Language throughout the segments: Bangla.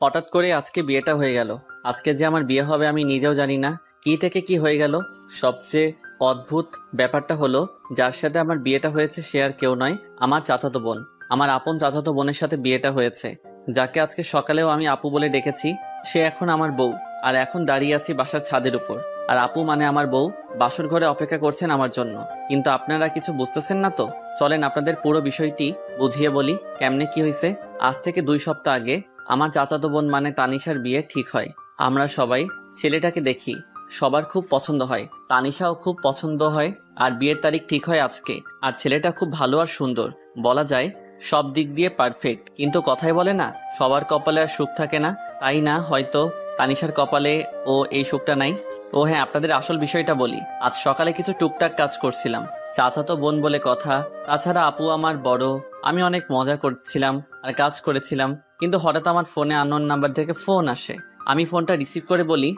হঠাৎ করে আজকে বিয়েটা হয়ে গেল। আজকে যে আমার বিয়ে হবে আমি নিজেও জানি না কি থেকে কি হয়ে গেল। সবচেয়ে অদ্ভুত ব্যাপারটা হলো, যার সাথে আমার বিয়েটা হয়েছে সে আর কেউ নয়, আমার চাচাতো বোন। আমার আপন চাচাতো বোনের সাথে বিয়েটা হয়েছে, যাকে আজকে সকালেও আমি আপু বলে ডেকেছি। সে এখন আমার বউ, আর এখন দাঁড়িয়ে আছি বাসার ছাদের উপর। আর আপু মানে আমার বউ বাসর ঘরে অপেক্ষা করছেন আমার জন্য। কিন্তু আপনারা কিছু বুঝতেছেন না তো। চলেন আপনাদের পুরো বিষয়টি বুঝিয়ে বলি কেমনে কি হয়েছে। আজ থেকে 2 সপ্তাহ আগে আমার চাচাতো বোন মানে তানিশার বিয়ে ঠিক হয়। আমরা সবাই ছেলেটাকে দেখি, সবার খুব পছন্দ হয়, তানিশাও খুব পছন্দ হয়। আর বিয়ের তারিখ ঠিক হয় আজকে। আর ছেলেটা খুব ভালো আর সুন্দর, বলা যায় সব দিক দিয়ে পারফেক্ট। কিন্তু কথাই বলে না, সবার কপালে আর সুখ থাকে না। তাই না হয়তো তানিশার কপালে ও এই সুখটা নাই। ও হ্যাঁ, আপনাদের আসল বিষয়টা বলি। আজ সকালে কিছু টুকটাক কাজ করছিলাম, চাচাতো বোন বলে কথা। তাছাড়া আপু আমার বড়। আমি অনেক মজা করছিলাম আর কাজ করেছিলাম, কিন্তু হঠাৎ আমার ফোনে আননোন নাম্বার থেকে ফোন আসে। আমি ফোনটা রিসিভ করে বলি,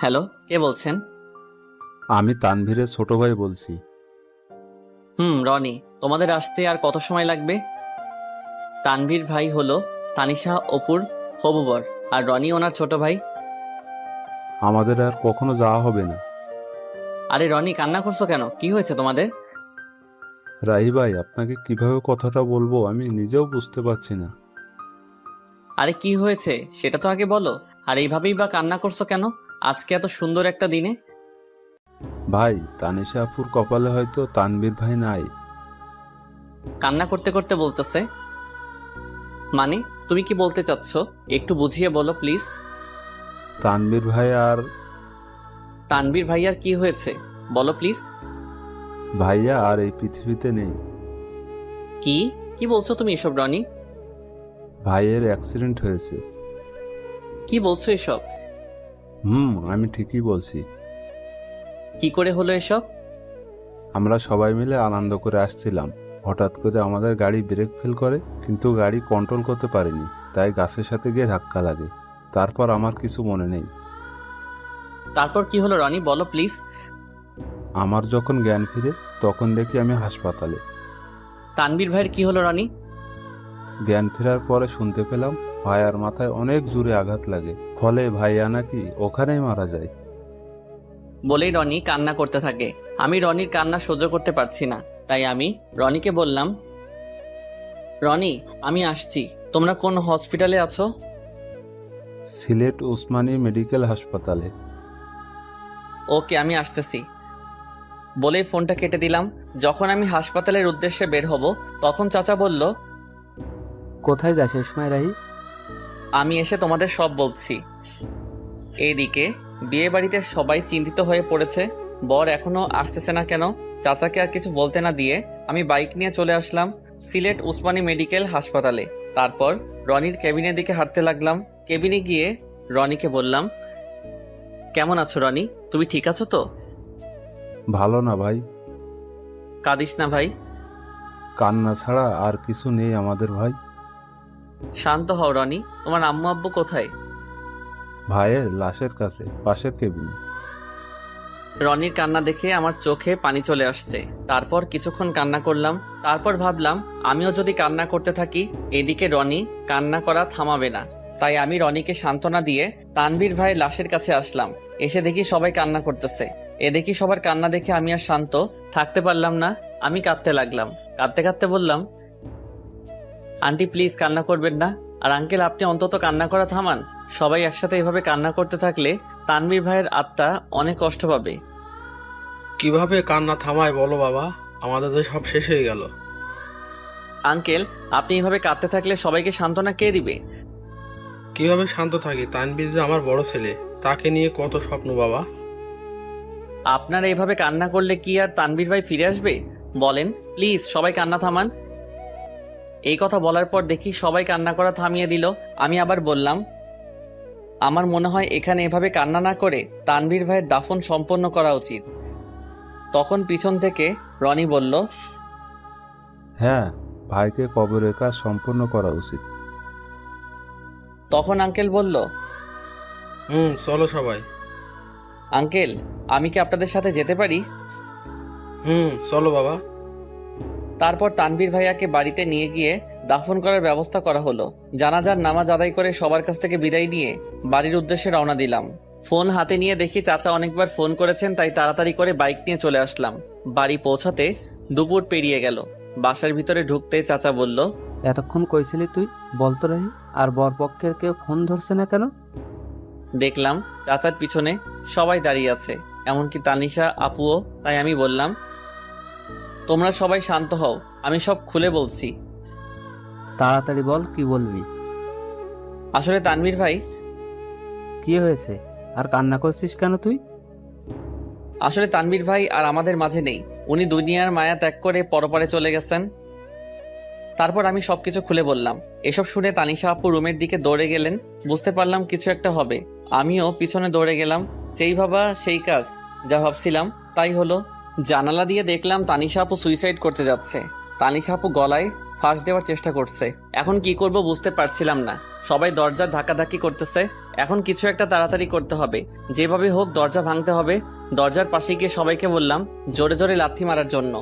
হ্যালো, কে বলছেন? আমি তানভীরের ছোট ভাই বলছি। রনি। তোমাদের আসতে আর কত সময় লাগবে? তানভীর ভাই হলো তানিশা অপুর হবু বর, আর রনি ওনার ছোট ভাই। আমাদের আর কখনো যাওয়া হবে না। আরে রনি, কান্না করছো কেন? কি হয়েছে তোমাদের? রাহি ভাই, আপনাকে কিভাবে কথাটা বলবো আমি নিজেও বুঝতে পারছি না। আরে কি হয়েছে সেটা তো আগে বলো। আর এইভাবেই বা কান্না করছো কেন আজকে এত সুন্দর একটা দিনে? ভাই, তানিশা আপুর কপালে হয়তো তানভীর ভাই নাই। কান্না করতে করতে বলতেছে মানে? তুমি কি বলতে চাচ্ছ একটু বুঝিয়ে বলো প্লিজ। তানভীর ভাই আর তানভীর ভাইয়ার কি হয়েছে বলো প্লিজ। ভাইয়া আর এই পৃথিবীতে নেই। কি কি বলছো তুমি এসব রনি? ভাইয়ের অ্যাক্সিডেন্ট হয়েছে। কি বলছো এসব? আমি ঠিকই বলছি। কি করে হলো এসব? আমরা সবাই মিলে আনন্দ করে আসছিলাম, হঠাৎ করে আমাদের গাড়ি ব্রেক ফেল করে, কিন্তু গাড়ি কন্ট্রোল করতে পারেনি, তাই গাছের সাথে গিয়ে ধাক্কা লাগে। তারপর আমার কিছু মনে নেই। তারপর কি হলো রনি, বলো প্লিজ। আমার যখন জ্ঞান ফিরে তখন দেখি আমি হাসপাতালে। তানভীর ভাইয়ের কি হলো রনি? জ্ঞান ফেরার পরে শুনতে পেলাম ভাইয়ার মাথায় অনেক জোরে আঘাত লাগে, ফলে ভাইয়া নাকি ওখানেই মারা যায়। বলেই রনি কান্না করতে থাকে। আমি রনির কান্না সহ্য করতে পারছি না, তাই আমি রনিকে বললাম, রনি আমি আসছি। তোমরা কোন হসপিটালে আছো? সিলেট ওসমানী মেডিকেল হাসপাতালে। ওকে, আমি আসতেছি বলেই ফোনটা কেটে দিলাম। যখন আমি হাসপাতালের উদ্দেশ্যে বের হব, তখন চাচা বলল, কোথায় যাস এই সময় রাহি? আমি এসে তোমাদের সব বলছি। এইদিকে বিয়ে বাড়িতে সবাই চিন্তিত হয়ে পড়েছে, বর এখনো আসতেছে না কেন। চাচাকে আর কিছু বলতে না দিয়ে আমি বাইক নিয়ে চলে আসলাম সিলেট উসমানী মেডিকেল হাসপাতালে। তারপর রনির কেবিনের দিকে হাঁটতে লাগলাম। কেবিনে গিয়ে রনিকে বললাম, কেমন আছো রনি, তুমি ঠিক আছো তো? ভালো না ভাই। কাঁদিস না ভাই। কান্না ছাড়া আর কিছু নেই আমাদের ভাই। শান্ত হও রনি, তোমার আম্মু আব্বু কোথায়? ভাইয়ের লাশের কাছে, পাশের কেবিনে। রনির কান্না দেখে আমার চোখে পানি চলে আসছে। তারপর কিছুক্ষণ কান্না করলাম। তারপর ভাবলাম আমিও যদি কান্না করতে থাকি, এদিকে রনি কান্না করা থামাবে না। তাই আমি রনিকে সান্ত্বনা দিয়ে তানভীর ভাইয়ের লাশের কাছে আসলাম। এসে দেখি সবাই কান্না করতেছে। এ দেখি সবার কান্না দেখে আমি আর শান্ত থাকতে পারলাম না। আমি কাঁদতে লাগলাম। কাঁদতে কাঁদতে বললাম, আন্টি প্লিজ কান্না করবেন না। আর আঙ্কেল আপনি অন্তত কান্না করা থামান। সবাই একসাথে এভাবে কান্না করতে থাকলে তানভীর ভাইয়ের আত্মা অনেক কষ্ট পাবে। কিভাবে কান্না থামায় বলো বাবা, আমাদের তো সব শেষ হয়ে গেল। আঙ্কেল, আপনি এভাবে কাঁদতে থাকলে সবাইকে সান্ত্বনা কে দিবে? কিভাবে শান্ত থাকি? তানভীর যে আমার বড় ছেলে, তাকে নিয়ে কত স্বপ্ন বাবা। আপনারা এভাবে কান্না করলে কি আর তানভীর ভাই ফিরে আসবে? বলেন প্লিজ, সবাই কান্না থামান। এই কথা বলার পর দেখি সবাই কান্না করা থামিয়ে দিল। আমি আবার বললাম, আমার মনে হয় এখানে এভাবে কান্না না করে তানভীর ভাইয়ের দাফন সম্পন্ন করা উচিত। তখন পিছন থেকে রনি বলল, হ্যাঁ, ভাইকে কবরের কাজ সম্পূর্ণ করা উচিত। তখন আঙ্কেল বলল, চলো সবাই। আঙ্কেল আমি কি আপনাদের সাথে যেতে পারি? চলো বাবা। তারপর তানভীর ভাইয়াকে বাড়িতে নিয়ে গিয়ে দাফন করার ব্যবস্থা করা হলো। জানাজার নামাজ আদায় করে সবার কাছ থেকে বিদায় নিয়ে বাড়ির উদ্দেশ্যে রওনা দিলাম। ফোন হাতে নিয়ে দেখি চাচা অনেকবার ফোন করেছেন, তাই তাড়াতাড়ি করে বাইক নিয়ে চলে আসলাম। বাড়ি পৌঁছাতে দুপুর পেরিয়ে গেল। বাসার ভিতরে ঢুকতে চাচা বলল, এতক্ষণ কইছিলি তুই? বলতো রাহি, আর বরপক্ষের কেউ ফোন ধরছে না কেন? দেখলাম চাচার পিছনে সবাই দাঁড়িয়ে আছে, এমনকি তানিশা আপুও। তাই আমি বললাম, তোমরা সবাই শান্ত হও, আমি সব খুলে বলছি। তাড়াতাড়ি বল, কি বলবি? আসলে তানভীর ভাই, কি হয়েছে? আর কান্না করছিস কেন তুই? আসলে তানভীর ভাই আর আমাদের মাঝে নেই। উনি দুনিয়ার মায়া ত্যাগ করে পরপারে চলে গেছেন। তারপর আমি সবকিছু খুলে বললাম। এসব শুনে তানিশা আপু রুমের দিকে দৌড়ে গেলেন। বুঝতে পারলাম কিছু একটা হবে। আমিও পিছনে দৌড়ে গেলাম। যেই ভাবা সেই কাজ, যা ভাবছিলাম তাই হলো। জানালা দিয়ে দেখলাম তানিশা আপু সুইসাইড করতে যাচ্ছে। তানিশা আপু গলায় ফাঁস দেওয়ার চেষ্টা করছে। এখন কি করব বুঝতে পারছিলাম না। সবাই দরজার ধাক্কাধাক্কি করতেছে। এখন কিছু একটা তাড়াতাড়ি করতে হবে, যেভাবে হোক দরজা ভাঙতে হবে। দরজার পাশে গিয়ে সবাইকে বললাম জোরে জোরে লাথি মারার জন্য।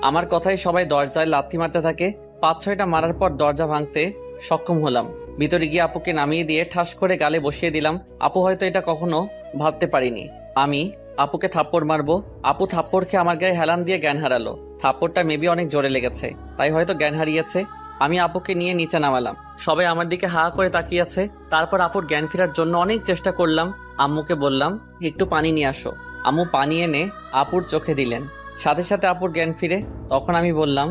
আমার কথায় সবাই দরজায় লাথি মারতে থাকে। 5-6টা মারার পর দরজা ভাঙতে সক্ষম হলাম। ভিতরে গিয়ে আপুকে নামিয়ে দিয়ে ঠাস করে গালে বসিয়ে দিলাম। আপু হয়তো এটা কখনো ভাবতে পারিনি আমি আপুকে থাপ্পড় মারবো। আপু থাপ্পড় খেয়ে আমার গায়ে হেলান দিয়ে জ্ঞান হারালো। থাপ্পড়টা মেবি অনেক জোরে লেগেছে, তাই হয়তো জ্ঞান হারিয়েছে। আমি আপুকে নিয়ে নিচে নামালাম। সবাই আমার দিকে হা করে তাকিয়ে আছে। তারপর আপুর জ্ঞান ফেরার জন্য অনেক চেষ্টা করলাম। আম্মুকে বললাম একটু পানি নিয়ে আসো। আম্মু পানি এনে আপুর চোখে দিলেন। সাথে সাথে আপুর জ্ঞান ফিরে। তখন আমি বললাম,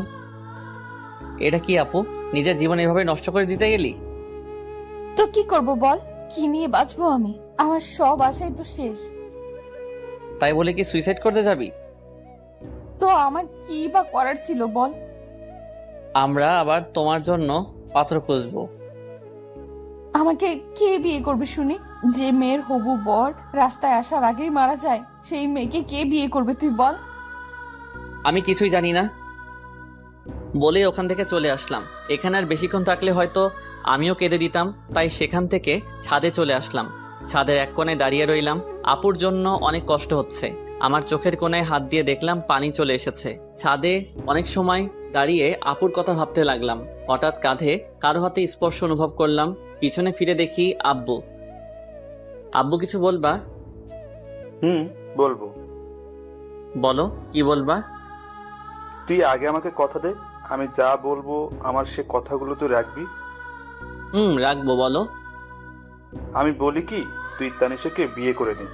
এটা কি আপু, নিজের জীবন এভাবে নষ্ট করে দিতে গেলি? তো কি করব বল? কি নিয়ে বাঁচবো আমি? আমার সব আশাই তো শেষ। তাই বলে কি সুইসাইড করতে যাবি? তো আমার কি বা করার ছিল বল? আমরা আবার তোমার জন্য পাত্র খুঁজবো। আমাকে কে বিয়ে করবে শুনি? যে মেয়ের হবু বর রাস্তায় আসার আগেই মারা যায়, সেই মেয়েকে কে বিয়ে করবে তুই বল? আমি কিছুই জানি না বলে ওখান থেকে চলে আসলাম। এখানে আর বেশিক্ষণ থাকলে হয়তো আমিও কেঁদে দিতাম, তাই সেখান থেকে ছাদে চলে আসলাম। ছাদের এক কোণে দাঁড়িয়ে রইলাম। আপুর জন্য অনেক কষ্ট হচ্ছে। আমার চোখের কোণায় হাত দিয়ে দেখলাম পানি চলে এসেছে। ছাদে অনেক সময় দাঁড়িয়ে আপুর কথা ভাবতে লাগলাম। হঠাৎ কাঁধে কারো হাতে স্পর্শ অনুভব করলাম। পিছনে ফিরে দেখি আব্বু। আব্বু কিছু বলবা? বলবো। বলো, কি বলবা? তুই আগে আমাকে কথা দে, আমি যা বলবো আমার সে কথাগুলো তুই রাখবি। রাখবো, বলো। আমি বলি কি, তুই তানিশাকে বিয়ে করে নে।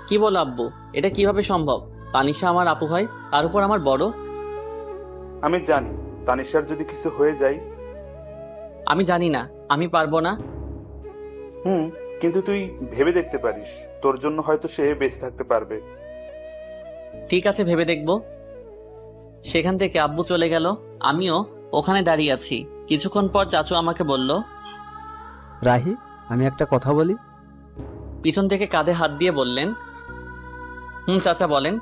কি বলো আব্বু, এটা কিভাবে সম্ভব? তানিশা আমার আপু হয়, তার উপর আমার বড়। আমি জানি তানিশার যদি কিছু হয়ে যায়। আমি জানি না, আমি পারবো না। কিন্তু তুই ভেবে দেখতে পারিস, তোর জন্য হয়তো সে বেঁচে থাকতে পারবে। ঠিক আছে, ভেবে দেখবো। সেখান থেকে আব্বু চলে গেল। আমিও ওখানে দাঁড়িয়ে আছি। কিছুক্ষণ পর চাচু আমাকে বলল, রাহি, আমি একটা কথা বলি। পিছন থেকে কাঁধে হাত দিয়ে বললেন, চাচা বলেন।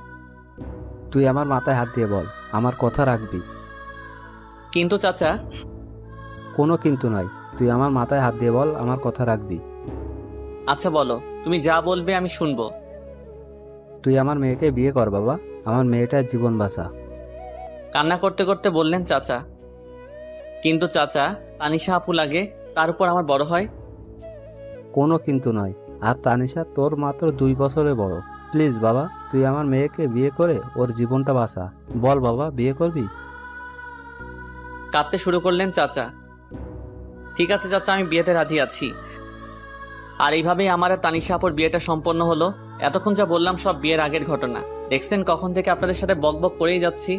তুই আমার মাথায় হাত দিয়ে বল, আমার কথা রাখবি। কিন্তু চাচা। কোনো কিন্তু নয়, তুই আমার মাথায় হাত দিয়ে বল, আমার কথা রাখবি। আচ্ছা বলো, তুমি যা বলবে আমি শুনবো। তুই আমার মেয়েকে বিয়ে কর বাবা, আমার মেয়েটার জীবন বাঁচা। কান্না করতে করতে বললেন চাচা। কিন্তু চাচা, তানিশা আপু লাগে, তার উপর আমার বড় হয়। কোনো কিন্তু নয়, আর তানিশা তোর মাত্র 2 বছরের বড়। প্লিজ বাবা, তুই আমার মেয়েকে বিয়ে করে ওর জীবনটা বাঁচা। বল বাবা, বিয়ে করবি? কাঁদতে শুরু করলেন চাচা। ঠিক আছে চাচা, আমি বিয়েতে রাজি আছি। আর এইভাবেই আমার আর তানিশা আপুর বিয়েটা সম্পন্ন হলো। এতক্ষণ যা বললাম সব বিয়ের আগের ঘটনা। দেখছেন কখন থেকে আপনাদের সাথে বকবক করেই যাচ্ছি।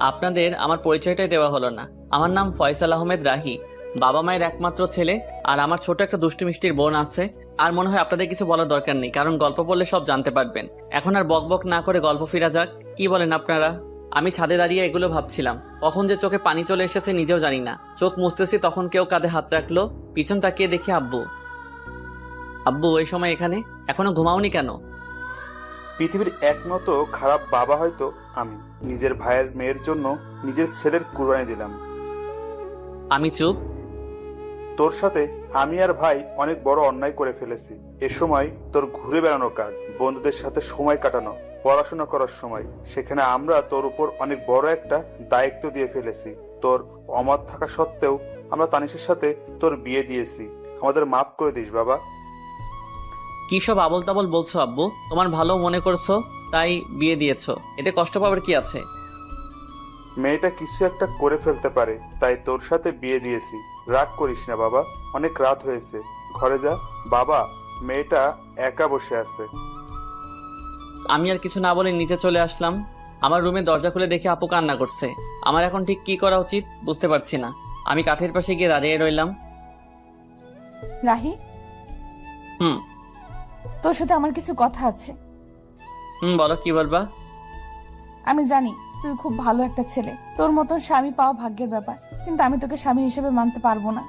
আপনাদের আমার পরিচয়টাই দেওয়া হলো না। আমার নাম ফয়সাল আহমেদ রাহি, বাবা মায়ের একমাত্র ছেলে। আর আমার ছোট একটা দুষ্টু মিষ্টির বোন আছে। আর মনে হয় আপনাদের কিছু বলার দরকার নেই, কারণ গল্প বললে সব জানতে পারবেন। এখন আর বকবক না করে গল্প ফিরা যাক। কি বলেন আপনারা? আমি ছাদে দাঁড়িয়ে এগুলো ভাবছিলাম। কখন যে চোখে পানি চলে এসেছে নিজেও জানি না। চোখ মুছতেছি, তখন কেউ কাঁধে হাত রাখলো। পিছন তাকিয়ে দেখি আব্বু। আব্বু ওই সময় এখানে? এখনো ঘুমাওনি কেন? পৃথিবীর একমাত্র খারাপ বাবা হয়তো আমি। নিজের ভাইয়ের মেয়ের জন্য নিজের ছেলের কুরবানি দিলাম। আমি চুপ। তোর সাথে আমি আর ভাই অনেক বড় অন্যায় করে ফেলেছি। এ সময় তোর ঘুরে বেড়ানোর কাজ, বন্ধুদের সাথে সময় কাটানো, পড়াশোনা করার সময়, সেখানে আমরা তোর উপর অনেক বড় একটা দায়িত্ব দিয়ে ফেলেছি। তোর অমত থাকা সত্ত্বেও আমরা তানিশের সাথে তোর বিয়ে দিয়েছি। আমাদের মাফ করে দিস বাবা। কি সব আবল তাবল বলছো আব্বু? তোমার ভালো মনে করছো তাই বিয়ে দিয়েছো, এতে কষ্ট পাবার কি আছে? মেয়েটা কিছু একটা করে ফেলতে পারে, তাই তোর সাথে বিয়ে দিয়েছি। রাগ করিস না বাবা, অনেক রাত হয়েছে, ঘরে যা। বাবা, মেয়েটা একা বসে আছে। আমি আর কিছু না বলে নিচে চলে আসলাম। আমার রুমে দরজা খুলে দেখে আপু কান্না করছে। আমার এখন ঠিক কি করা উচিত বুঝতে পারছি না। আমি কাঠের পাশে গিয়ে দাঁড়িয়ে রইলাম। রাহি, হুম তোর সাথে আমার কিছু কথা আছে। বলো, কি বলবা? আমি জানি তুই খুব ভালো একটা ছেলে, তোর মতন স্বামী পাওয়া ভাগ্যের ব্যাপার, কিন্তু আমি তোকে স্বামী হিসেবে মানতে পারবো না।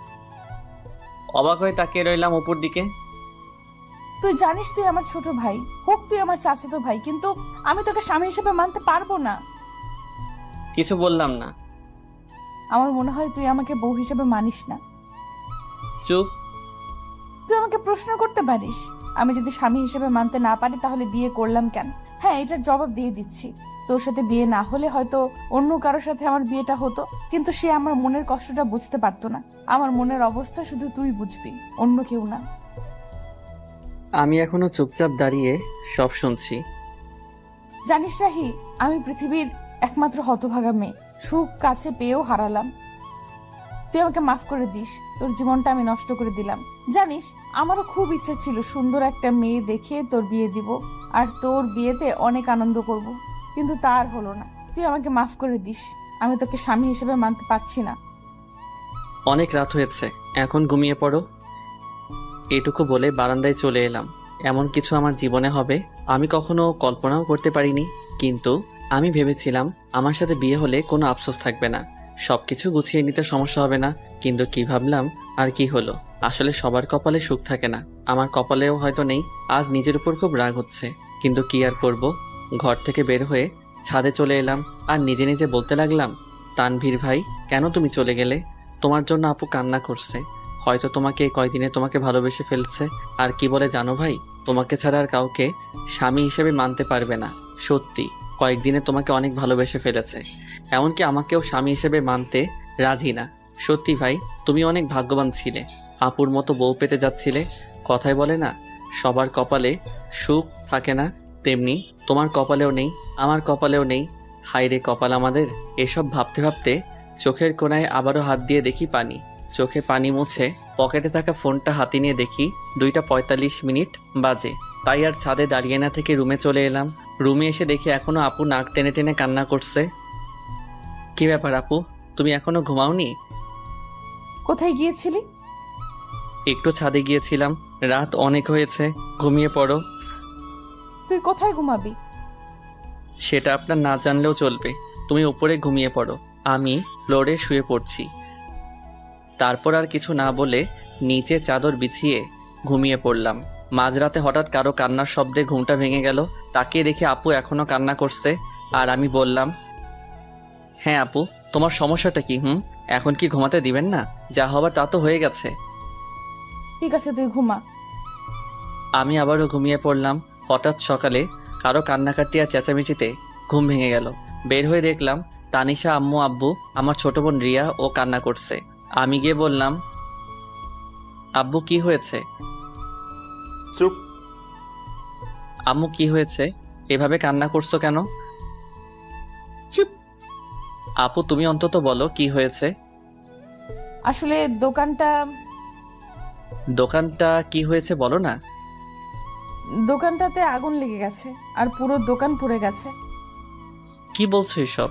অবাক হয়ে তাকিয়ে রইলাম উপর দিকে। তুই জানিস তুই আমার ছোট ভাই, হোক তুই আমার চাচাতো ভাই, কিন্তু আমি তোকে স্বামী হিসেবে মানতে পারবো না। কিছু বললাম না। আমার মনে হয় তুই আমাকে বউ হিসেবে মানিস না। চুপ। তুই আমাকে প্রশ্ন করতে পারিস, আমি যদি স্বামী হিসেবে মানতে না পারি তাহলে বিয়ে করলাম কেন? হ্যাঁ, এটার জবাব দিয়ে দিচ্ছি। তোর সাথে বিয়ে না হলে হয়তো অন্য কারোর সাথে আমার বিয়েটা হতো, কিন্তু সে আমার মনের কষ্টটা বুঝতে পারতো না। আমার মনের অবস্থা শুধু তুই বুঝবি, অন্য কেউ না। আমি এখনো চুপচাপ দাঁড়িয়ে সব শুনছি। জানিস রাহি, আমি পৃথিবীর একমাত্র হতভাগা মেয়ে, সুখ কাছে পেয়েও হারালাম। তুই আমাকে মাফ করে দিস, তোর জীবনটা আমি নষ্ট করে দিলাম। জানিস, আমারও খুব ইচ্ছা ছিল সুন্দর একটা মেয়ে দেখে তোর বিয়ে দিব, আর তোর বিয়েতে অনেক আনন্দ করব, কিন্তু তার হলো না। তুই আমাকে মাফ করে দিস, আমি তোকে স্বামী হিসেবে মানতে পারছি না। অনেক রাত হয়েছে, এখন ঘুমিয়ে পড়ো। এটুকু বলে বারান্দায় চলে এলাম। এমন কিছু আমার জীবনে হবে আমি কখনো কল্পনাও করতে পারিনি। কিন্তু আমি ভেবেছিলাম আমার সাথে বিয়ে হলে কোনো আফসোস থাকবে না, সবকিছু গুছিয়ে নিতে সমস্যা হবে না। কিন্তু কি ভাবলাম আর কি হলো। আসলে সবার কপালে সুখ থাকে না, আমার কপালেও হয়তো নেই। আজ নিজের উপর খুব রাগ হচ্ছে, কিন্তু কি আর করব। ঘর থেকে বের হয়ে ছাদে চলে এলাম আর নিজে নিজে বলতে লাগলাম, তানভীর ভাই, কেন তুমি চলে গেলে? তোমার জন্য আপু কান্না করছে, হয়তো তোমাকে এই কয়দিনে তোমাকে ভালোবেসে ফেলছে। আর কি বলে জানো ভাই, তোমাকে ছাড়া আর কাউকে স্বামী হিসেবে মানতে পারবে না। সত্যি, কয়েকদিনে তোমাকে অনেক ভালোবেসে ফেলেছে, এমনকি আমাকেও স্বামী হিসেবে মানতে রাজি না। সত্যি ভাই, তুমি অনেক ভাগ্যবান ছিলে, আপুর মতো বউ পেতে যাচ্ছিলে। কথায় বলে না, সবার কপালে সুখ থাকে না, তেমনি তোমার কপালেও নেই, আমার কপালেও নেই। হায়রে কপাল আমাদের। এসব ভাবতে ভাবতে চোখের কোণায় আবারও হাত দিয়ে দেখি পানি। চোখে পানি মুছে পকেটে থাকা ফোনটা হাতে নিয়ে দেখি 2:45 বাজে। তাই আর ছাদে দাঁড়িয়ে না থেকে রুমে চলে এলাম। রুমে এসে দেখি এখনো আপু নাক টেনে টেনে কান্না করছে। কি ব্যাপার আপু, তুমি এখনো ঘুমাওনি? কোথায় গিয়েছিলি? একটু ছাদে গিয়েছিলাম, রাত অনেক হয়েছে, ঘুমিয়ে পড়ো। তুই কোথায় ঘুমাবি? সেটা আপনার না জানলেও চলবে, তুমি উপরে ঘুমিয়ে পড়ো, আমি ফ্লোরে শুয়ে পড়ছি। তারপর আর কিছু না বলে নিচে চাদর বিছিয়ে ঘুমিয়ে পড়লাম। মাঝরাতে হঠাৎ কারো কান্নার শব্দে ঘুমটা ভেঙে গেল। তাকিয়ে দেখি আপু এখনো কান্না করছে। আর আমি বললাম, হ্যাঁ আপু, তোমার সমস্যাটা কি? এখন কি ঘুমাতে দিবেন না? যা হবার তা তো হয়ে গেছে। ঠিক আছে, তুই ঘুমা। আমি আবারও ঘুমিয়ে পড়লাম। হঠাৎ সকালে কারো কান্নাকাটি আর চেঁচামেচিতে ঘুম ভেঙে গেল। বের হয়ে দেখলাম তানিশা, আম্মু, আব্বু, আমার ছোট বোন রিয়া ও কান্না করছে। আমি গিয়ে বললাম, আব্বু কি হয়েছে? চুপ। আম্মু কি হয়েছে, এভাবে কান্না করছো কেন? চুপ। আপু তুমি অন্তত বলো কি হয়েছে। আসলে দোকানটা কি হয়েছে বলো না। দোকানটাতে আগুন লেগে গেছে, আর পুরো দোকান পুড়ে গেছে। কি বলছো এসব?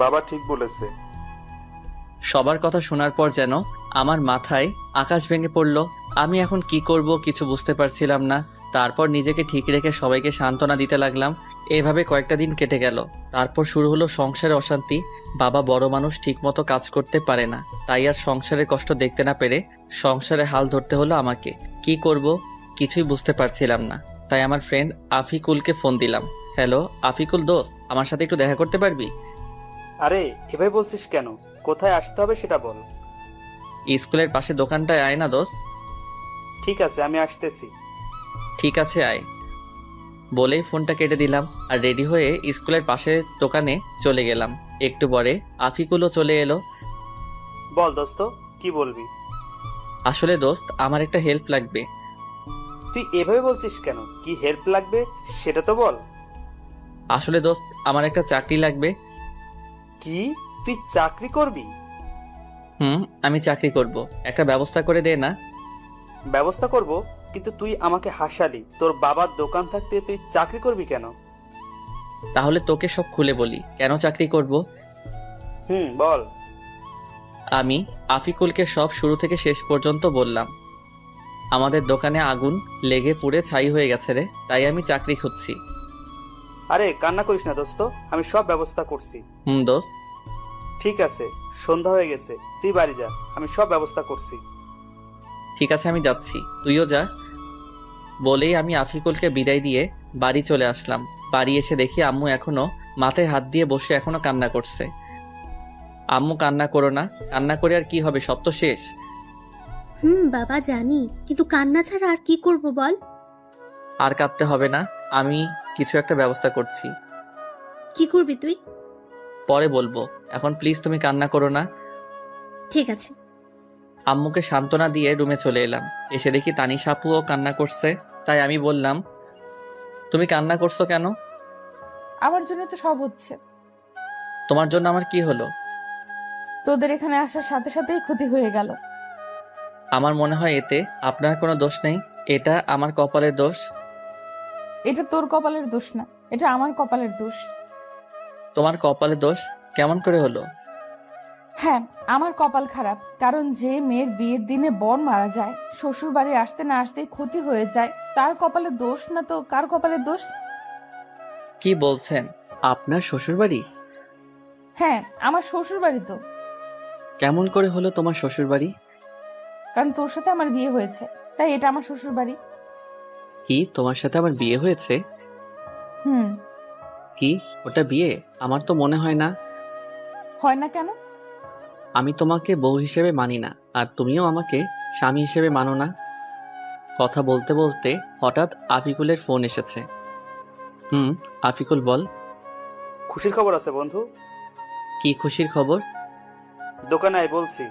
বাবা ঠিক বলেছে। সবার কথা শোনার পর যেন আমার মাথায় আকাশ ভেঙে পড়লো। আমি এখন কি করব কিছু বুঝতে পারছিলাম না। তারপর নিজেকে ঠিক রেখে সবাইকে সান্ত্বনা দিতে লাগলাম। এভাবে কয়েকটা দিন কেটে গেল। তারপর শুরু হলো সংসারে অশান্তি। বাবা বড় মানুষ, ঠিকমতো কাজ করতে পারে না, তাই আর সংসারের কষ্ট দেখতে না পেরে সংসারে হাল ধরতে হলো আমাকে। কি করব কিছুই বুঝতে পারছিলাম না। তাই আমার ফ্রেন্ড আফিকুলকে ফোন দিলাম। হ্যালো আফিকুল দোস্ত, আমার সাথে একটু দেখা করতে পারবি? আরে এভাবে বলছিস কেন? কোথায় আসতে হবে সেটা বল। স্কুলের পাশে দোকানটায় আয় না দোস্ত। ঠিক আছে, আমি আসতেছি। ঠিক আছে আয় বলেই ফোনটা কেটে দিলাম আর রেডি হয়ে স্কুলের পাশে দোকানে চলে গেলাম। একটু পরে আফিকুলও চলে এলো। বল দোস্ত, কি বলবি? আসলে দোস্ত, আমার একটা হেল্প লাগবে। তুই এভাবে বলছিস কেন? কি হেল্প লাগবে সেটা তো বল। আসলে দোস্ত, আমার একটা চাকরি লাগবে। কি? তুই চাকরি করবি? আমি চাকরি করব, একটা ব্যবস্থা করে দে না। ব্যবস্থা করব, কিন্তু তুই আমাকে হাসালি। তোর বাবার দোকান থাকতে তুই চাকরি করবি কেন? তাহলে তোকে সব খুলে বলি কেন চাকরি করব। বল। আমি আফিকুলকে সব শুরু থেকে শেষ পর্যন্ত বললাম। আমাদের দোকানে আগুন লেগে পুড়ে ছাই হয়ে গেছে রে, তাই আমি চাকরি খুঁজছি। আরে কান্না করিস না দোস্ত, আমি সব ব্যবস্থা করছি। দোস্ত। ঠিক আছে, সন্ধ্যা হয়ে গেছে, তুই বাড়ি যা, আমি সব ব্যবস্থা করছি। ঠিক আছে, আমি যাচ্ছি, তুইও যা। বলেই আমি আফিকুলকে বিদায় দিয়ে বাড়ি চলে আসলাম। বাড়ি এসে দেখি আম্মু এখনো মাথায় হাত দিয়ে বসে এখনো কান্না করছে। আম্মু, কান্না করো না, কান্না করে আর কি হবে, সব তো শেষ। বাবা জানি, কিন্তু কান্না ছাড়া আর কি করব বল? আর কাঁদতে হবে না, আমি কিছু একটা ব্যবস্থা করছি। কি করবি তুই? পরে বলবো, এখন প্লিজ তুমি কান্না করো না। ঠিক আছে। আম্মুকে সান্ত্বনা দিয়ে রুমে চলে এলাম। এসে দেখি তানিশা আপুও কান্না করছে। তাই আমি বললাম, তুমি কান্না করছো কেন? আমার জন্য তো সব হচ্ছে। তোমার জন্য আমার কি হলো? তোদের এখানে আসার সাথে সাথেই ক্ষতি হয়ে গেল। আমার মনে হয় এতে আপনার কোনো দোষ নেই, এটা আমার কপালের দোষ। এটা তোর কপালের দোষ না, এটা আমার কপালের দোষ। তোমার কপালের দোষ কেমন করে হলো? হ্যাঁ, আমার কপাল খারাপ, কারণ যে মেয়ের বিয়ের দিনে বর মারা যায়, শ্বশুর বাড়ি আসতে না আসতেই ক্ষতি হয়ে যায়, তার কপালের দোষ না তো কার কপালের দোষ? কি বলছেন? আপনার শ্বশুরবাড়ি? হ্যাঁ, আমার শ্বশুর বাড়ি তো। কেমন করে হলো তোমার শ্বশুরবাড়ি? কারণ তোর সাথে আমার বিয়ে হয়েছে, তাই এটা আমার শ্বশুর বাড়ি। কি, তোমার সাথে আমার বিয়ে হয়েছে? হুম। কি, ওটা বিয়ে? আমার তো মনে হয় না। হয় না কেন? আমি তোমাকে বউ হিসেবে মানি না, আর তুমিও আমাকে স্বামী হিসেবে মানো না। কথা বলতে বলতে হঠাৎ আফিকুলের ফোন এসেছে। আফিকুল, বল। খুশির খবর আছে বন্ধু। কি খুশির খবর? দোকানে আয় বলছি।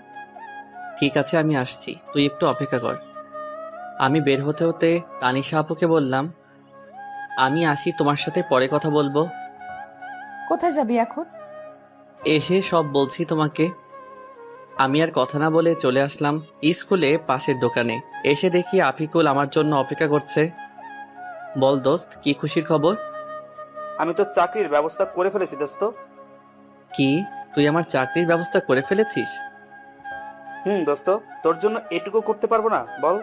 ঠিক আছে, আমি আসছি, তুই একটু অপেক্ষা কর। আমি বের হতে হতে তানিশা আপুকে বললাম, আমি আসি, তোমার সাথে পরে কথা বলবো। কোথায় যাবি এখন? এসে সব বলছি তোমাকে। আমি আর কথা না বলে চলে আসলাম স্কুলে পাশের দোকানে। এসে দেখি আফিকুল আমার জন্য অপেক্ষা করছে। বল দোস্ত, কি খুশির খবর? আমি তো চাকরির ব্যবস্থা করে ফেলেছি দোস্ত। কি, তুই আমার চাকরির ব্যবস্থা করে ফেলেছিস? দোস্ত, তোর জন্য এটুকু করতে পারবো না বল?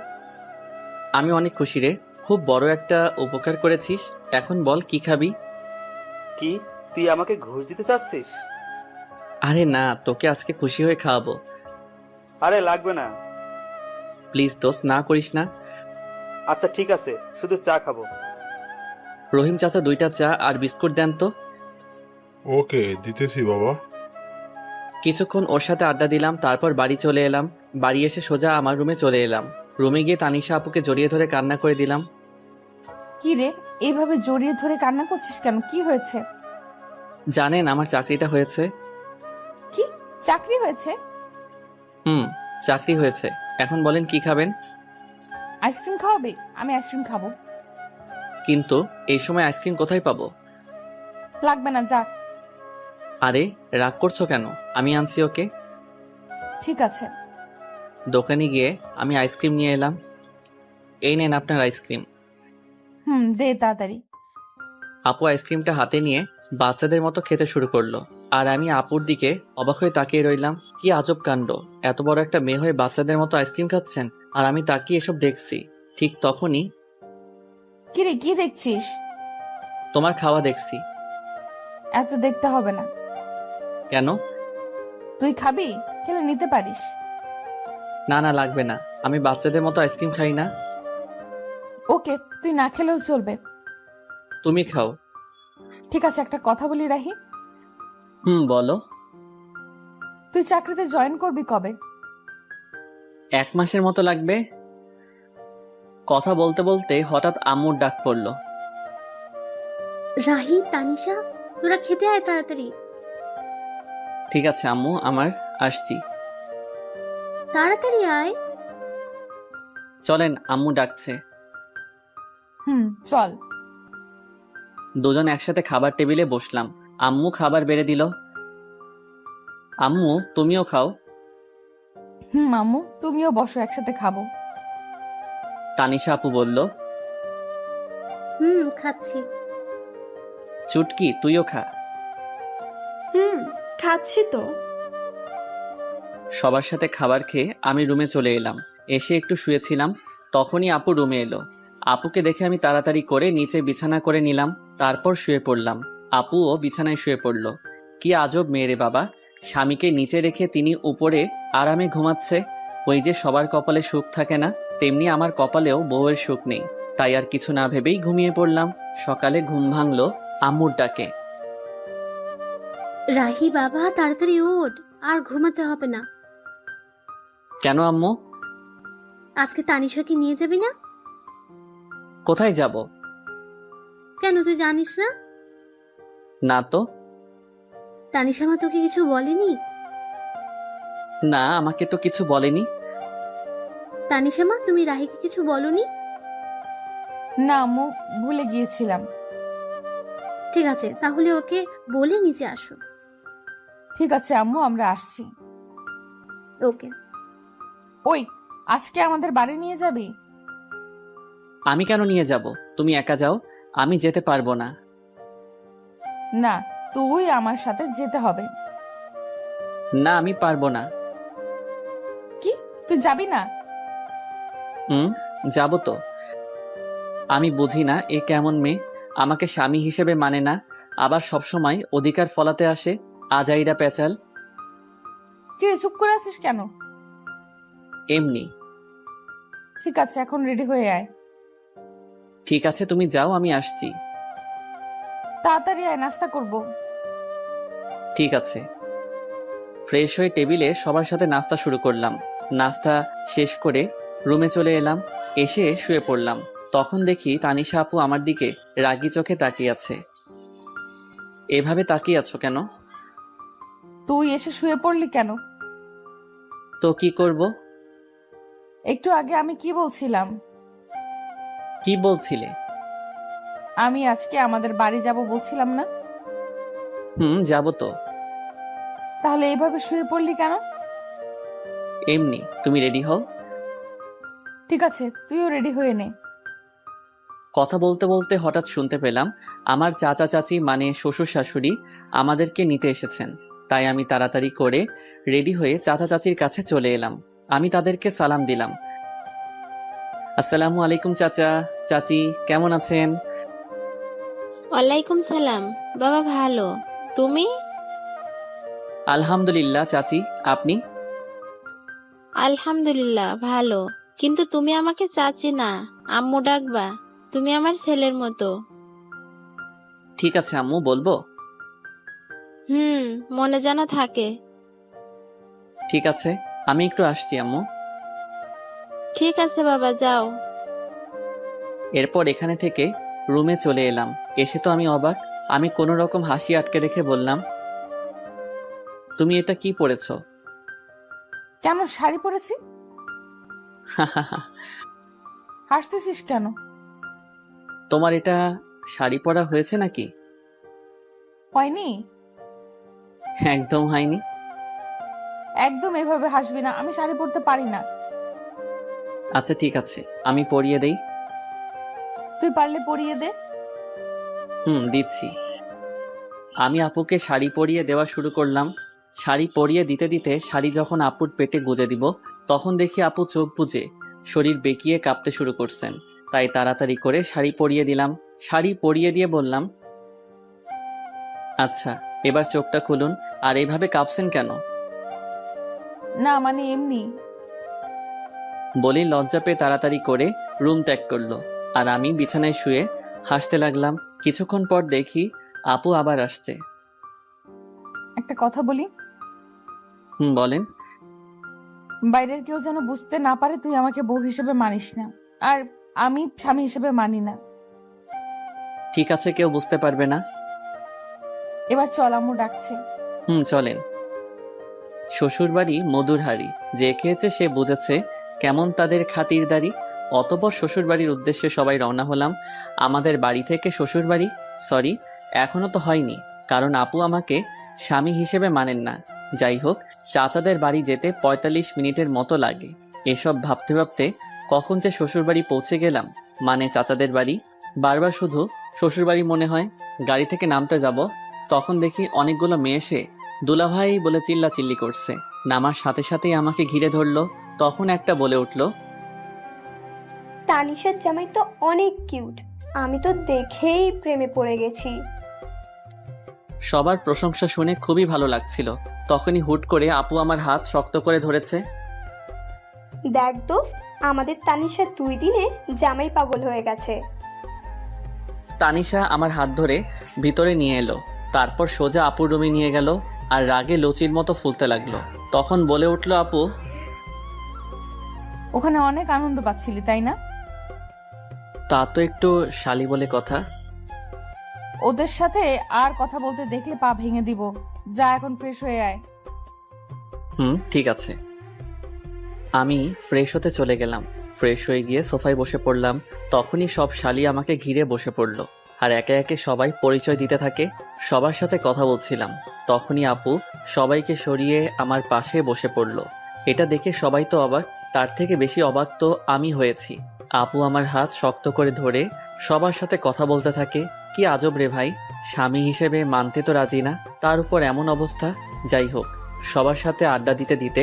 আমি অনেক খুশি রে, খুব বড় একটা উপকার করেছিস। এখন বল, কি খাবি? কি, তুই আমাকে ঘুষ দিতে চাচ্ছিস? আরে না, তোকে আজকে খুশি হয়ে খাওয়াবো। আরে লাগবে না। প্লিজ দোস্ত, না করিস না। আচ্ছা ঠিক আছে, শুধু চা খাবো। রহিম চাচা, 2টা চা আর বিস্কুট দেন তো। ওকে, দিতেছি বাবা। কিছুক্ষণ ওর সাথে আড্ডা দিলাম, তারপর বাড়ি চলে এলাম। বাড়ি এসে সোজা আমার রুমে চলে এলাম। রুমে গিয়ে তানিশা আপুকে জড়িয়ে ধরে কান্না করে দিলাম। কি রে, এইভাবে জড়িয়ে ধরে কান্না করছিস কেন? কি হয়েছে? জানেন, আমার চাকরিটা হয়েছে। কি, চাকরি হয়েছে? চাকরি হয়েছে। এখন বলেন কি খাবেন? আইসক্রিম খাওয়াবে? আমি আইসক্রিম খাবো। কিন্তু এই সময় আইসক্রিম কোথায় পাবো? লাগবে না, যা। আরে রাগ করছো কেন? আমি আনছি ওকে। ঠিক আছে। দোকানে গিয়ে আমি আইসক্রিম নিয়ে এলাম। এই নেন আপনার আইসক্রিম। দে তাড়াতাড়ি। আপু আইসক্রিমটা হাতে নিয়ে বাচ্চাদের মতো খেতে শুরু করলো, আর আমি আপুর দিকে অবাক হয়ে তাকিয়ে রইলাম। কি আজব কাণ্ড, এত বড় একটা মেয়ে হয়ে বাচ্চাদের মতো আইসক্রিম খাচ্ছেন, আর আমি তাকিয়ে এসব দেখছি। ঠিক তখনই, কি রে, কি দেখছিস? তোমার খাওয়া দেখছি। এত দেখতে হবে না। কেন? তুই খাবি? খেলে নিতে পারিস। না না, লাগবে না, আমি বাচ্চাদের মতো আইসক্রিম খাই না। ওকে, তুই না খেলেও চলবে। তুমি খাও। ঠিক আছে, একটা কথা বলি রাহি। বলো। তুই চাকরিতে জয়েন করবি কবে? 1 মাসের মতো লাগবে। কথা বলতে বলতে হঠাৎ আম্মুর ডাক পড়লো। রাহি, তানিশা, তোরা খেতে আয় তাড়াতাড়ি। ঠিক আছে আম্মু, আমার আসছি। তাড়াতাড়ি আয়। চলেন, আম্মু ডাকছে। চল। দুজন একসাথে খাবার টেবিলে বসলাম। আম্মু খাবার বেড়ে দিল। আম্মু, তুমিও খাও। আম্মু তুমিও বসো, একসাথে খাবো। তানিশা আপু বলল। খাচ্ছি। চুটকি, তুইও খা। খাচ্ছি তো। সবার সাথে খাবার খেয়ে আমি রুমে চলে এলাম। এসে একটু শুয়েছিলাম, তখনই আপু রুমে এলো। আপুকে দেখে আমি তাড়াতাড়ি করে নিচে বিছানা করে নিলাম, তারপর শুয়ে পড়লাম। আপুও বিছানায় শুয়ে পড়ল। কি আজব মেয়ে রে বাবা, স্বামীকে নিচে রেখে তিনি উপরে আরামে ঘুমাচ্ছে। ওই যে সবার কপালে সুখ থাকে না, তেমনি আমার কপালেও বউয়ের সুখ নেই। তাই আর কিছু না ভেবেই ঘুমিয়ে পড়লাম। সকালে ঘুম ভাঙলো আম্মুর ডাকে। রাহি বাবা, তাড়াতাড়ি ওঠ, আর ঘুমাতে হবে না। কেন আম্মু? আজকে তানিশাকে নিয়ে যাবি না? কোথায় যাব? কেন, তুই জানিস না? না তো। তানিশা মা তোকে কিছু বলেনি? না, আমাকে তো কিছু বলেনি। তানিশা মা, তুমি রাহিকে কিছু বলনি? না আম্মু, ভুলে গিয়েছিলাম। ঠিক আছে, তাহলে ওকে বলে নিচে আসো। ঠিক আছে আম্মু, আমরা আসছি। ওকে। ওই, আজকে আমাদের বাড়ি নিয়ে যাবি? আমি কেন নিয়ে যাব? তুমি একা যাও, আমি যেতে পারবো না। না, তুই আমার সাথে যেতে হবে। না, আমি পারবো না। কি, তুই যাবি না? যাব তো। আমি বুঝি না এ কেমন মেয়ে, আমাকে স্বামী হিসেবে মানে না, আবার সবসময় অধিকার ফলাতে আসে। আজাইরা পেঁচাল। কি রে, চুপ করে আছিস কেন? এমনি। ঠিক আছে, এখন রেডি হয়ে আয়। ঠিক আছে, তুমি যাও, আমি আসছি। তাড়াতাড়ি আয়, নাস্তা করব। ঠিক আছে। ফ্রেশ হয়ে টেবিলে সবার সাথে নাস্তা শুরু করলাম। নাস্তা শেষ করে রুমে চলে এলাম। এসে শুয়ে পড়লাম। তখন দেখি তানিশা আপু আমার দিকে রাগী চোখে তাকিয়ে আছে। এভাবে তাকিয়ে আছো কেন? তুই এসে শুয়ে পড়লি কেন? তো কি করব? একটু আগে আমি কি বলছিলাম? কি বলছিলে? আমি আজকে আমাদের বাড়ি যাব বলছিলাম না? যাব তো। তাহলে এইভাবে শুয়ে পড়লি কেন? এমনি। তুমি রেডি হও। ঠিক আছে, তুইও রেডি হয়ে নে। কথা বলতে বলতে হঠাৎ শুনতে পেলাম আমার চাচা চাচি মানে শ্বশুর শাশুড়ি আমাদেরকে নিতে এসেছেন। তাই আমি তাড়াতাড়ি করে রেডি হয়ে চাচা চাচির কাছে চলে এলাম। আমি তাদেরকে সালাম দিলাম। আসসালামু আলাইকুম চাচা চাচি, কেমন আছেন? ওয়ালাইকুম সালাম। বাবা ভালো, তুমি? আলহামদুলিল্লাহ চাচি, আপনি? আলহামদুলিল্লাহ ভালো, কিন্তু তুমি আমাকে চাচি না, আম্মু ডাকবা। তুমি আমার ছেলের মতো। ঠিক আছে আম্মু, বলবো। মনে যেন থাকে। ঠিক আছে, আমি একটু আসছি আম্মু। ঠিক আছে বাবা, যাও। এরপর এখানে থেকে রুমে চলে এলাম। এসে তো আমি অবাক। আমি কোনো রকম হাসি আটকে রেখে বললাম, তুমি এটা কি পরেছো? কেন, শাড়ি পরেছি। হাসতেছিস কেন? তোমার এটা শাড়ি পরা হয়েছে নাকি? হয়নি। একদম হয়নি। একদম এভাবে হাসবি না, আমি শাড়ি পরতে পারি না। আচ্ছা ঠিক আছে, আমি পরিয়ে দেই। তুই পারলে পরিয়ে দে। দিচ্ছি। আমি আপুকে শাড়ি পরিয়ে দেওয়া শুরু করলাম। শাড়ি পরিয়ে দিতে দিতে শাড়ি যখন আপুর পেটে গুজে দিব, তখন দেখি আপু চোখ বুজে শরীর বেঁকিয়ে কাঁপতে শুরু করছেন। তাই তাড়াতাড়ি করে শাড়ি পরিয়ে দিলাম। শাড়ি পরিয়ে দিয়ে বললাম, আচ্ছা এবার চোখটা খুলুন। আর এইভাবে কাঁপছেন কেন? না মানে এমনি। বলি লজ্জা পেয়ে তাড়াতাড়ি করে রুম ত্যাগ করলো। আর আমি বিছানায় শুয়ে হাসতে লাগলাম। কিছুক্ষণ পর দেখি আপু আবার আসছে। একটা কথা বলি। বলেন। বাইরের কেউ যেন বুঝতে না পারে তুই আমাকে বউ হিসেবে মানিস না, আর আমি স্বামী হিসেবে মানি না। ঠিক আছে, কেউ বুঝতে পারবে না। এবার চল, আম্মু ডাকছে। চলেন। শ্বশুরবাড়ি মধুর হাড়ি, যে খেয়েছে সে বুঝেছে কেমন তাদের খাতিরদারি। অতঃপর শ্বশুরবাড়ির উদ্দেশ্যে সবাই রওনা হলাম। আমাদের বাড়ি থেকে শ্বশুরবাড়ি, সরি, এখনো তো হয়নি, কারণ আপু আমাকে স্বামী হিসেবে মানেন না। যাই হোক, চাচাদের বাড়ি যেতে ৪৫ মিনিটের মতো লাগে। এসব ভাবতে ভাবতে কখন যে শ্বশুরবাড়ি পৌঁছে গেলাম, মানে চাচাদের বাড়ি। বারবার শুধু শ্বশুরবাড়ি মনে হয়। গাড়ি থেকে নামতে যাব, তখন দেখি অনেকগুলো মেয়ে এসে দুলাভাই বলে চিল্লাচিল্লি করছে। নামার সাথে সাথেই আমাকে ঘিরে ধরলো। তখন একটা বলে উঠল, তানিশার জামাই তো অনেক কিউট, আমি তো দেখেই প্রেমে পড়ে গেছি। সবার প্রশংসা শুনে খুবই ভালো লাগছিল। তখনই হুট করে আপু আমার হাত শক্ত করে ধরেছে। দেখ দোস্ত, আমাদের তানিশা 2 দিনে জামাই পাগল হয়ে গেছে। তানিশা আমার হাত ধরে ভিতরে নিয়ে এলো, তারপর সোজা আপুর রুমে নিয়ে গেল আর রাগে লুচির মতো ফুলতে লাগলো। তখন বলে উঠল, আপু, ওখানে অনেক আনন্দ পাচ্ছিলি তাই না? তা তো একটু শালি বলে কথা। ওদের সাথে আর কথা বলতে দেখলে পা ভেঙে দিব। যা এখন ফ্রেশ হয়ে আয়। ঠিক আছে। আমি ফ্রেশ হতে চলে গেলাম। ফ্রেশ হয়ে গিয়ে সোফায় বসে পড়লাম। তখনই সব শালি আমাকে ঘিরে বসে পড়লো আর একে একে সবাই পরিচয় দিতে থাকে। সবার সাথে কথা বলছিলাম, তখনই আপু সবাইকে সরিয়ে আমার পাশে বসে পড়লো। এটা দেখে সবাই তো অবাক, তার থেকে বেশি অবাক তো আমি হয়েছি। আপু আমার হাত শক্ত করে ধরে সবার সাথে কথা বলতে থাকে। কি আজব রে ভাই, স্বামী হিসেবে মানতে তো রাজি না, তার উপর এমন অবস্থা। যাই হোক, সবার সাথে আড্ডা দিতে দিতে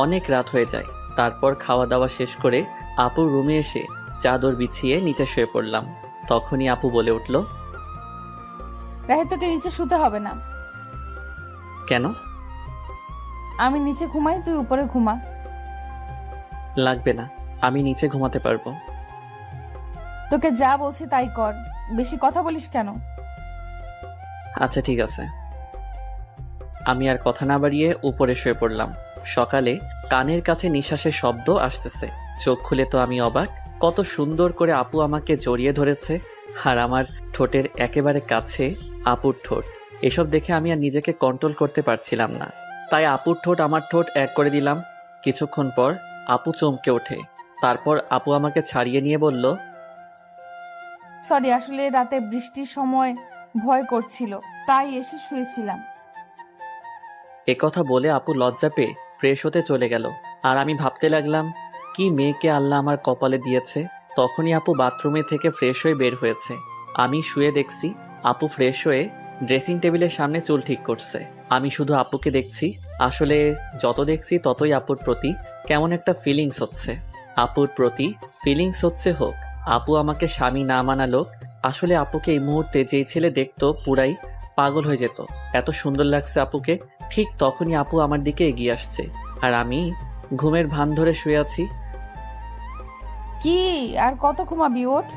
অনেক রাত হয়ে যায়। তারপর খাওয়া দাওয়া শেষ করে আপুর রুমে এসে চাদর বিছিয়ে নিচে শুয়ে পড়লাম। তখনই আপু বলে উঠল, রাহে, তোকে নিচে শুতে হবে না। কেন? আমি নিচে ঘুমাই, তুই উপরে ঘুমা। লাগবে না, আমি নিচে ঘুমাতে পারবো। তোকে যা বলছি তাই কর, বেশি কথা বলিস কেন? আচ্ছা ঠিক আছে। আমি আর কথা না বাড়িয়ে উপরে শুয়ে পড়লাম। সকালে কানের কাছে নিঃশ্বাসের শব্দ আসতেছে। চোখ খুলে তো আমি অবাক, কত সুন্দর করে আপু আমাকে জড়িয়ে ধরেছে আর আমার ঠোঁটের একেবারে কাছে আপুর ঠোঁট। এসব দেখে আমি আর নিজেকে কন্ট্রোল করতে পারছিলাম না, তাই আপুর ঠোঁট আমার ঠোঁট এক করে দিলাম। কিছুক্ষণ পর আপু চমকে ওঠে। তারপর আপু আমাকে ছাড়িয়ে নিয়ে বলল, সরি, আসলে রাতে বৃষ্টির সময় ভয় করছিল, তাই এসে শুয়েছিলাম। একথা বলে আপু লজ্জা পেয়ে ফ্রেশ হতে চলে গেল। আর আমি ভাবতে লাগলাম, কি মেয়েকে আল্লাহ আমার কপালে দিয়েছে। তখনই আপু বাথরুমে থেকে ফ্রেশ হয়ে বের হয়েছে। আমি শুয়ে দেখছি আপু ফ্রেশ হয়ে ড্রেসিং টেবিলের সামনে চুল ঠিক করছে। আমি শুধু আপুকে দেখছি। আসলে যত দেখছি ততই আপুর প্রতি কেমন একটা ফিলিংস হচ্ছে। আপুর প্রতি ফিলিংস হচ্ছে হোক, আপু আমাকে স্বামী না মানা লোক। আসলে আপুকে এই মুহূর্তে যেই ছেলে দেখতো পুরাই পাগল হয়ে যেত, এত সুন্দর লাগছে আপুকে। ঠিক তখনই আপু আমার দিকে এগিয়ে আসছে আর আমি ঘুমের ভান ধরে শুয়ে আছি। কি আর কত ঘুমাবি, ওঠ।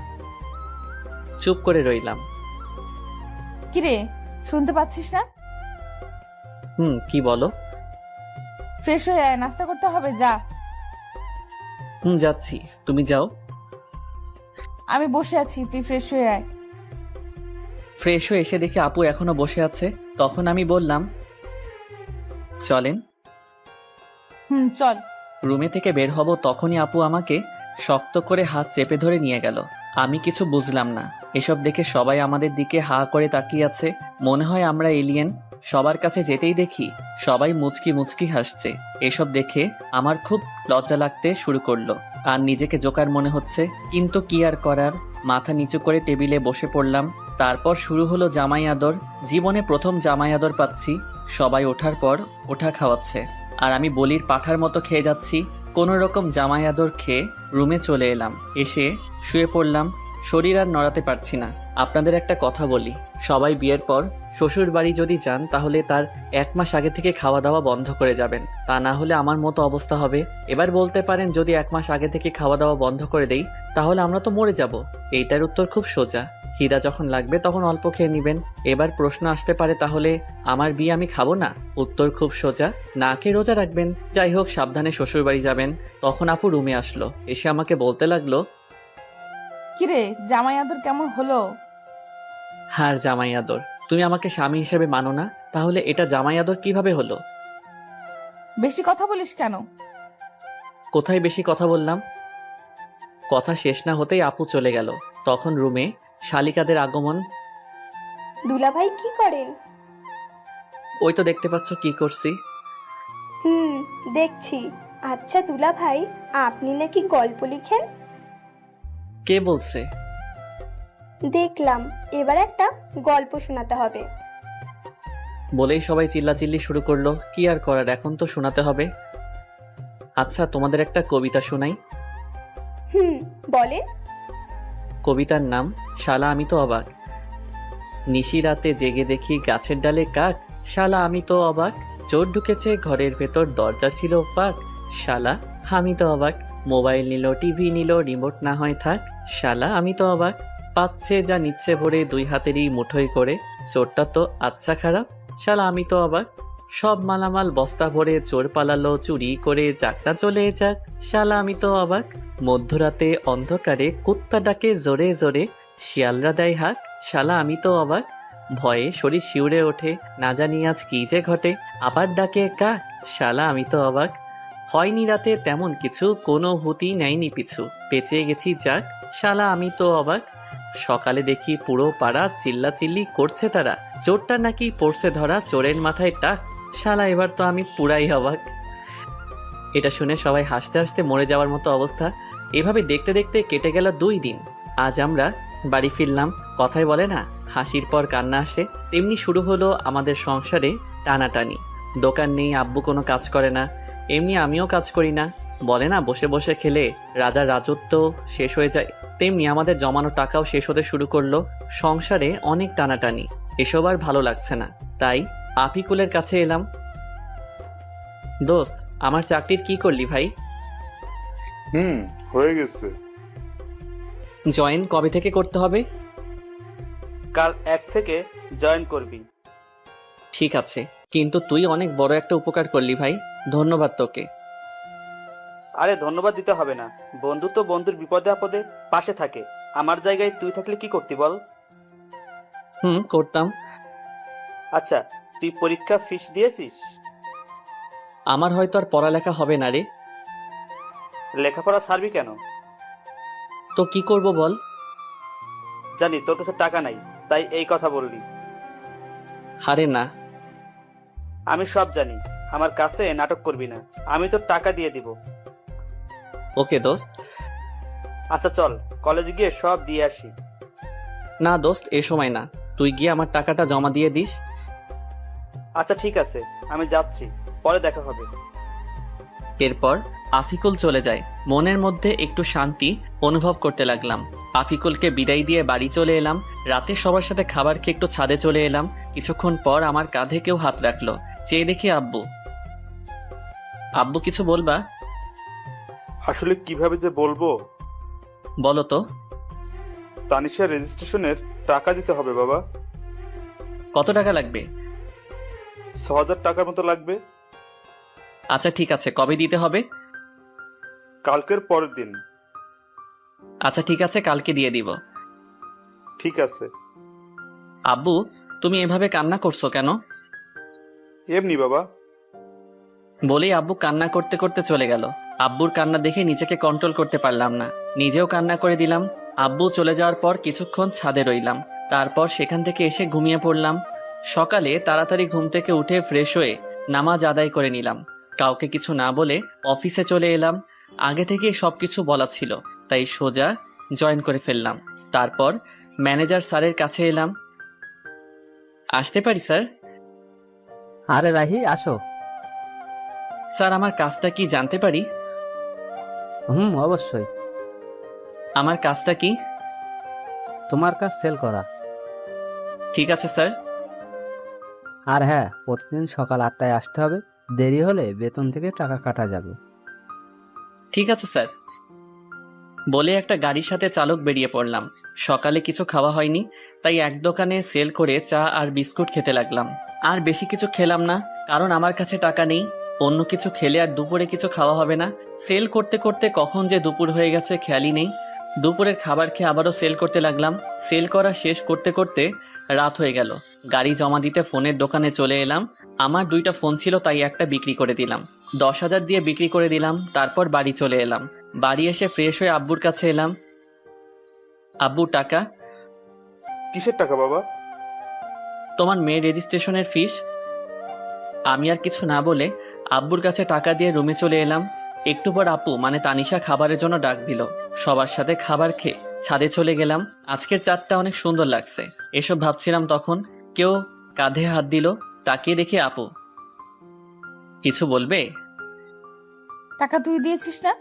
চুপ করে রইলাম। কিরে, শুনতে পাচ্ছিস না? কি বলো? ফ্রেশ হয়ে আয়, নাস্তা করতে হবে, যা। যাচ্ছি, তুমি যাও। আমি বসে আছি, তুই ফ্রেশ হয়ে আয়। ফ্রেশ হয়ে এসে দেখি আপু এখনো বসে আছে। তখন আমি বললাম, চলেন। চল। রুমে থেকে বের হব, তখনই আপু আমাকে শক্ত করে হাত চেপে ধরে নিয়ে গেল। আমি কিছু বুঝলাম না। এসব দেখে সবাই আমাদের দিকে হা করে তাকিয়ে আছে, মনে হয় আমরা এলিয়েন। সবার কাছে যেতেই দেখি সবাই মুচকি মুচকি হাসছে। এসব দেখে আমার খুব লজ্জা লাগতে শুরু করলো আর নিজেকে জোকার মনে হচ্ছে, কিন্তু কি আর করার। মাথা নিচু করে টেবিলে বসে পড়লাম। তারপর শুরু হলো জামাই আদর। জীবনে প্রথম জামাই আদর পাচ্ছি। সবাই ওঠার পর ওঠা খাওয়াচ্ছে আর আমি বলির পাঠার মতো খেয়ে যাচ্ছি। কোনো রকম জামাই আদর খেয়ে রুমে চলে এলাম। এসে শুয়ে পড়লাম, শরীর আর নড়াতে পারছি না। আপনাদের একটা কথা বলি, সবাই বিয়ের পর শ্বশুর বাড়ি যদি যান তাহলে তার 1 মাস আগে থেকে খাওয়া দাওয়া বন্ধ করে যাবেন, তা না হলে আমার মতো অবস্থা হবে। এবার বলতে পারেন, যদি 1 মাস আগে থেকে খাওয়া দাওয়া বন্ধ করে দেই তাহলে আমরা তো মরে যাব। এইটার উত্তর খুব সোজা, খিদা যখন লাগবে তখন অল্প খেয়ে নেবেন। এবার প্রশ্ন আসতে পারে, তাহলে আমার বিয়ে আমি খাবো না? উত্তর খুব সোজা, না খেয়ে রোজা রাখবেন। যাই হোক, সাবধানে শ্বশুর বাড়ি যাবেন। তখন আপু রুমে আসলো, এসে আমাকে বলতে লাগলো, কিরে, জামাই আদর কেমন হলো? হার জামাই আদর, তুমি আমাকে স্বামী হিসেবে মানো না, তাহলে এটা জামাই আদর কিভাবে হলো? বেশি কথা বলিস কেন? কোথায় বেশি কথা বললাম? কথা শেষ না হতেই আপু চলে গেল। তখন রুমে শালিকাদের আগমন। দুলাভাই কি করেন? ওই তো দেখতে পাচ্ছ কি করছি। দেখছি। আচ্ছা দুলাভাই, আপনি নাকি গল্প লিখেন? কে বলছে? দেখলাম, এবার একটা গল্প শোনাতে হবে। বলেই সবাই চিল্লাচিল্লি শুরু করলো। কি আর করার, এখন তো শোনাতে হবে। আচ্ছা, তোমাদের একটা কবিতা শোনাই। বলেন। কবিতার নাম শালা আমি তো অবাক। নিশি রাতে জেগে দেখি গাছের ডালে কাক, শালা আমি তো অবাক। চোর ঢুকেছে ঘরের ভেতর, দরজা ছিল ফাঁক, শালা আমি তো অবাক। মোবাইল নিল, টিভি নিল, রিমোট না হয় থাক, শালা আমি তো অবাক। পাচ্ছে যা নিচ্ছে ভরে, দুই হাতেরই মুঠোয় করে, চোরটা তো আচ্ছা খারাপ, শালা আমি তো অবাক। সব মালামাল বস্তা ভরে চোর পালালো চুরি করে, যাকটা চলে যাক, শালা আমি তো অবাক। মধ্যরাতে অন্ধকারে কুত্তা ডাকে জোরে জোরে, শিয়ালরা দেয় হাক, শালা আমি তো অবাক। ভয়ে শরীর শিউরে ওঠে, না জানি আজ কি যে ঘটে, আবার ডাকে কাক, শালা আমি তো অবাক। হয়নি রাতে তেমন কিছু, কোনো ভূতি নেয়নি পিছু, বেঁচে গেছি যাক, শালা আমি তো অবাক। সকালে দেখি পুরো পাড়া চিল্লাচিল্লি করছে তারা, চোরটা নাকি পড়ছে ধরা, চোরের মাথায় টাক, শালা এবার তো আমি পুরাই অবাক। এটা শুনে সবাই হাসতে হাসতে মরে যাওয়ার মতো অবস্থা। এভাবে দেখতে দেখতে কেটে গেল 2 দিন। আজ আমরা বাড়ি ফিরলাম। কথায় বলে না, হাসির পর কান্না আসে, তেমনি শুরু হলো আমাদের সংসারে টানাটানি। দোকান নেই, আব্বু কোনো কাজ করে না, এমনি আমিও কাজ করি না। বলে না, বসে বসে খেলে রাজার রাজত্ব শেষ হয়ে যায়, তেমনি আমাদের জমানো টাকাও শেষ হতে শুরু করলো। সংসারে অনেক টানাটানি, এসব আর ভালো লাগছে না। তাই আফিকুলের কাছে এলাম। দোস্ত, আমার চাকরির কি করলি ভাই? হয়ে গেছে। জয়েন কবে থেকে করতে হবে? কাল 1 থেকে জয়েন করবি। ঠিক আছে, কিন্তু তুই অনেক বড় একটা উপকার করলি ভাই, ধন্যবাদ তোকে। আরে ধন্যবাদ দিতে হবে না, বন্ধু তো বন্ধুর বিপদে আপদে পাশে থাকে। আমার জায়গায় তুই থাকলে কি করতি বল? করতাম। আচ্ছা, তুই পরীক্ষা ফিস দিয়েছিস? আমার হয়তো আর পড়ালেখা হবে না রে। লেখাপড়া ছাড়বি কেন? তো কি করব বল? জানি তোর কাছে টাকা নাই, তাই এই কথা বললি। আরে না। আমি সব জানি, আমার কাছে নাটক করবি না, আমি তোর টাকা দিয়ে দিব। ওকে দোস্ত। আচ্ছা চল, কলেজে গিয়ে সব দিয়ে আসি। না দোস্ত, এ সময় না, তুই গিয়ে আমার টাকাটা জমা দিয়ে দিস। আচ্ছা ঠিক আছে, আমি যাচ্ছি, পরে দেখা হবে। এরপর আফিকুল চলে যায়। মনের মধ্যে একটু শান্তি অনুভব করতে লাগলাম। আফিকুলকে বিদায় দিয়ে বাড়ি চলে এলাম। রাতে সবার সাথে খাবার খেয়ে একটু ছাদে চলে এলাম। কিছুক্ষণ পর আমার কাঁধে কেউ হাত রাখলো। চেয়ে দেখি আব্বু। আব্বু, কিছু বলবা? আসলে কিভাবে যে বলবো। বলো তো। তানিশা রেজিস্ট্রেশনের টাকা দিতে হবে বাবা। কত টাকা লাগবে? ৬,০০০ টাকার মতো লাগবে। আচ্ছা ঠিক আছে, কবে দিতে হবে? কালকের পরের দিন। আচ্ছা ঠিক আছে, কালকে দিয়ে দিব। ঠিক আছে। আব্বু, তুমি এভাবে কান্না করছো কেন? এমনি বাবা। বলেই আব্বু কান্না করতে করতে চলে গেল। আব্বুর কান্না দেখে নিজেকে কন্ট্রোল করতে পারলাম না, নিজেও কান্না করে দিলাম। আব্বু চলে যাওয়ার পর কিছুক্ষণ ছাদে রইলাম, তারপর সেখান থেকে এসে ঘুমিয়ে পড়লাম। সকালে তাড়াতাড়ি ঘুম থেকে উঠে ফ্রেশ হয়ে নামাজ আদায় করে নিলাম। কাউকে কিছু না বলে অফিসে চলে এলাম। আগে থেকে সবকিছু বলা ছিল, তাই সোজা জয়েন করে ফেললাম। তারপর ম্যানেজার স্যারের কাছে এলাম। আসতে পারি স্যার? আরে রাহি, আসো। স্যার, আমার কাজটা কি জানতে পারি? অবশ্যই। আমার কাজটা কি? তোমার কাজ সেল করা। ঠিক আছে স্যার। আর হ্যাঁ, প্রতিদিন সকাল 8টায় আসতে হবে, দেরি হলে বেতন থেকে টাকা কাটা যাবে। ঠিক আছে স্যার। বলে একটা গাড়ির সাথে চালক বেরিয়ে পড়লাম। সকালে কিছু খাওয়া হয়নি, তাই এক দোকানে সেল করে চা আর বিস্কুট খেতে লাগলাম। আর বেশি কিছু খেলাম না, কারণ আমার কাছে টাকা নেই। অন্য কিছু খেলে আর দুপুরে কিছু খাওয়া হবে না। সেল করতে করতে কখন যে দুপুর হয়ে গেছে খেয়ালই নেই। দুপুরের খাবার খেয়ে আবারও সেল করতে লাগলাম। সেল করা শেষ করতে করতে রাত হয়ে গেল। গাড়ি জমা দিতে ফোনের দোকানে চলে এলাম। আমার 2টা ফোন ছিল, তাই একটা বিক্রি করে দিলাম। 10,000 দিয়ে বিক্রি করে দিলাম। তারপর বাড়ি চলে এলাম। বাড়ি এসে ফ্রেশ হয়ে আব্বুর কাছে এলাম। আব্বু, টাকা। কিসের টাকা বাবা? তোমার মেয়ের রেজিস্ট্রেশনের ফিস। আমি আর কিছু না বলে আব্বুর কাছে টাকা দিয়ে রুমে চলে এলাম। একটু পর আপু মানে তানিশা খাবারের জন্য ডাক দিল। সবার সাথে খাবার খেয়ে ছাদে চলে গেলাম। আজকের চাঁদটা অনেক সুন্দর লাগছে, এসব ভাবছিলাম তখন কেউ কাঁধে হাত দিল। তাকিয়ে দেখি আপু। কিছু বলবে? টাকা তুই দিয়েছিস না?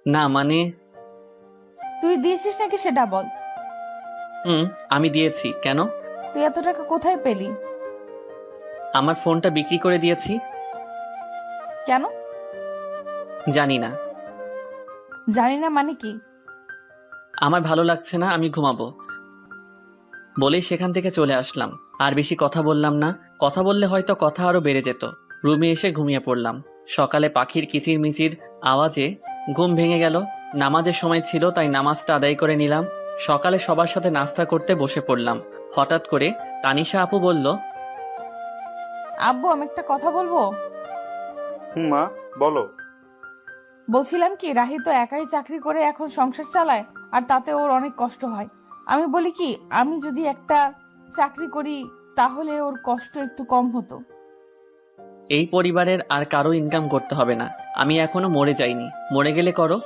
না মানে তুই দিয়েছিস নাকি সেটা বল। আমি দিয়েছি। কেন? তুই এত টাকা কোথায় পেলি? আমার ফোনটা বিক্রি করে দিয়েছি। কেন? জানি না। জানি না মানে কি? আমার ভালো লাগছে না, আমি ঘুমাবো বলেই সেখান থেকে চলে আসলাম। আর বেশি কথা বললাম না, কথা বললে হয়তো কথা আরো বেড়ে যেত। রুমে এসে ঘুমিয়ে পড়লাম। সকালে পাখির কিচির মিচির আওয়াজে ঘুম ভেঙে গেল। নামাজের সময় ছিল, তাই নামাজটা আদায় করে নিলাম। সকালে সবার সাথে নাস্তা করতে বসে পড়লাম। হঠাৎ করে তানিশা আপু বলল, আব্বু, আমি একটা কথা বলবো। মা বলো। বলছিলাম কি, রাহি তো একাই চাকরি করে এখন সংসার চালায়, আর তাতে ওর অনেক কষ্ট হয়। আমি বলি কি, আমি যদি একটা চাকরি করি তাহলে ওর কষ্ট একটু কম হতো। এই পরিবারের আর কারো ইনকাম করতে হবে না, আমি এখনো মরে যাইনি, মরে গেলে করো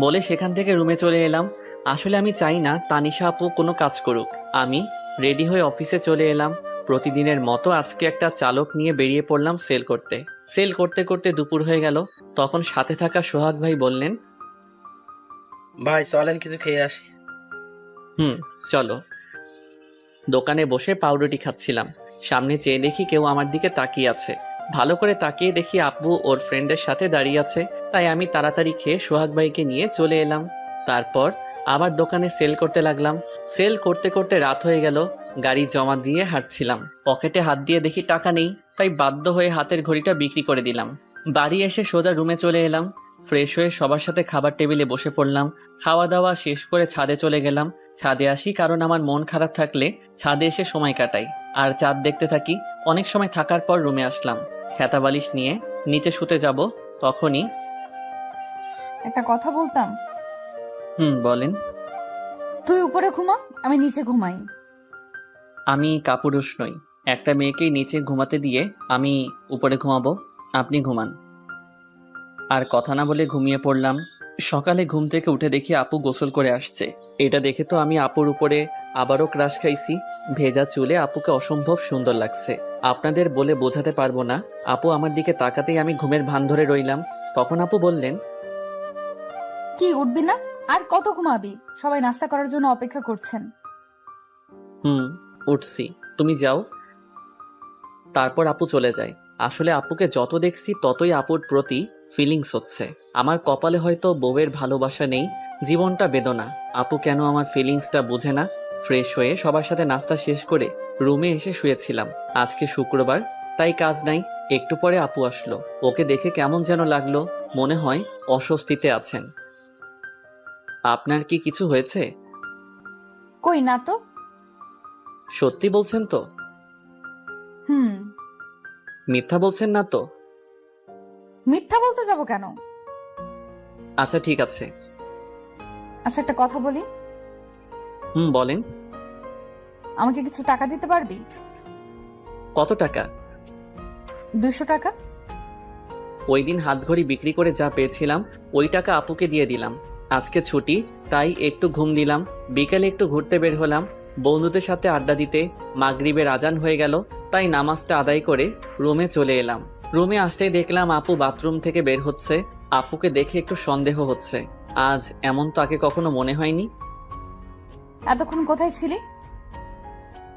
বলে সেখান থেকে রুমে চলে এলাম। আসলে আমি চাই না তানিশা আপু কোনো কাজ করুক। আমি রেডি হয়ে অফিসে চলে এলাম। প্রতিদিনের মতো আজকে একটা চালক নিয়ে বেরিয়ে পড়লাম সেল করতে। সেল করতে করতে দুপুর হয়ে গেল। তখন সাথে থাকা সোহাগ ভাই বললেন, ভাই চলেন কিছু খেয়ে আসি। চলো। দোকানে বসে পাউরুটি খাচ্ছিলাম। সামনে চেয়ে দেখি কেউ আমার দিকে তাকিয়ে আছে। ভালো করে তাকিয়ে দেখি আব্বু ওর ফ্রেন্ডের সাথে দাঁড়িয়ে আছে। তাই আমি তাড়াতাড়ি খেয়ে সোহাগ ভাইকে নিয়ে চলে এলাম। তারপর আবার দোকানে সেল করতে লাগলাম। সেল করতে করতে রাত হয়ে গেল। গাড়ি জমা দিয়ে হাঁটছিলাম। পকেটে হাত দিয়ে দেখি টাকা নেই, তাই বাধ্য হয়ে হাতের ঘড়িটা বিক্রি করে দিলাম। বাড়ি এসে সোজা রুমে চলে এলাম। ফ্রেশ হয়ে সবার সাথে খাবার টেবিলে বসে পড়লাম। খাওয়া দাওয়া শেষ করে ছাদে চলে গেলাম। ছাদে আসি কারণ আমার মন খারাপ থাকলে ছাদে এসে সময় কাটাই আর চাঁদ দেখতে থাকি। অনেক সময় থাকার পর রুমে আসলাম। খেতা বালিশ নিয়ে নিচে শুতে যাব, তখনই একটা কথা বলতাম। বলেন। তুই উপরে ঘুমা, আমি নিচে ঘুমাই। আমি কাপুরুষ নই। একটা মেয়েকেই নিচে ঘুমাতে দিয়ে আমি উপরে ঘুমাবো, আপনি ঘুমান। আর কথা না বলে ঘুমিয়ে পড়লাম। সকালে ঘুম থেকে উঠে দেখি আপু গোসল করে আসছে। এটা দেখে তো আমি আপুর উপরে আবারও ক্রাশ খাইছি। ভেজা চুলে আপুকে অসম্ভব সুন্দর লাগছে। আপনাদের বলে বোঝাতে পারবো না। আপু আমার দিকে তাকাতেই আমি ঘুমের ভান ধরে রইলাম। তখন আপু বললেন, কি উঠবি না? আর কত ঘুমাবি? সবাই নাস্তা করার জন্য অপেক্ষা করছেন। উঠছি, তুমি যাও। তারপর আপু চলে যায়। আসলে আপুকে যত দেখছি ততই আপুর প্রতি ফিলিংস হচ্ছে। আমার কপালে হয়তো বউয়ের ভালোবাসা নেই, জীবনটা বেদনা। আপু কেন আমার ফিলিংসটা বুঝে না। ফ্রেশ হয়ে সবার সাথে নাস্তা শেষ করে রুমে এসে শুয়েছিলাম। আজকে শুক্রবার, তাই কাজ নাই। একটু পরে আপু আসলো। ওকে দেখে কেমন যেন লাগলো, মনে হয় অস্বস্তিতে আছেন। আপনার কি কিছু হয়েছে? কই না তো। সত্যি বলছেন তো? মিথ্যা বলছেন না তো? মিথ্যা বলতে যাব কেন? আচ্ছা ঠিক আছে। আচ্ছা একটা কথা বলি। বলেন। আমাকে কিছু টাকা দিতে পারবি? কত টাকা? 200 টাকা। ওই দিন হাতঘড়ি বিক্রি করে যা পেয়েছিলাম ওই টাকা আপুকে দিয়ে দিলাম। আজকে ছুটি, তাই একটু ঘুম দিলাম। বিকেলে একটু ঘুরতে বের হলাম বন্ধুদের সাথে আড্ডা দিতে। মাগরিবের আজান হয়ে গেল, তাই নামাজটা আদায় করে রুমে চলে এলাম। রুমে আসতেই দেখলাম আপু বাথরুম থেকে বের হচ্ছে। আপুকে দেখে একটু সন্দেহ হচ্ছে। আজ এমন তো আগে কখনো মনে হয়নি। এতক্ষণ কোথায় ছিলি?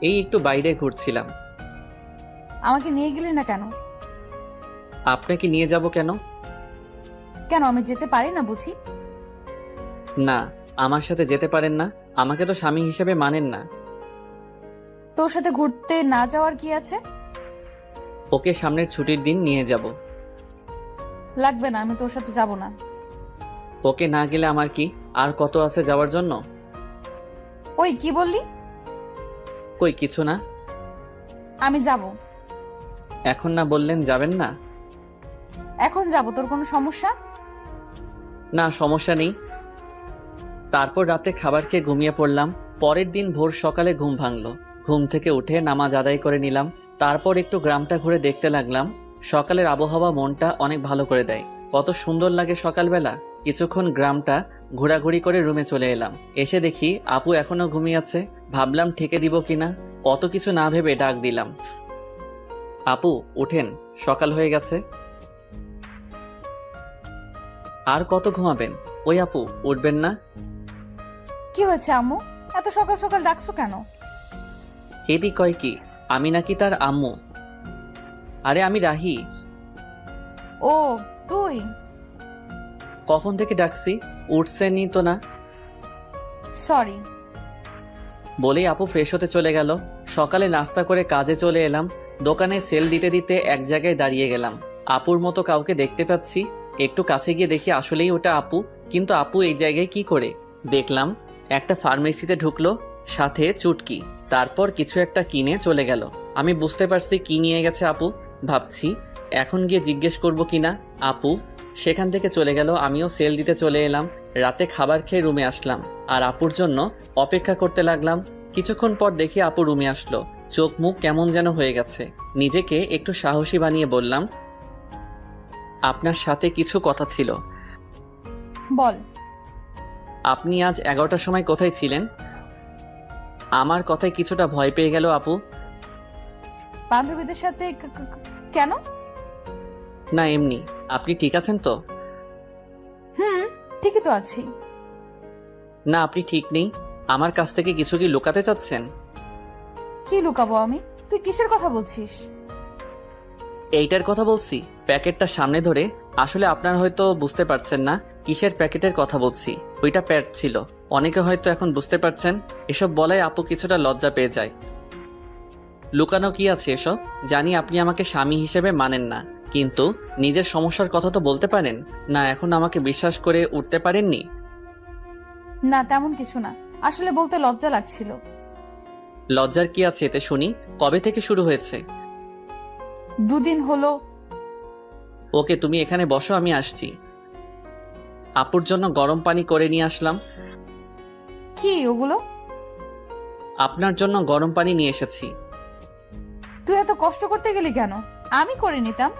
এই একটু বাইরে ঘুরছিলাম। আমাকে নিয়ে গেলি না কেন? আপনাকে নিয়ে যাব কেন? কেন, আমি যেতে পারি না বুঝি? না, আমার সাথে যেতে পারেন না। আমাকে তো স্বামী হিসেবে মানেন না। তোর সাথে ঘুরতে না যাওয়ার কি আছে? ওকে সামনের ছুটির দিন নিয়ে যাব। লাগবে না, আমি তোর সাথে যাব না। ওকে না গেলে আমার কি আর কত আছে যাওয়ার জন্য? ওই কি বললি? কই কিছু না। আমি যাব। এখন না বললেন যাবেন না? এখন যাব, তোর কোনো সমস্যা? না, সমস্যা নেই। তারপর রাতে খাবার খেয়ে ঘুমিয়ে পড়লাম। পরের দিন ভোর সকালে ঘুম ভাঙলো। ঘুম থেকে উঠে নামাজ আদায় করে নিলাম। তারপর একটু গ্রামটা ঘুরে দেখতে লাগলাম। সকালের আবহাওয়া মনটা অনেক ভালো করে দেয়। কত সুন্দর লাগে সকালবেলা। কিছুক্ষণ গ্রামটা ঘোরাঘুরি করে রুমে চলে এলাম। এসে দেখি আপু এখনো ঘুমিয়ে আছে। ভাবলাম ঠেকে দিব কিনা, অত কিছু না ভেবে ডাক দিলাম, আপু উঠেন, সকাল হয়ে গেছে। আর কত ঘুমাবেন? ওই আপু উঠবেন না? কি হয়েছে আম্মু, এত সকাল সকাল ডাকছো কেন? কেদি কয় কি আমি নাকি তার আম্মু? আরে আমি রাহি। ও তুই? কখন থেকে ডাকছি, উঠছেনই তো না। সরি। বলেই আপু ফ্রেশ হতে চলে গেল। সকালে নাস্তা করে কাজে চলে এলাম। দোকানে সেল দিতে দিতে এক জায়গায় দাঁড়িয়ে গেলাম। আপুর মতো কাউকে দেখতে পাচ্ছি। একটু কাছে গিয়ে দেখি আসলেই ওটা আপু। কিন্তু আপু এই জায়গায় কি করে? দেখলাম একটা ফার্মেসিতে ঢুকলো, সাথে চুটকি। তারপর কিছু একটা কিনে চলে গেল। আমি বুঝতে পারছি কি নিয়ে গেছে আপু। ভাবছি এখন গিয়ে জিজ্ঞেস করব কিনা। আপু সেখান থেকে চলে গেল। আমিও সেল দিতে চলে এলাম। রাতে খাবার খেয়ে রুমে আসলাম আর আপুর জন্য অপেক্ষা করতে লাগলাম। কিছুক্ষণ পর দেখি আপু রুমে আসলো। চোখ মুখ কেমন যেন হয়ে গেছে। নিজেকে একটু সাহসী বানিয়ে বললাম, আপনার সাথে কিছু কথা ছিল। বল। আপনি আজ 11টার সময় কোথায় ছিলেন? আমার কথায় কিছুটা ভয় পেয়ে গেল আপু। বান্ধবীদের সাথে কেন? না এমনি। আপনি ঠিক আছেন তো? ঠিকই তো আছি। না আপনি ঠিক নেই। আমার কাছ থেকে কিছু কি লুকাতে চাচ্ছেন? কি লুকাবো আমি? তুই কিসের কথা বলছিস? এইটার কথা বলছি, প্যাকেটটা সামনে ধরে। আসলে আপনারা হয়তো বুঝতে পারছেন না কিসের প্যাকেটের কথা বলছি। ওইটা প্যাড ছিল। অনেকে হয়তো এখন বুঝতে পারছেন। এসব বলায় আপু কিছুটা লজ্জা পেয়ে যায়। লুকানো কি আছে এসব? জানি আপনি আমাকে স্বামী হিসেবে মানেন না, কিন্তু নিজের সমস্যার কথা তো বলতে পারেন না। এখন আমাকে বিশ্বাস করে উঠতে পারেননি? না তেমন কিছু না, আসলে বলতে লজ্জা লাগছিল। লজ্জার কি আছে এতে শুনি? কবে থেকে শুরু হয়েছে? 2 দিন হলো। ওকে তুমি এখানে বসো, আমি আসছি। আপুর জন্য গরম পানি করে নিয়ে আসলাম। কি ওগুলো? আপনার জন্য গরম পানি নিয়ে এসেছি। তুই এত কষ্ট করতে গেলি কেন? আমি করে নিতাম।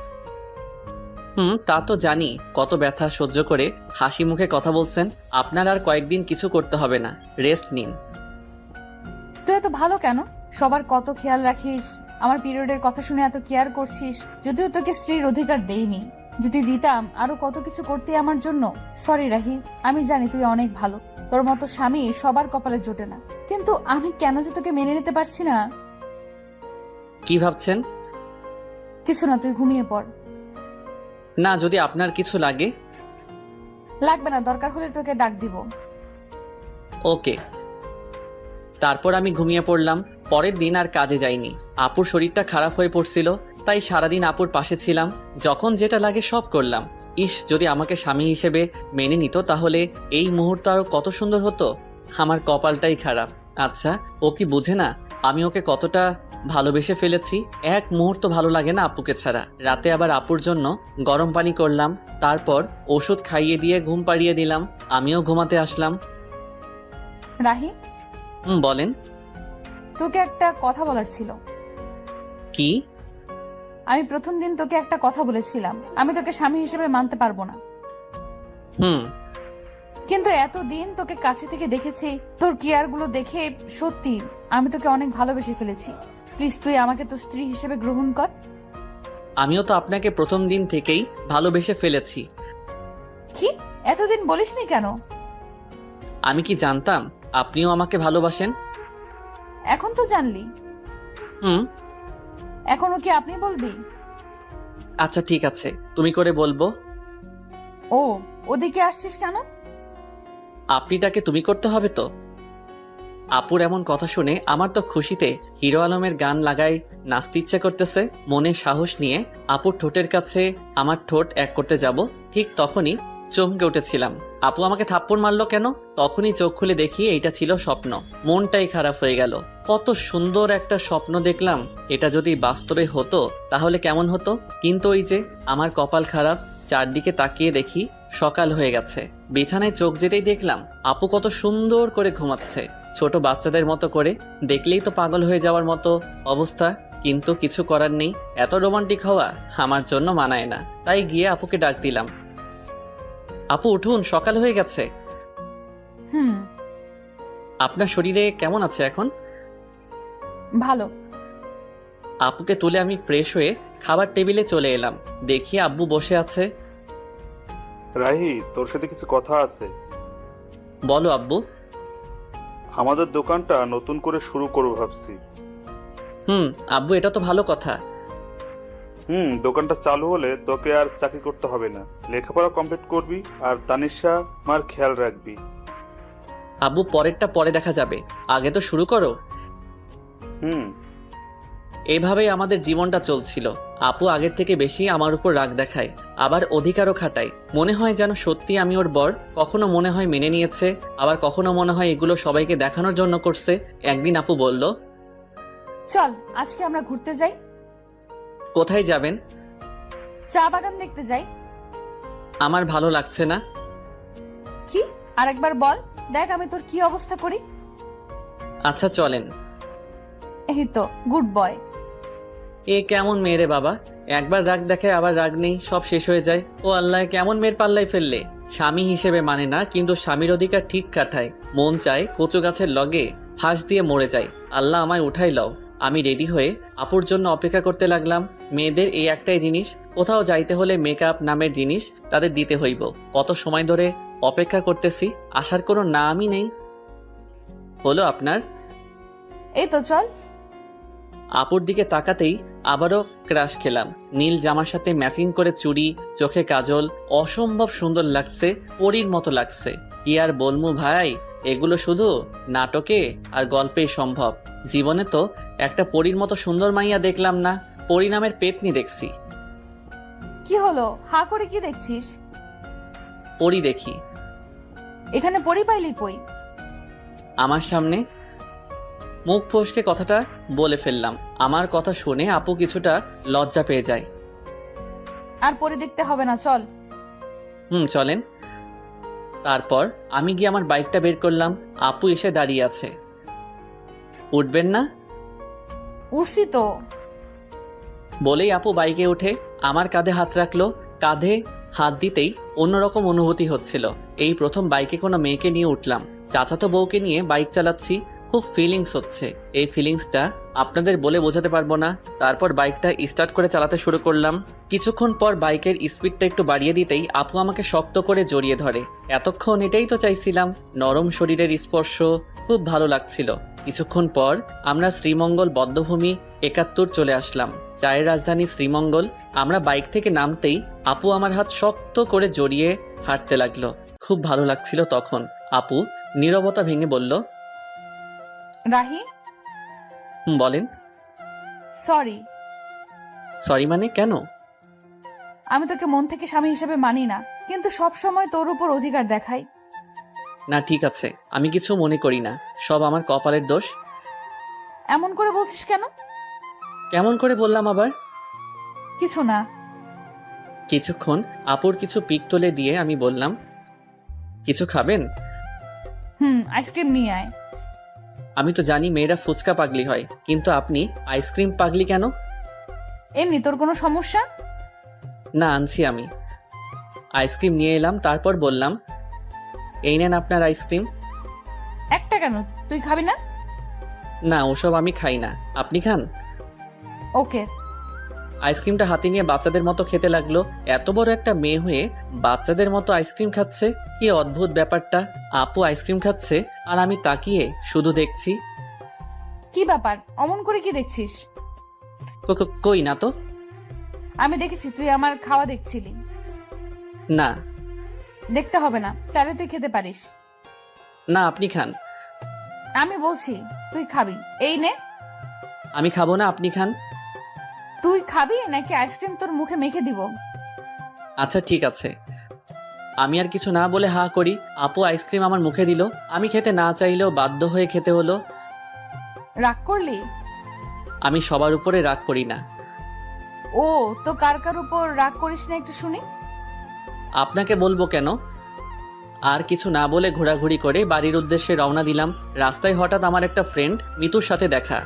তা তো জানি। কত ব্যথা সহ্য করে হাসি মুখে কথা বলছেন। আপনার আর কয়েকদিন কিছু করতে হবে না, রেস্ট নিন। তুই এত ভালো কেন? সবার কত খেয়াল রাখিস, আমার পিরিয়ডের কথা শুনে এত কেয়ার করছিস। যদিও তোকে স্ত্রীর অধিকার দেইনি, যদি দিতাম আরো কত কিছু করতে আমার জন্য। সরি রাহি, আমি জানি তুই অনেক ভালো। তোর মতো স্বামী সবার কপালে জোটে না, কিন্তু আমি কেন যে তোকে মেনে নিতে পারছি না। কি ভাবছেন? কিছু না, তুই ঘুমিয়ে পড়। না, যদি আপনার কিছু লাগে। লাগবে না, দরকার হলে তোকে ডাক দিব। ওকে। তারপর আমি ঘুমিয়ে পড়লাম। পরের দিন আর কাজে যাইনি। আপুর শরীরটা খারাপ হয়ে পড়ছিল, তাই সারাদিন আপুর পাশে ছিলাম। যখন যেটা লাগে সব করলাম। ইস, যদি আমাকে স্বামী হিসেবে মেনে নিত তাহলে এই মুহূর্ত আরো কত সুন্দর হতো। আমার কপালটাই খারাপ। আচ্ছা, ও কি বুঝে না আমি ওকে কতটা ভালোবেসে ফেলেছি? এক মুহূর্ত ভালো লাগে না আপুকে ছাড়া। রাতে আবার আপুর জন্য গরম পানি করলাম। তারপর ওষুধ খাইয়ে দিয়ে ঘুম পাড়িয়ে দিলাম। আমিও ঘুমাতে আসলাম। রাহি, বলেন। তোকে একটা কথা বলার ছিল। কি? আমি প্রথম দিন তোকে একটা কথা বলেছিলাম, আমি তোকে স্বামী হিসেবে মানতে পারবো না। কিন্তু এতদিন তোকে কাছে থেকে দেখেছি, তোর কেয়ার গুলো দেখে সত্যি আমি তোকে অনেক ভালোবেসে ফেলেছি। প্লিজ তুই আমাকে তোর স্ত্রী হিসেবে গ্রহণ কর। আমিও তো আপনাকে প্রথম দিন থেকেই ভালোবেসে ফেলেছি। কি এতদিন বলিসনি কেন? আমি কি জানতাম আপনিও আমাকে ভালোবাসেন? এখন তো জানলি। এখনো কি আপনি বলবি? আচ্ছা ঠিক আছে, তুমি করে বলবো। ও, ওদিকে আসছিস কেন? আপনিটাকে তুমি করতে হবে তো। আপুর এমন কথা শুনে আমার তো খুশিতে হিরো আলমের গান লাগাই নাচতে ইচ্ছে করতেছে। মনে সাহস নিয়ে আপুর ঠোঁটের কাছে আমার ঠোঁট এক করতে যাব, ঠিক তখনই চমকে উঠেছিলাম। আপু আমাকে থাপ্পড় মারলো কেন? তখনই চোখ খুলে দেখি এইটা ছিল স্বপ্ন। মনটাই খারাপ হয়ে গেল। কত সুন্দর একটা স্বপ্ন দেখলাম, এটা যদি বাস্তবে হতো তাহলে কেমন হতো। কিন্তু ওই যে আমার কপাল খারাপ, চারদিকে তাকিয়ে দেখি সকাল হয়ে গেছে। বিছানায় চোখ যেতেই দেখলাম আপু কত সুন্দর করে ঘুমাচ্ছে, ছোট বাচ্চাদের মতো করে। দেখলেই তো পাগল হয়ে যাওয়ার মতো অবস্থা, কিন্তু কিছু করার নেই। এত রোমান্টিক হওয়া আমার জন্য মানায় না। তাই গিয়ে আপুকে ডাক দিলাম, আপু উঠুন, সকাল হয়ে গেছে। হুম, আপনার শরীরে কেমন আছে এখন? ভালো। আপুকে তুলে আমি ফ্রেশ হয়ে খাবার টেবিলে চলে এলাম। দেখি আব্বু বসে আছে। রাহি, তোর সাথে কিছু কথা আছে। বলো আব্বু। আমাদের দোকানটা নতুন করে শুরু করবো ভাবছি। আব্বু, এটা তো ভালো কথা। দোকানটা চালু হলে তোকে আর চাকরি করতে হবে না, লেখাপড়া কমপ্লিট করবি আর তানিশা মার খেয়াল রাখবি। আব্বু, পরেরটা পরে দেখা যাবে, আগে তো শুরু করো। এইভাবেই আমাদের জীবনটা চলছিল। আপু আগের থেকে বেশি আমার উপর রাগ দেখায়, আবার অধিকারও খাটায়। মনে হয় যেন সত্যি আমি ওর বর। কখনো মনে হয় মেনে নিয়েছে, আবার কখনো মনে হয় এগুলো সবাইকে দেখানোর জন্য করছে। একদিন আপু বলল, চল আজকে আমরা ঘুরতে যাই। কোথায় যাবেন? চা বাগান দেখতে যাই। আমার ভালো লাগছে না। কি? আরেকবার বল, দেখ আমি তোর কি অবস্থা করি। আচ্ছা চলেন। এই তো গুড বয়। এ কেমন মেয়ে রে বাবা, একবার রাগ দেখায় আবার রাগ নেই, সব শেষ হয়ে যায়। ও আল্লাহ, কেমন মেয়ের পাল্লায় ফেললে। স্বামী হিসেবে মানে না, কিন্তু স্বামীর অধিকার ঠিক কাটায়। মন চায় কচু গাছের লগে ফাঁস দিয়ে মরে যায়। আল্লাহ আমায় উঠাই লও। আমি রেডি হয়ে আপুর জন্য অপেক্ষা করতে লাগলাম। মেয়েদের এই একটাই জিনিস, কোথাও যাইতে হলে মেকআপ নামের জিনিস তাদের দিতে হইব। কত সময় ধরে অপেক্ষা করতেছি, আসার কোনো নামই নেই। হলো আপনার? এই তো চল। আপুর দিকে তাকাতেই আবারও ক্রাশ খেলাম। নীল জামার সাথে ম্যাচিং করে চুড়ি, চোখে কাজল, অসম্ভব সুন্দর লাগছে, পরীর মতো লাগছে। কি আর বলমু ভাই, এগুলো শুধু নাটকে আর গল্পেই সম্ভব। জীবনে তো একটা পরীর মতো সুন্দর মাইয়া দেখলাম না, পরী নামের পেতনি দেখছি। কি হলো, হা করে কি দেখছিস? পরী দেখি। এখানে পরি পাইলি কই? আমার সামনে। মুখ ফসকে কথাটা বলে ফেললাম। আমার কথা শুনে আপু কিছুটা লজ্জা পেয়ে যায়। আর পরি দেখতে হবে না, চল। চলেন। তারপর আমি গিয়ে আমার বাইকটা বের করলাম। আপু এসে দাঁড়িয়ে আছে। উঠবেন না? উঠছি তো। বলেই আপু বাইকে উঠে আমার কাঁধে হাত রাখলো। কাঁধে হাত দিতেই অন্যরকম অনুভূতি হচ্ছিল। এই প্রথম বাইকে কোনো মেয়েকে নিয়ে উঠলাম। চাচাতো বউকে নিয়ে বাইক চালাচ্ছি, খুব ফিলিংস হচ্ছে। এই ফিলিংসটা আপনাদের বলে বোঝাতে পারবো না। তারপর বাইকটা স্টার্ট করে চালাতে শুরু করলাম। কিছুক্ষণ পর বাইকের স্পিডটা একটু বাড়িয়ে দিতেই আপু আমাকে শক্ত করে জড়িয়ে ধরে। এতক্ষণ এটাই তো চাইছিলাম, নরম শরীরের স্পর্শ, খুব ভালো লাগছিল। কিছুক্ষণ পর আমরা শ্রীমঙ্গল বদ্ধভূমি 71 চলে আসলাম, চায়ের রাজধানী শ্রীমঙ্গল। আমরা বাইক থেকে নামতেই আপু আমার হাত শক্ত করে জড়িয়ে হাঁটতে লাগলো। খুব ভালো লাগছিল তখন। আপু নীরবতা ভেঙে বলল, রাহি। বলেন। সরি। সরি মানে কেন? আমি তোকে মন থেকে স্বামী হিসেবে মানি না, কিন্তু সব সময় তোর উপর অধিকার দেখাই। না ঠিক আছে, আমি কিছু মনে করি না, সব আমার কপালের দোষ। এমন করে বলছিস কেন? কেমন করে বললাম আবার? কিছু না। কিছুক্ষণ আপুর কিছু পিক তুলে দিয়ে আমি বললাম, কিছু খাবেন? আইসক্রিম নিয়ে আয়। আমি তো জানি মেয়েরা ফুচকা পাগলি হয়, কিন্তু আপনি আইসক্রিম পাগলি কেন? এমনি। তোর কোনো সমস্যা? না, আনছি আমি। আইসক্রিম নিয়ে এলাম, তারপর বললাম, এই নেন আপনার আইসক্রিম। একটা কেন, তুই খাবি না? না, ওসব আমি খাই না, আপনি খান। ওকে। আইসক্রিমটা হাতে নিয়ে বাচ্চাদের মতো খেতে লাগলো। এত বড় একটা মেয়ে হয়ে বাচ্চাদের মতো আইসক্রিম খাচ্ছে, কি অদ্ভুত ব্যাপারটা। আপু আইসক্রিম খাচ্ছে আর আমি তাকিয়ে শুধু দেখছি। কি ব্যাপার, অমন করে কি দেখছিস? কই না তো। আমি দেখেছি তুই আমার খাওয়া দেখছিলি। না। দেখতে হবে না, চাইলে তুই খেতে পারিস। না, আপনি খান। আমি বলছি তুই খাবি, এই নে। আমি খাবো না, আপনি খান। তুই খাবি নাকি আইসক্রিম তোর মুখে মেখে দিব? আচ্ছা ঠিক আছে। আমি আর কিছু না বলে হা করি। আপু আইসক্রিম আমার মুখে দিল। আমি খেতে না চাইলেও বাধ্য হয়ে খেতে হলো। রাগ করলি? আমি সবার উপরে রাগ করি না। ও, তো কার কার উপর রাগ করিস না একটু শুনি। আপনাকে বলবো কেন? আর কিছু না বলে ঘোরাঘুরি করে বাড়ির উদ্দেশ্যে রওনা দিলাম। রাস্তায় হঠাৎ আমার একটা ফ্রেন্ড মিতুর সাথে দেখা।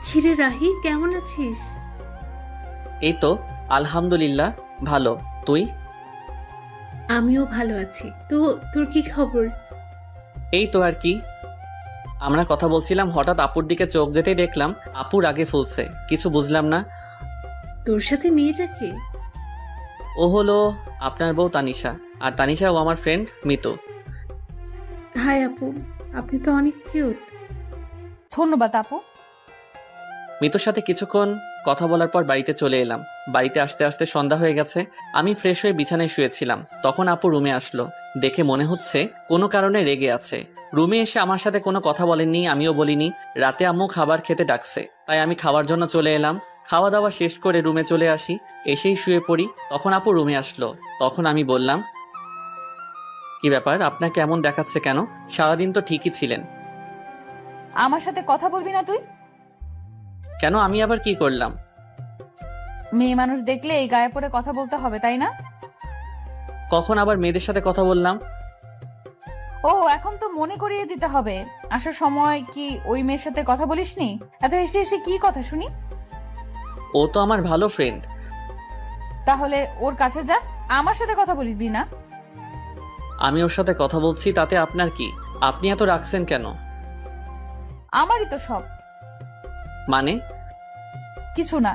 কিরে রাহি, কেমন আছিস? এই তো আলহামদুলিল্লাহ ভালো। তুই? আমিও ভালো আছি। তো তোর কি খবর? এই তো আর কি। আমরা কথা বলছিলাম, হঠাৎ আপুর দিকে চোখ যেতেই দেখলাম আপুর আগে ফুলছে। কিছু বুঝলাম না। তোর সাথে মেয়েটাকে? ও হলো আপনার বউ তানিশা, আর তানিশা ও আমার ফ্রেন্ড মিতু। হাই আপু, আপনি তো অনেক কিউট। ধন্যবাদ আপু। মিতুর সাথে কিছুক্ষণ কথা বলার পর বাড়িতে চলে এলাম। বাড়িতে আসতে আসতে সন্ধ্যা হয়ে গেছে। আমি ফ্রেশ হয়ে বিছানায় শুয়েছিলাম, তখন আপু রুমে আসলো। দেখে মনে হচ্ছে কোনো কারণে রেগে আছে। রুমে এসে আমার সাথে কোনো কথা বলেননি, আমিও বলিনি। রাতে আম্মু খাবার খেতে ডাকছে, তাই আমি খাওয়ার জন্য চলে এলাম। খাওয়া দাওয়া শেষ করে রুমে চলে আসি, এসেই শুয়ে পড়ি। তখন আপু রুমে আসলো। তখন আমি বললাম, কি ব্যাপার, আপনাকে এমন দেখাচ্ছে কেন? সারাদিন তো ঠিকই ছিলেন। আমার সাথে কথা বলবি না তুই? কেন, আমি আবার কি করলাম? মেয়ে মানুষ দেখলে এই গায়ে পড়ে কথা বলতে হবে, তাই না? কখন আবার মেয়েদের সাথে কথা বললাম? ও, এখন তো মনে করিয়ে দিতে হবে। আসার সময় কি ওই মেয়ের সাথে কথা বলিসনি? এত হেসে হেসে কি কথা শুনি? ও তো আমার ভালো ফ্রেন্ড। তাহলে ওর কাছে যা, আমার সাথে কথা বলবি না। আমি ওর সাথে কথা বলছি, তাতে আপনার কি? আপনি এত রাখছেন কেন? আমারই তো সব। মানে? কিছু না।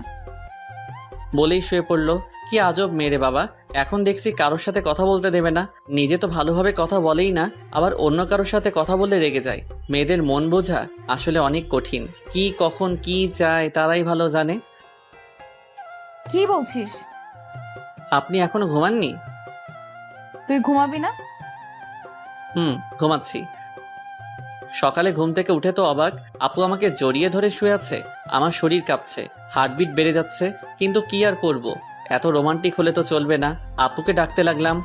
বলেই শুয়ে পড়লো। কি আজব মেয়ে রে বাবা, এখন দেখছি কারোর সাথে কথা বলতে দেবে না। নিজে তো ভালোভাবে কথা বলেই না, আবার অন্য কারোর সাথে কথা বললে রেগে যায়। মেয়েদের মন বোঝা আসলে অনেক কঠিন। কি কখন কি চায় তারাই ভালো জানে। কি বলছিস? আপনি এখনো ঘুমাননি? তুই ঘুমাবি না? ঘুমাচ্ছি। সকালে ঘুম থেকে উঠে তো অবাক, আপু আমাকে জড়িয়ে ধরে শুয়ে আছে। আমার শরীর কাঁপছে, হার্টবিট বেড়ে যাচ্ছে। কিন্তু কি আর করব, এত রোমান্টিক হলে তো চলবে না। আপুকে ডাকতে লাগলাম।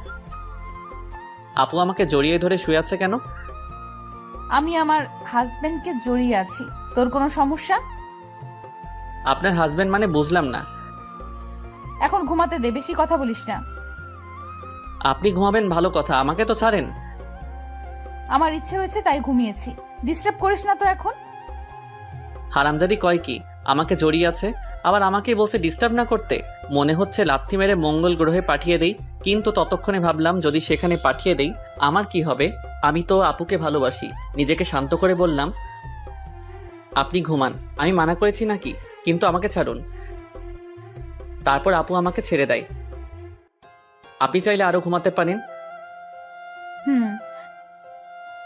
আপু আমাকে জড়িয়ে ধরে শুয়ে আছে কেন? আমি আমার হাজবেন্ডকে জড়িয়ে আছি। তোর কোনো সমস্যা? আপনার হাজবেন্ড মানে বুঝলাম না। এখন ঘুমাতে দে, বেশি কথা বলিস না। আপনি ঘুমাবেন ভালো কথা, আমাকে তো ছাড়েন। আমার ইচ্ছে হয়েছে তাই ঘুমিয়েছি। ডিস্টার্ব করিস না তো এখন। হারামজাদি কয় কি, আমাকে জড়িয়ে আছে, আবার আমাকেই বলছে ডিস্টার্ব না করতে। মনে হচ্ছে লাথি মেরে মঙ্গল গ্রহে পাঠিয়ে দেই। কিন্তু ততক্ষণে ভাবলাম, যদি সেখানে পাঠিয়ে দেই আমার কি হবে? আমি তো আপুকে ভালোবাসি। নিজেকে শান্ত করে বললাম, আপনি ঘুমান, আমি মানা করেছি নাকি? কিন্তু আমাকে ছাড়ুন। তারপর আপু আমাকে ছেড়ে দেয়। আপনি চাইলে আরো ঘুমাতে পারেন।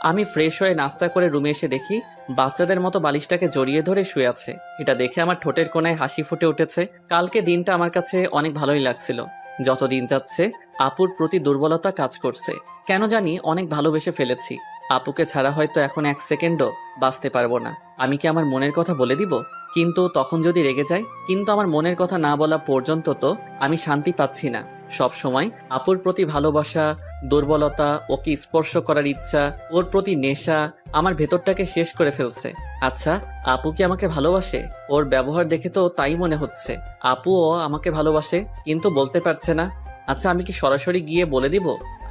আমি ফ্রেশ হয়ে নাস্তা করে রুমে এসে দেখি বাচ্চাদের মতো বালিশটাকে জড়িয়ে ধরে শুয়ে আছে। এটা দেখে আমার ঠোঁটের কোণায় হাসি ফুটে উঠেছে। কালকে দিনটা আমার কাছে অনেক ভালোই লাগছিল। যত দিন যাচ্ছে আপুর প্রতি দুর্বলতা কাজ করছে। কেন জানি অনেক ভালোবেসে ফেলেছি। আপুকে ছাড়া হয়তো এখন 1 সেকেন্ডও বাঁচতে পারবো না। আমি কি আমার মনের কথা বলে দিব? কিন্তু তখন যদি রেগে যায়? কিন্তু আমার মনের কথা না বলা পর্যন্ত তো আমি শান্তি পাচ্ছি না। সব সময় আপুর প্রতি ভালোবাসা, দুর্বলতা, ওকে স্পর্শ করার ইচ্ছা, ওর প্রতি নেশা আমার ভেতরটাকে শেষ করে ফেলছে। আচ্ছা, আপু কি আমাকে ভালোবাসে? ওর ব্যবহার দেখে তো তাই মনে হচ্ছে। আপুও আমাকে ভালোবাসে, কিন্তু বলতে পারছে না। আচ্ছা, আমি কি সরাসরি গিয়ে বলে দিব?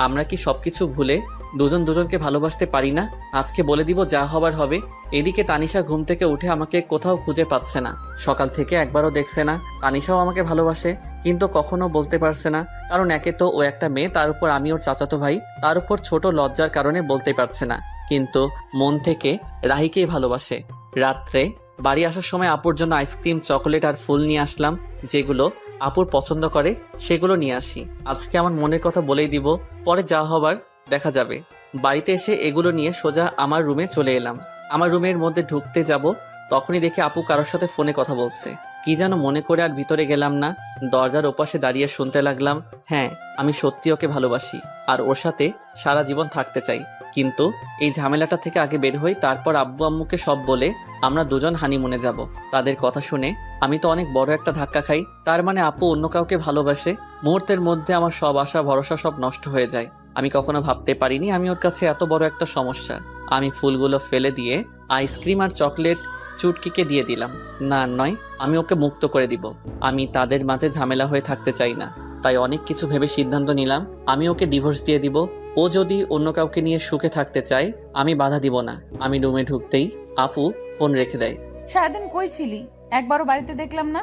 আমরা কি সবকিছু ভুলে দুজন দুজনকে ভালোবাসতে পারি না? আজকে বলে দিব, যা হবার হবে। এদিকে তানিশা ঘুম থেকে উঠে আমাকে কোথাও খুঁজে পাচ্ছে না। সকাল থেকে একবারও দেখছে না। তানিশাও আমাকে ভালোবাসে, কিন্তু কখনো বলতে পারছে না। কারণ একে তো ও একটা মেয়ে, তার উপর আমি ওর চাচাতো ভাই, তার উপর ছোট লজ্জার কারণে বলতে পারছে না। কিন্তু মন থেকে রাহিকেই ভালোবাসে। রাত্রে বাড়ি আসার সময় আপুর জন্য আইসক্রিম, চকোলেট আর ফুল নিয়ে আসলাম। যেগুলো আপুর পছন্দ করে সেগুলো নিয়ে আসি। আজকে আমার মনের কথা বলেই দিব, পরে যা হবার দেখা যাবে। বাড়িতে এসে এগুলো নিয়ে সোজা আমার রুমে চলে এলাম। আমার রুমের মধ্যে ঢুকতে যাব, তখনই দেখি আপু কারোর সাথে ফোনে কথা বলছে। কি যেন মনে করে আর ভিতরে গেলাম না। দরজার ওপাশে দাঁড়িয়ে শুনতে লাগলাম, হ্যাঁ, আমি সত্যি ওকে ভালোবাসি আর ওর সাথে সারা জীবন থাকতে চাই। কিন্তু এই ঝামেলাটা থেকে আগে বের হই, তারপর আব্বু আম্মুকে সব বলে আমরা দুজন হানিমুনে যাব। তাদের কথা শুনে আমি তো অনেক বড় একটা ধাক্কা খাই। তার মানে আপু অন্য কাউকে ভালোবাসে। মুহূর্তের মধ্যে আমার সব আশা ভরসা সব নষ্ট হয়ে যায়। আমি কখনো ভাবতে পারিনি আমি ওর কাছে এত বড় একটা সমস্যা। আমি ফুলগুলো ফেলে দিয়ে আইসক্রিম আর চকলেট চুটকিকে দিয়ে দিলাম। না নয়, আমি ওকে মুক্ত করে দিব। আমি তাদের মাঝে ঝামেলা হয়ে থাকতে চাই না। তাই অনেক কিছু ভেবে সিদ্ধান্ত নিলাম আমি ওকে ডিভোর্স দিয়ে দিব। ও যদি অন্য কাউকে নিয়ে সুখে থাকতে চায় আমি বাধা দিব না। আমি রুমে ঢুকতেই আপু ফোন রেখে দেয়। সারাদিন কই ছিলি? একবারও বাড়িতে দেখলাম না।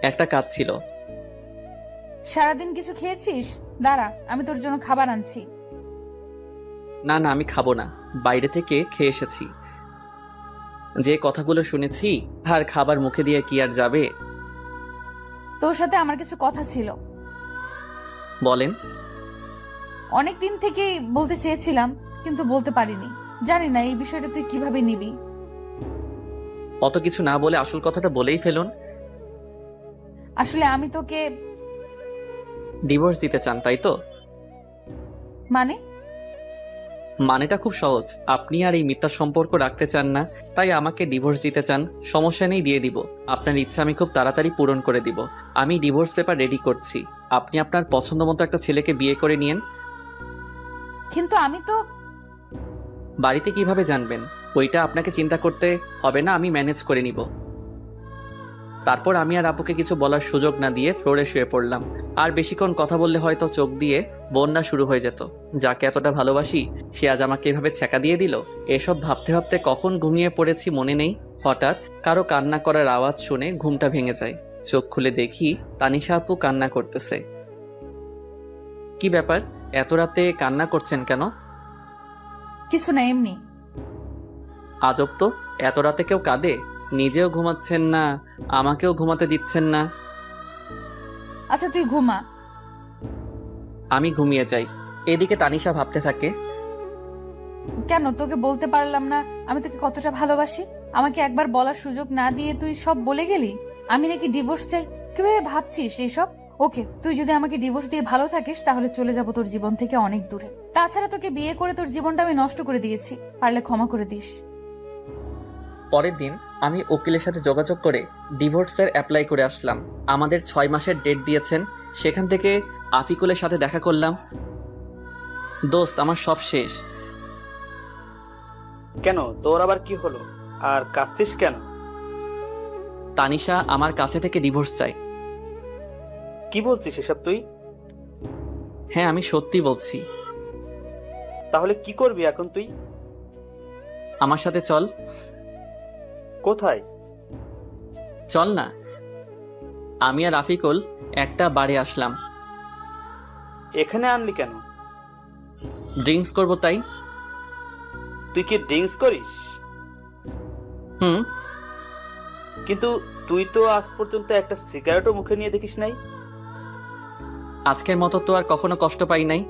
একটা কাজ ছিল। সারাদিন কিছু খেয়েছিস? দাঁড়া, আমি তোর জন্য খাবার আনছি। না না, আমি খাবো না, বাইরে থেকে খেয়ে এসেছি। যে কথাগুলো শুনেছি আর খাবার মুখে দিয়ে কি আর যাবে। তোর সাথে আমার কিছু কথা ছিল। বলেন। অনেক দিন থেকেই বলতে চেয়েছিলাম কিন্তু বলতে পারিনি। জানি না এই বিষয়টা তুই কিভাবে নিবি। অত কিছু না বলে আসল কথাটা বলেই ফেলুন। আসলে আমি তোকে ডিভোর্স দিতে চান, তাই তো? মানে মানেটা খুব সহজ। আপনি আর এই মিথ্যা সম্পর্ক রাখতে চান না, তাই আমাকে ডিভোর্স দিতে চান। সমস্যা নেই, দিয়ে দিব। আপনার ইচ্ছা আমি খুব তাড়াতাড়ি পূরণ করে দিব। আমি ডিভোর্স পেপার রেডি করছি। আপনি আপনার পছন্দ মতো একটা ছেলেকে বিয়ে করে নিয়েন। কিন্তু আমি তো বাড়িতে কিভাবে জানবেন? ওইটা আপনাকে চিন্তা করতে হবে না, আমি ম্যানেজ করে নিব। তারপর আমি আর আপুকে কিছু বলার সুযোগ না দিয়ে ফ্লোরে শুয়ে পড়লাম। আর বেশিক্ষণ কথা বললে হয়তো চোখ দিয়ে বন্যা শুরু হয়ে যেত। যাকে এতটা ভালোবাসি সে আজ আমাকে এভাবে ছ্যাঁকা দিয়ে দিল। এসব ভাবতে ভাবতে কখন ঘুমিয়ে পড়েছি মনে নেই। হঠাৎ কারো কান্না করার আওয়াজ শুনে ঘুমটা ভেঙে যায়। চোখ খুলে দেখি তানিশা আপু কান্না করতেছে। কি ব্যাপার, এত রাতে কান্না করছেন কেন? কিছু না, এমনি। আজব তো, এত রাতে কেউ কাঁদে? নিজেও ঘুমাচ্ছেন না, আমাকেও ঘুমাতে দিচ্ছেন না। আচ্ছা তুই ঘুমা। আমি ঘুমিয়ে যাই। এদিকে তানিশা ভাবতে থাকে, কেন তোকে বলতে পারলাম না আমি তোকে কতটা ভালোবাসি? আমাকে একবার বলার সুযোগ না দিয়ে তুই সব বলে গেলি। আমি নাকি ডিভোর্স চাই? কিভাবে ভাবছিস এইসব? ওকে, তুই যদি আমাকে ডিভোর্স দিয়ে ভালো থাকিস তাহলে চলে যাব তোর জীবন থেকে অনেক দূরে। তাছাড়া তোকে বিয়ে করে তোর জীবনটা আমি নষ্ট করে দিয়েছি, পারলে ক্ষমা করে দিস। পরের দিন আমি উকিলের সাথে যোগাযোগ করে ডিভোর্সের অ্যাপ্লাই করে আসলাম। আমাদের 6 মাসের ডেট দিয়েছেন। সেখান থেকে আফিকুলের সাথে দেখা করলাম। দোস্ত, আমার সব শেষ। কেন, তোর আবার কি হলো? আর কাঁদছিস কেন? তানিশা আমার কাছে থেকে ডিভোর্স চাই। কি বলছিস এসব তুই? হ্যাঁ, আমি সত্যি বলছি। তাহলে কি করবি এখন তুই? আমার সাথে চল। কোথায়? চল না। আমি আর আফিকুল একটা বারে আসলাম। এখানে আনলি কেন? ড্রিঙ্কস করবো তাই। তুই কি ড্রিঙ্কস করিস? হুম। কিন্তু তুই তো আজ পর্যন্ত একটা সিগারেটও মুখে নিয়ে দেখিস নাই। আজকের মতো তো আর কখনো কষ্ট পাই নাই।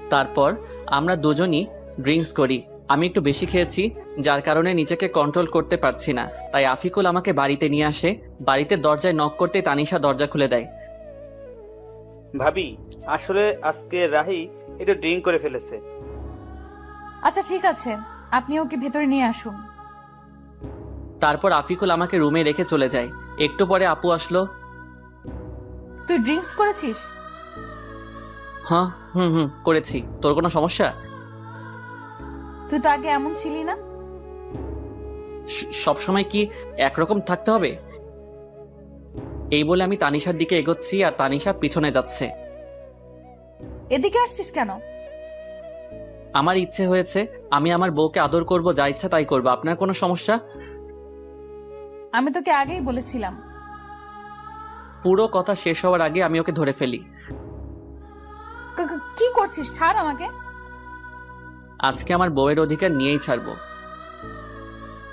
তারপর আমরা দুজনই ড্রিঙ্কস করি। আমি একটু বেশি খেয়েছি, যার কারণে নিজেকে কন্ট্রোল করতে পারছি না। তাই আফিকুল আমাকে বাড়িতে নিয়ে আসে। বাড়িতে দরজায় নক করতে তানিশা দরজা খুলে দেয়। ভাবি, আসলে আজকে রাহি একটু ড্রিঙ্ক করে ফেলেছে। আচ্ছা ঠিক আছে, আপনি ওকে ভেতরে নিয়ে আসুন। তারপর আফিকুল আমাকে রুমে রেখে চলে যায়। একটু পরে আপু আসলো। তুই ড্রিঙ্কস করেছিস? হ্যাঁ, হুম, করেছি। তোর কোনো সমস্যা? তুই তো আগে এমন ছিলি না। সবসময় কি একরকম থাকতে হবে? এই বলে আমি তানিশার দিকে এগোচ্ছি আর তানিশা পিছনে যাচ্ছে। এদিকে আসছিস কেন? আমার ইচ্ছে হয়েছে, আমি আমার বউকে আদর করব, যা ইচ্ছা তাই করবো। আপনার কোনো সমস্যা? আমি তোকে আগেই বলেছিলাম। পুরো কথা শেষ হওয়ার আগে আমি ওকে ধরে ফেলি। কি করছিস? ছাড় আমাকে। আজকে আমার বউয়ের অধিকার নিয়েই ছাড়বো।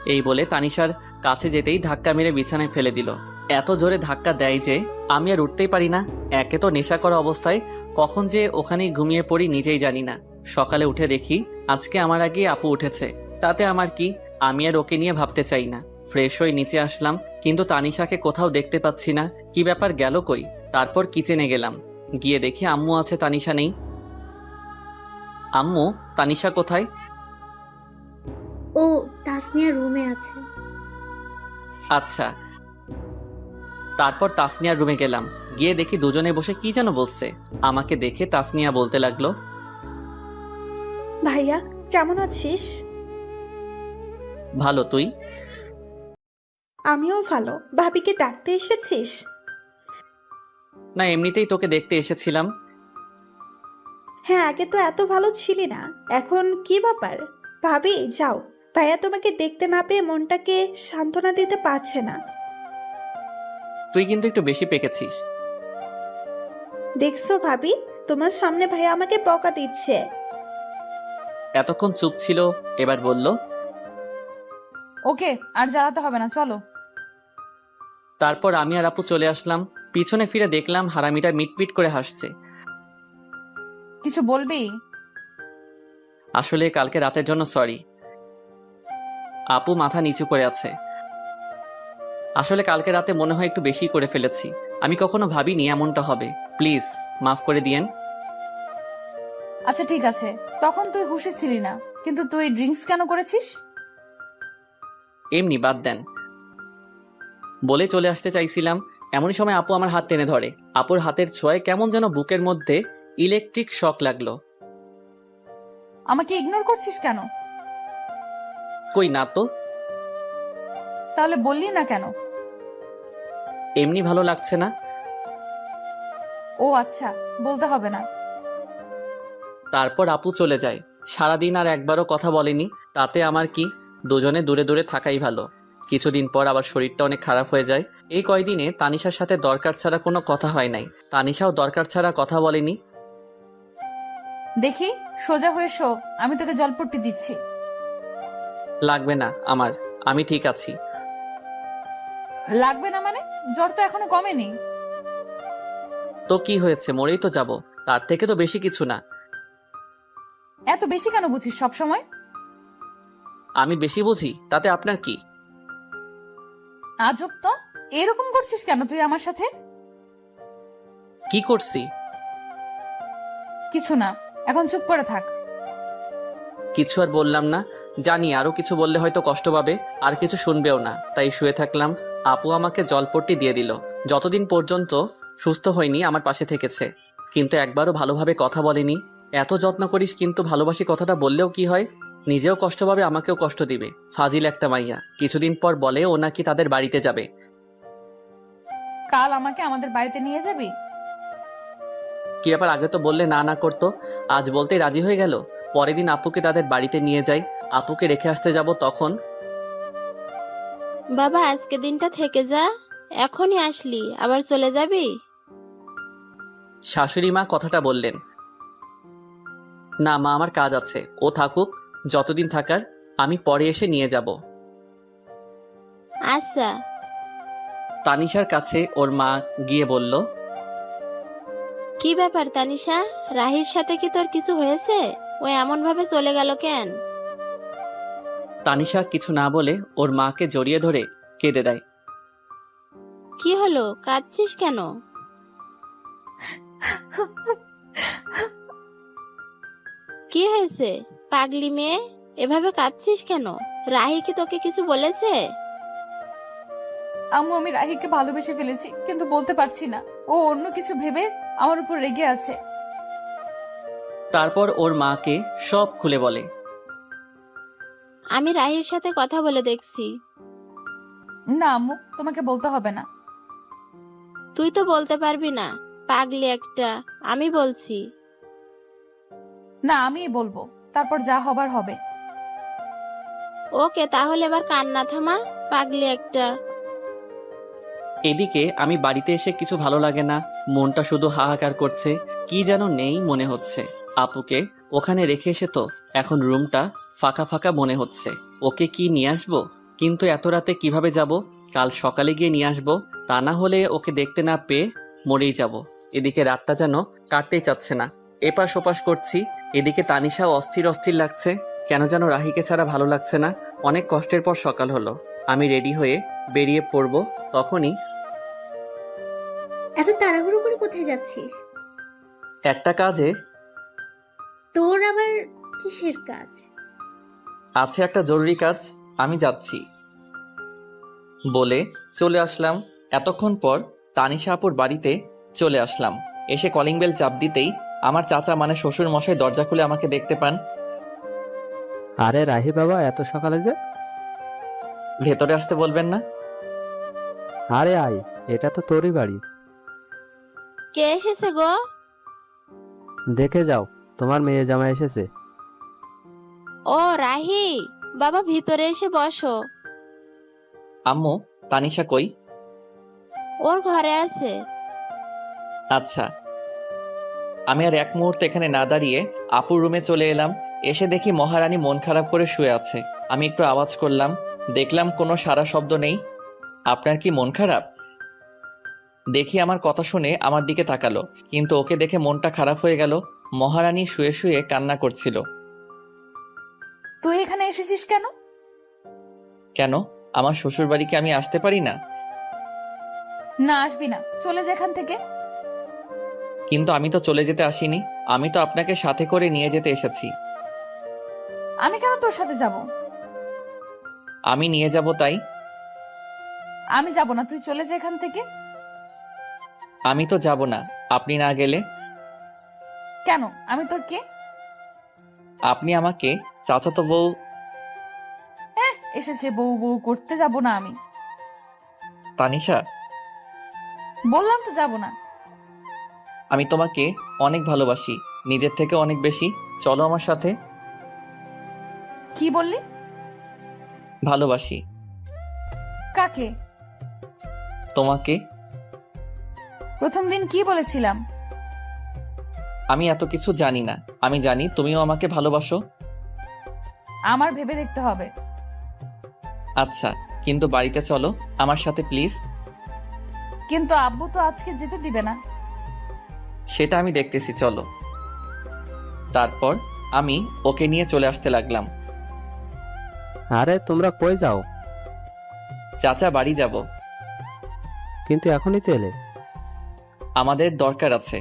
এই বলে তানিশার কাছে যেতেই ধাক্কা মেরে বিছানায় ফেলে দিল। এত জোরে ধাক্কা দেয় যে আমি আর উঠতেই পারি না। একে তো নেশা করা অবস্থায় কখন যে ওখানেই ঘুমিয়ে পড়ি নিজেই জানি না। সকালে উঠে দেখি আজকে আমার আগে আপু উঠেছে। তাতে আমার কি, আমি আর ওকে নিয়ে ভাবতে চাই না। ফ্রেশ হয়ে নিচে আসলাম, কিন্তু তানিশাকে কোথাও দেখতে পাচ্ছি না। কি ব্যাপার, গেল কই? তারপর কিচেনে গেলাম, গিয়ে দেখি আম্মু আছে, তানিশা নেই। আম্মু, তানিশা কোথায়? ও তাসনিয়া রুমে আছে। আচ্ছা। তারপর তাসনিয়ার রুমে গেলাম, গিয়ে দেখি দুজনে বসে কি যেন বলছে। আমাকে দেখে তাসনিয়া বলতে লাগলো, ভাইয়া কেমন আছিস? ভালো, তুই? আমিও ভালো। ভাবিকে ডাকতে এসেছিস? না, এমনিতেই তোকে দেখতে এসেছিলাম। হ্যাঁ, আগে তো এত ভালো ছিলি না, এখন কি ব্যাপার? ভাবি যাও, ভাইয়া তোমাকে দেখতে না পেয়ে মনটাকে সান্ত্বনা দিতে পারছে না। তুই কিন্তু একটু বেশি পেকেছিস। দেখছো ভাবি, তোমার সামনে ভাইয়া আমাকে বকা দিচ্ছে। এতক্ষণ চুপ ছিল, এবার বলল, ওকে আর জ্বালাতে হবে না, চলো। তারপর আমি আর আপু চলে আসলাম। পিছনে ফিরে দেখলাম হারামিটা মিটমিট করে হাসছে। কিছু বলবি? আসলে কালকে রাতের জন্য সরি। আপু মাথা নিচু করে আছে। আসলে কালকে রাতে মনে হয় একটু বেশি করে ফেলেছি। আমি কখনো ভাবিনি এমনটা হবে। প্লিজ মাফ করে দিয়েন। আচ্ছা ঠিক আছে, তখন তুই হুঁশে ছিলি না, কিন্তু তুই ড্রিঙ্কস কেন করেছিস? এমনি, বাদ দেন। বলে চলে আসতে চাইছিলাম, এমনই সময় আপু আমার হাত টেনে ধরে। আপুর হাতের ছোঁয়ায় কেমন যেন বুকের মধ্যে ইলেকট্রিক শক লাগলো। আমাকে ইগনোর করছিস কেন? কই না তো। তাহলে বললি না কেন? এমনি ভালো লাগছে না। ও আচ্ছা, বলতে হবে না। তারপর আপু চলে যায়। সারাদিন আর একবারও কথা বলেনি। তাতে আমার কি, দুজনে দূরে দূরে থাকাই ভালো। কিছুদিন পর আবার শরীরটা অনেক খারাপ হয়ে যায়। এই কয়দিনে তানিশার সাথে দরকার ছাড়া কোনো কথা হয় নাই। তানিশাও দরকার ছাড়া কথা বলেনি। দেখি, সোজা হয়ে শো, আমি তোকে জলপট্টি দিচ্ছি। লাগবে না আমার, আমি ঠিক আছি। লাগবে না মানে? জ্বর তো এখনো কমেনি। তো কি হয়েছে, মরেই তো যাব। তার থেকে তো বেশি কিছু না। এত বেশি কেন বুঝিস সব সময়? আমি বেশি বুঝি, তাতে আপনার কি? আজব তো, এরকম করছিস কেন তুই আমার সাথে? কি করছি? কিছু না, এখন চুপ করে থাক। কিছু আর বললাম না। জানি আরো কিছু বললে হয়তো কষ্ট পাবে, আর কিছু শুনবেও না, তাই শুয়ে থাকলাম। আপু আমাকে জলপট্টি দিয়ে দিল। যতদিন পর্যন্ত সুস্থ হয়নি আমার পাশে থেকেছে, কিন্তু একবারও ভালোভাবে কথা বলেনি। এত যত্ন করিস কিন্তু ভালোবাসি কথাটা বললেও কি হয়? নিজেও কষ্ট পাবে, আমাকেও কষ্ট দিবে। ফাজিল একটা মাইয়া। কিছুদিন পর বলে ও নাকি তাদের বাড়িতে যাবে। কাল আমাকে আমাদের বাড়িতে নিয়ে যাবি? কি ব্যাপার, আগে তো বললে না না করতো, আজ বলতেই রাজি হয়ে গেল। পরের দিন আপুকে তাদের বাড়িতে নিয়ে যাই। আপুকে রেখে আসতে যাব তখন। বাবা আজকে দিনটা থেকে যা, এখনই আসলি আবার চলে যাবি? শাশুড়ি মা কথাটা বললেন। না মা, আমার কাজ আছে, ও থাকুক যতদিন থাকার, আমি পরে এসে নিয়ে যাব। আচ্ছা। তানিশার কাছে ওর মা গিয়ে বলল, কি ব্যাপার তানিশা, রাহির সাথে কি তোর কিছু হয়েছে? ও এমন ভাবে চলে গেল কেন? তানিশা কিছু না বলে ওর মাকে জড়িয়ে ধরে কেঁদে দেয়। কি হলো, কাঁদছিস কেন? কি হয়েছে পাগলি মেয়ে, এভাবে কাঁদছিস কেন? রাহি কি তোকে কিছু বলেছে? আম্মু, আমি রাহিকে ভালোবেসে ফেলেছি, কিন্তু বলতে পারছি না। ও অন্য কিছু ভেবে আমার উপর রেগে আছে। তারপর ওর মাকে সব খুলে বলে। আমি রাহির সাথে কথা বলে দেখছি। না আম্মু, তোমাকে বলতে হবে না। তুই তো বলতে পারবি না, পাগলি একটা। আমি বলছি। না, আমিই বলবো, তারপর যা হবার হবে। ওকে, তাহলে এবার কান্না থামা, পাগলি একটা। এদিকে আমি বাড়িতে এসে কিছু ভালো লাগে না। মনটা শুধু হাহাকার করছে। কি যেন নেই মনে হচ্ছে। আপুকে ওখানে রেখে এসে তো এখন রুমটা ফাঁকা ফাঁকা মনে হচ্ছে। ওকে কি নিয়ে আসবো? কিন্তু এত রাতে কিভাবে যাব? কাল সকালে গিয়ে নিয়ে আসবো। তা না হলে ওকে দেখতে না পেয়ে মরেই যাব। এদিকে রাতটা যেন কাটতেই চাচ্ছে না। এপাশ ওপাশ করছি। এদিকে তানিশাও অস্থির অস্থির লাগছে। কেন যেন রাহিকে ছাড়া ভালো লাগছে না। অনেক কষ্টের পর সকাল হলো। আমি রেডি হয়ে বেরিয়ে পড়বো। তখনই এত তাড়াহুড়ো করে কোথায় যাচ্ছিস? একটা কাজে। তোর আবার কিসের কাজ? আছে একটা জরুরি কাজ, আমি যাচ্ছি বলে চলে আসলাম। এতক্ষণ পর তানিশা আপুর বাড়িতে চলে আসলাম। এসে কলিং বেল চাপ দিতেই আমার চাচা মানে শ্বশুর মশাই দরজা খুলে আমাকে দেখতে পান। আরে রাহি বাবা, এত সকালে যে? ভেতরে আসতে বলবেন না? আরে আয়, এটা তো তোরই বাড়ি। কে এসেছে গো? দেখে যাও, তোমার মেয়ে জামাই এসেছে। ও রাহি, বাবা ভিতরে এসে বসো। আম্মু, তানিশা কই? ওর ঘরে আছে। আচ্ছা। আমি আর এক মুহূর্তে এখানে না দাঁড়িয়ে আপুর রুমে চলে এলাম। এসে দেখি মহারানী মন খারাপ করে শুয়ে আছে। আমি একটু আওয়াজ করলাম, দেখলাম কোনো সারা শব্দ নেই। আপনার কি মন খারাপ? দেখি আমার কথা শুনে আমার দিকে তাকালো, কিন্তু ওকে দেখে মনটা খারাপ হয়ে গেল। মহারানী শুয়ে শুয়ে কান্না করছিল। তুই এখানে এসেছিস কেন? কেন, আমার শ্বশুর বাড়িকে আমি আসতে পারি না? না, আসবি না, চলে যা এখান থেকে। কিন্তু আমি তো চলে যেতে আসিনি, আমি তো আপনাকে সাথে করে নিয়ে যেতে এসেছি। আমি কেন তোর সাথে যাব? আমি নিয়ে যাব তাই। আমি যাব না, তুই চলে যা এখান থেকে। আমি তো যাব না আপনি না গেলে। কেন? আমি তোর কে? আপনি আমাকে চাচাতো বউ। এসেছে বউ বউ করতে, যাব না আমি। তানিশা, বললাম তো যাব না। আমি তোমাকে অনেক ভালোবাসি, নিজের থেকে অনেক বেশি। চলো আমার সাথে। কি বললি? ভালোবাসি। কাকে? তোমাকে। প্রথম দিন কি বলেছিলাম? আমি এত কিছু জানি না, আমি জানি তুমিও আমাকে ভালোবাসো। আমার ভেবে দেখতে হবে। আচ্ছা, কিন্তু বাড়িতে চলো আমার সাথে প্লিজ। কিন্তু আব্বু তো আজকে যেতে দিবে না। সেটা আমি দেখতেছি, চলো। তারপর আমি ওকে নিয়ে চলে আসতে লাগলাম। আরে তোমরা কই যাও? চাচা, বাড়ি যাব। কিন্তু এখনই তো এলে। আমাদের দরকার আছে।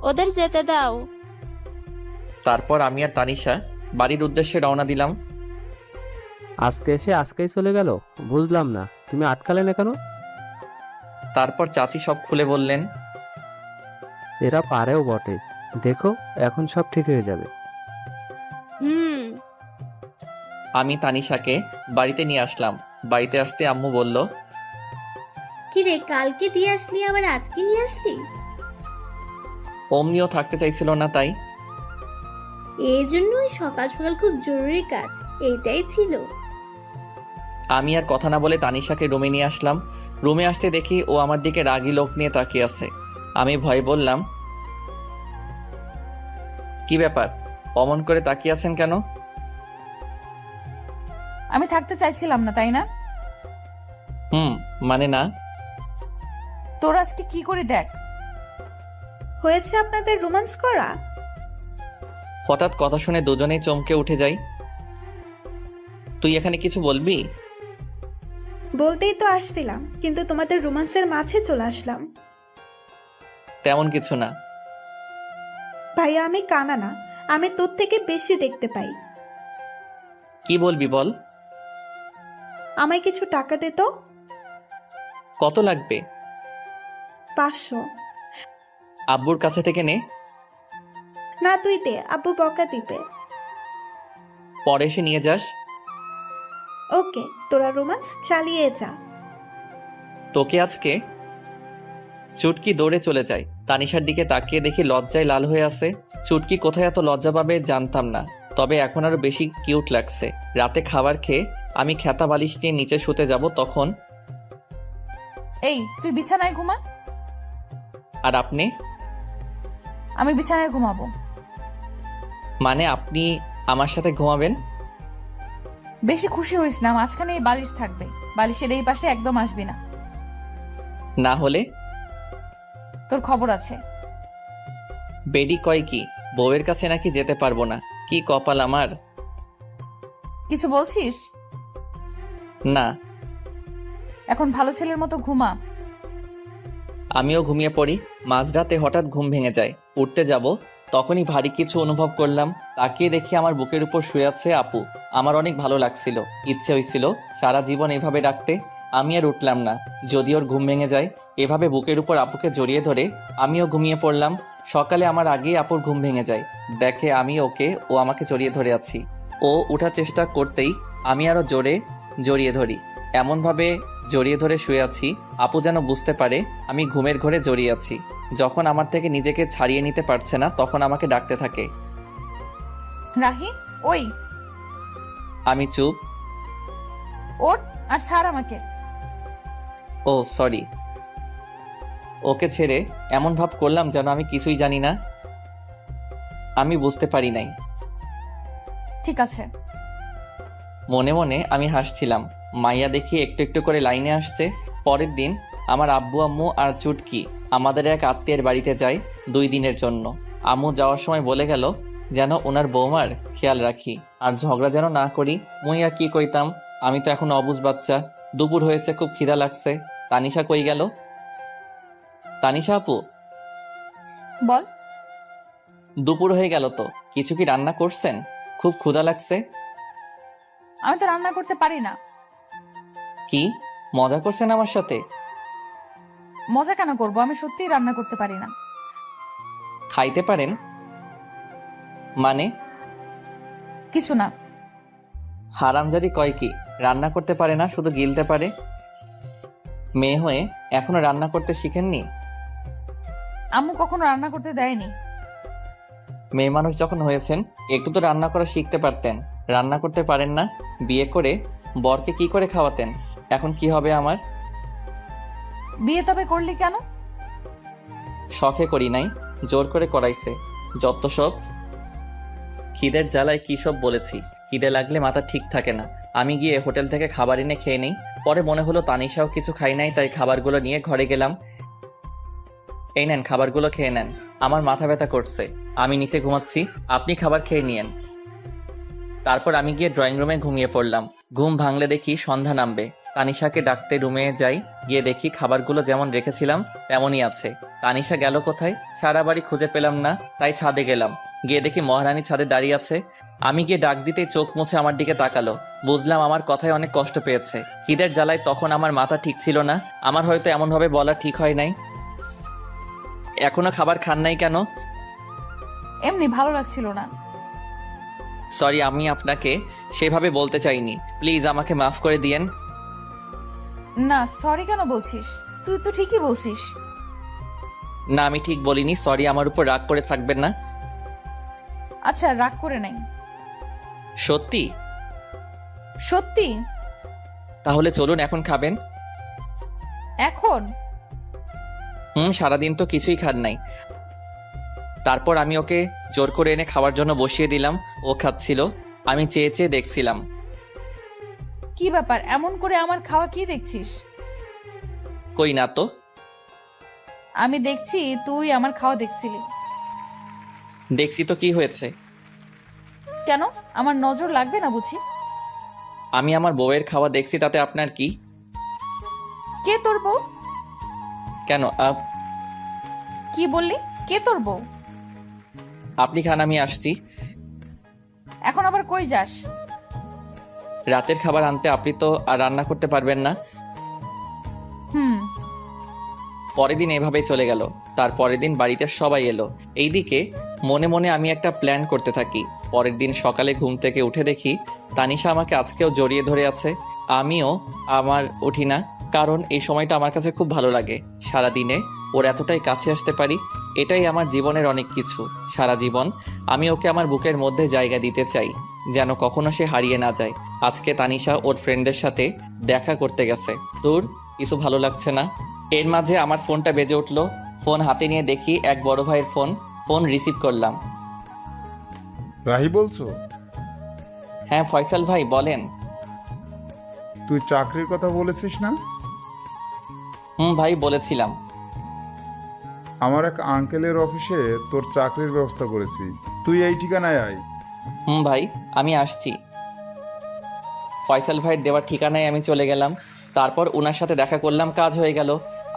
ওদের যেতে দাও। তারপর আমি আর তানিশা বাড়ির উদ্দেশ্যে রওনা দিলাম। আজকে এসে আজকেই চলে গেল, বুঝলাম না, তুমি আটকালে না কেন? তারপর চাচি সব খুলে বললেন। এরা পারেও বটে, দেখো এখন সব ঠিক হয়ে যাবে। হুম। আমি তানিশাকে বাড়িতে নিয়ে আসলাম। বাড়িতে আসতে আম্মু বলল, কি রে, কালকে দিয়ে আসলি আবার আজকে নিয়ে আসলি? অমনিও থাকতে চাইছিল না তাই। এই জন্যই সকাল সকাল খুব জরুরি কাজ, এইটাই ছিল। আমি আর কথা না বলে তানিশাকে রুমে নিয়ে আসলাম। রুমে আসতে দেখি ও আমার দিকে রাগী লোক নিয়ে তাকিয়ে আছে। আমি ভয়ে বললাম, কি ব্যাপার, অমন করে তাকিয়ে আছেন কেন? আমি থাকতে চাইছিলাম না, তাই না? মানে না। তোর আজকে কি করে দেখ। হয়েছে আপনাদের রোমান্স করা? হঠাৎ কথা শুনে দুজনেই চমকে উঠে যাই। তুই এখানে কিছু বলবি? বলতেই তো আসছিলাম, কিন্তু তোমাদের রোমান্সের মাঝে চলে আসলাম। তেমন কিছু না। ভাইয়া, আমি কানা না, আমি তোর থেকে বেশি দেখতে পাই। কি বলবি বল। আমায় কিছু টাকা দে তো। কত লাগবে? 500। আব্বুর কাছে থেকে নে। না, তুই দে, আব্বু বকা দিবে। পরে এসে নিয়ে যাস। ওকে, তোরা রোমান্স চালিয়ে যা। তোকে আজকে। চুটকি দৌড়ে চলে যায়। তানিশার দিকে তাকিয়ে দেখি লজ্জায় লাল হয়ে আছে। চুটকি কোথায় এত লজ্জা পাবে জানতাম না, তবে এখন আরো বেশি কিউট লাগছে। রাতে খাবার খেয়ে আমি খেতা বালিশ নিয়ে নিচে শুতে যাব, তখন এই, তুই বিছানায় ঘুমা। আর আপনি? আমি বিছানায় ঘুমাবো। মানে আপনি আমার সাথে ঘুমাবেন? বেশি খুশি হইস না, মাঝখানে এই বালিশ থাকবে, বালিশের এই পাশে একদম আসবি না। না হলে? তোর খবর আছে। বেডি কয় কি, বউয়ের কাছে নাকি যেতে পারবো না? কি কপাল আমার। কিছু বলছিস? না। এখন ভালো ছেলের মতো ঘুমা। আমিও ঘুমিয়ে পড়ি। মাঝরাতে হঠাৎ ঘুম ভেঙে যায়। উঠতে যাব, তখনই ভারী কিছু অনুভব করলাম। তাকিয়ে দেখি আমার বুকের উপর শুয়ে আছে আপু। আমার অনেক ভালো লাগছিল, ইচ্ছে হয়েছিল সারা জীবন এভাবে ডাকতে। আমি আর উঠলাম না, যদি ওর ঘুম ভেঙে যায়। এভাবে বুকের উপর আপুকে জড়িয়ে ধরে আমিও ঘুমিয়ে পড়লাম। সকালে আমার আগেই আপুর ঘুম ভেঙে যায়, দেখে আমি ওকে, ও আমাকে জড়িয়ে ধরে আছি। ও উঠার চেষ্টা করতেই আমি আরো জোরে জড়িয়ে ধরি। এমনভাবে জড়িয়ে ধরে শুয়ে আছি আপু যেন বুঝতে পারে আমি ঘুমের ঘোরে জড়িয়ে আছি। যখন আমার থেকে নিজেকে ছাড়িয়ে নিতে পারছে না তখন আমাকে ডাকতে থাকে। রাহি, ওই আমি চুপ। ওঠ আর ছাড় আমাকে। ও সরি। ওকে ছেড়ে এমন ভাব করলাম যেন আমি কিছুই জানি না, আমি বুঝতে পারি নাই। ঠিক আছে। মনে মনে আমি হাসছিলাম। মাইয়া দেখি একটু একটু করে লাইনে আসছে। পরের দিন আমার আব্বু আম্মু আর চুটকি আমাদের এক আত্মীয়ের বাড়িতে যায় 2 দিনের জন্য। আম্মু যাওয়ার সময় বলে গেল যেন ওনার বৌমার খেয়াল রাখি আর ঝগড়া যেন না করি। মুই আর কি কইতাম, আমি তো এখন অবুঝ বাচ্চা। দুপুর হয়েছে, খুব খিদা লাগছে। তানিশা কই গেল? তানিশা আপু, বল। দুপুর হয়ে গেল তো, কিছু কি রান্না করছেন? খুব ক্ষুধা লাগছে। আমি তো রান্না করতে পারি না। কি মজা করছেন আমার সাথে? মজা কেন করবো, আমি সত্যিই রান্না করতে পারি না। খাইতে পারেন মানে? কিছু না। হারামজাদি কয় কি রান্না করতে পারে না, শুধু গিলতে পারে? মেয়ে হয়ে এখনো রান্না করতে শিখেননি? আম্মু কখনো রান্না করতে দেয়নি। মেয়ে মানুষ যখন হয়েছেন একটু তো রান্না করা শিখতে পারতেন। রান্না করতে পারেন না? বিয়ে করে বরকে কি করে খাওয়াতেন? এখন কি হবে আমার? বিয়ে তবে করলি কেন? শখে করি নাই, জোর করে করাইছে। যত সব। খিদের জ্বালায় কি সব বলেছি। খিদে লাগলে মাথা ঠিক থাকে না। আমি গিয়ে হোটেল থেকে খাবার এনে খেয়ে নেই। পরে মনে হলো তানিশাও কিছু খাই নাই, তাই খাবারগুলো নিয়ে ঘরে গেলাম। এই নেন, খাবারগুলো খেয়ে নেন। আমার মাথা ব্যথা করছে, আমি নিচে ঘুমাচ্ছি, আপনি খাবার খেয়ে নিয়েন। তারপর আমি গিয়ে ড্রয়িং রুমে ঘুমিয়ে পড়লাম। ঘুম ভাঙলে দেখি সন্ধ্যা নামবে। তানিশাকে ডাকতে রুমে যাই, গিয়ে দেখি খাবারগুলো যেমন রেখেছিলাম তেমনই আছে। তানিশা গেল কোথায়? সারা বাড়ি খুঁজে পেলাম না, তাই ছাদে গেলাম। গিয়ে দেখি মহারানী ছাদে দাঁড়িয়ে আছে। আমি গিয়ে ডাক দিতেই চোখ মুছে আমার দিকে তাকালো। বুঝলাম আমার কথায় অনেক কষ্ট পেয়েছে। খিদের জ্বালায় তখন আমার মাথা ঠিক ছিল না। আমার হয়তো এমনভাবে বলা ঠিক হয় নাই। এখনো খাবার খান নাই কেন? এমনি ভালো লাগছিল না। সরি, আমি আপনাকে সেভাবে বলতে চাইনি। প্লিজ আমাকে মাফ করে দিয়েন। না, সরি কেন বলছিস? তুই তো ঠিকই বলছিস। না, আমি ঠিক বলিনি। সরি, আমার উপর রাগ করে থাকবেন না। আচ্ছা, রাগ করে নাই। সত্যি? সত্যি। তাহলে চলুন, এখন খাবেন। এখন? সারাদিন তো কিছুই খান নাই। তারপর আমি ওকে জোর করে এনে খাওয়ার জন্য বসিয়ে দিলাম। ও খাচ্ছিল, আমি চেয়ে চেয়ে দেখছিলাম। কি ব্যাপার, এমন করে আমার খাওয়া কি দেখছিস? কই না তো। আমি দেখছি তুই আমার খাওয়া দেখছিলি। দেখছি তো, কি হয়েছে? কেন, আমার নজর লাগবে না বুঝি? আমি আমার বউয়ের খাওয়া দেখছি, তাতে আপনার কি? কে তোর বউ? কেন কি বললি? কে তোর বউ? আপনি খান, আমি আসছি। এখন আবার কই যাস? রাতের খাবার আনতে। আপনি তো আর রান্না করতে পারবেন না। পরের দিন এভাবেই চলে গেল। তার পরের দিন বাড়িতে সবাই এলো। এইদিকে মনে মনে আমি একটা প্ল্যান করতে থাকি। পরের দিন সকালে ঘুম থেকে উঠে দেখি তানিশা আমাকে আজকেও জড়িয়ে ধরে আছে। আমিও উঠি না, কারণ এই সময়টা আমার কাছে খুব ভালো লাগে। সারাদিনে ওর এতটাই কাছে আসতে পারি, এটাই আমার জীবনের অনেক কিছু। সারা জীবন আমি ওকে আমার বুকের মধ্যে জায়গা দিতে চাই, যেন কখনো সে হারিয়ে না যায়। আজকে তানিশা ওর ফ্রেন্ডদের সাথে দেখা করতে গেছে। তোর কিছু ভালো লাগছে না। এর মাঝে আমার ফোনটা বেজে উঠলো। ফোন হাতে নিয়ে দেখি এক বড় ভাইয়ের ফোন। ফোন রিসিভ করলাম। রাহি বলছো? হ্যাঁ ফয়সাল ভাই, বলেন। তুই চাকরির কথা বলেছিস না? ভাই, বলেছিলাম। আমার এক আঙ্কেলের অফিসে তোর চাকরির ব্যবস্থা করেছি, তুই এই ঠিকানায় আয়। ভাই, আমি আসছি। ফয়সাল ভাইয়ের দেওয়ার ঠিকানায় আমি চলে গেলাম। তারপর ওনার সাথে দেখা করলাম, কাজ হয়ে গেল।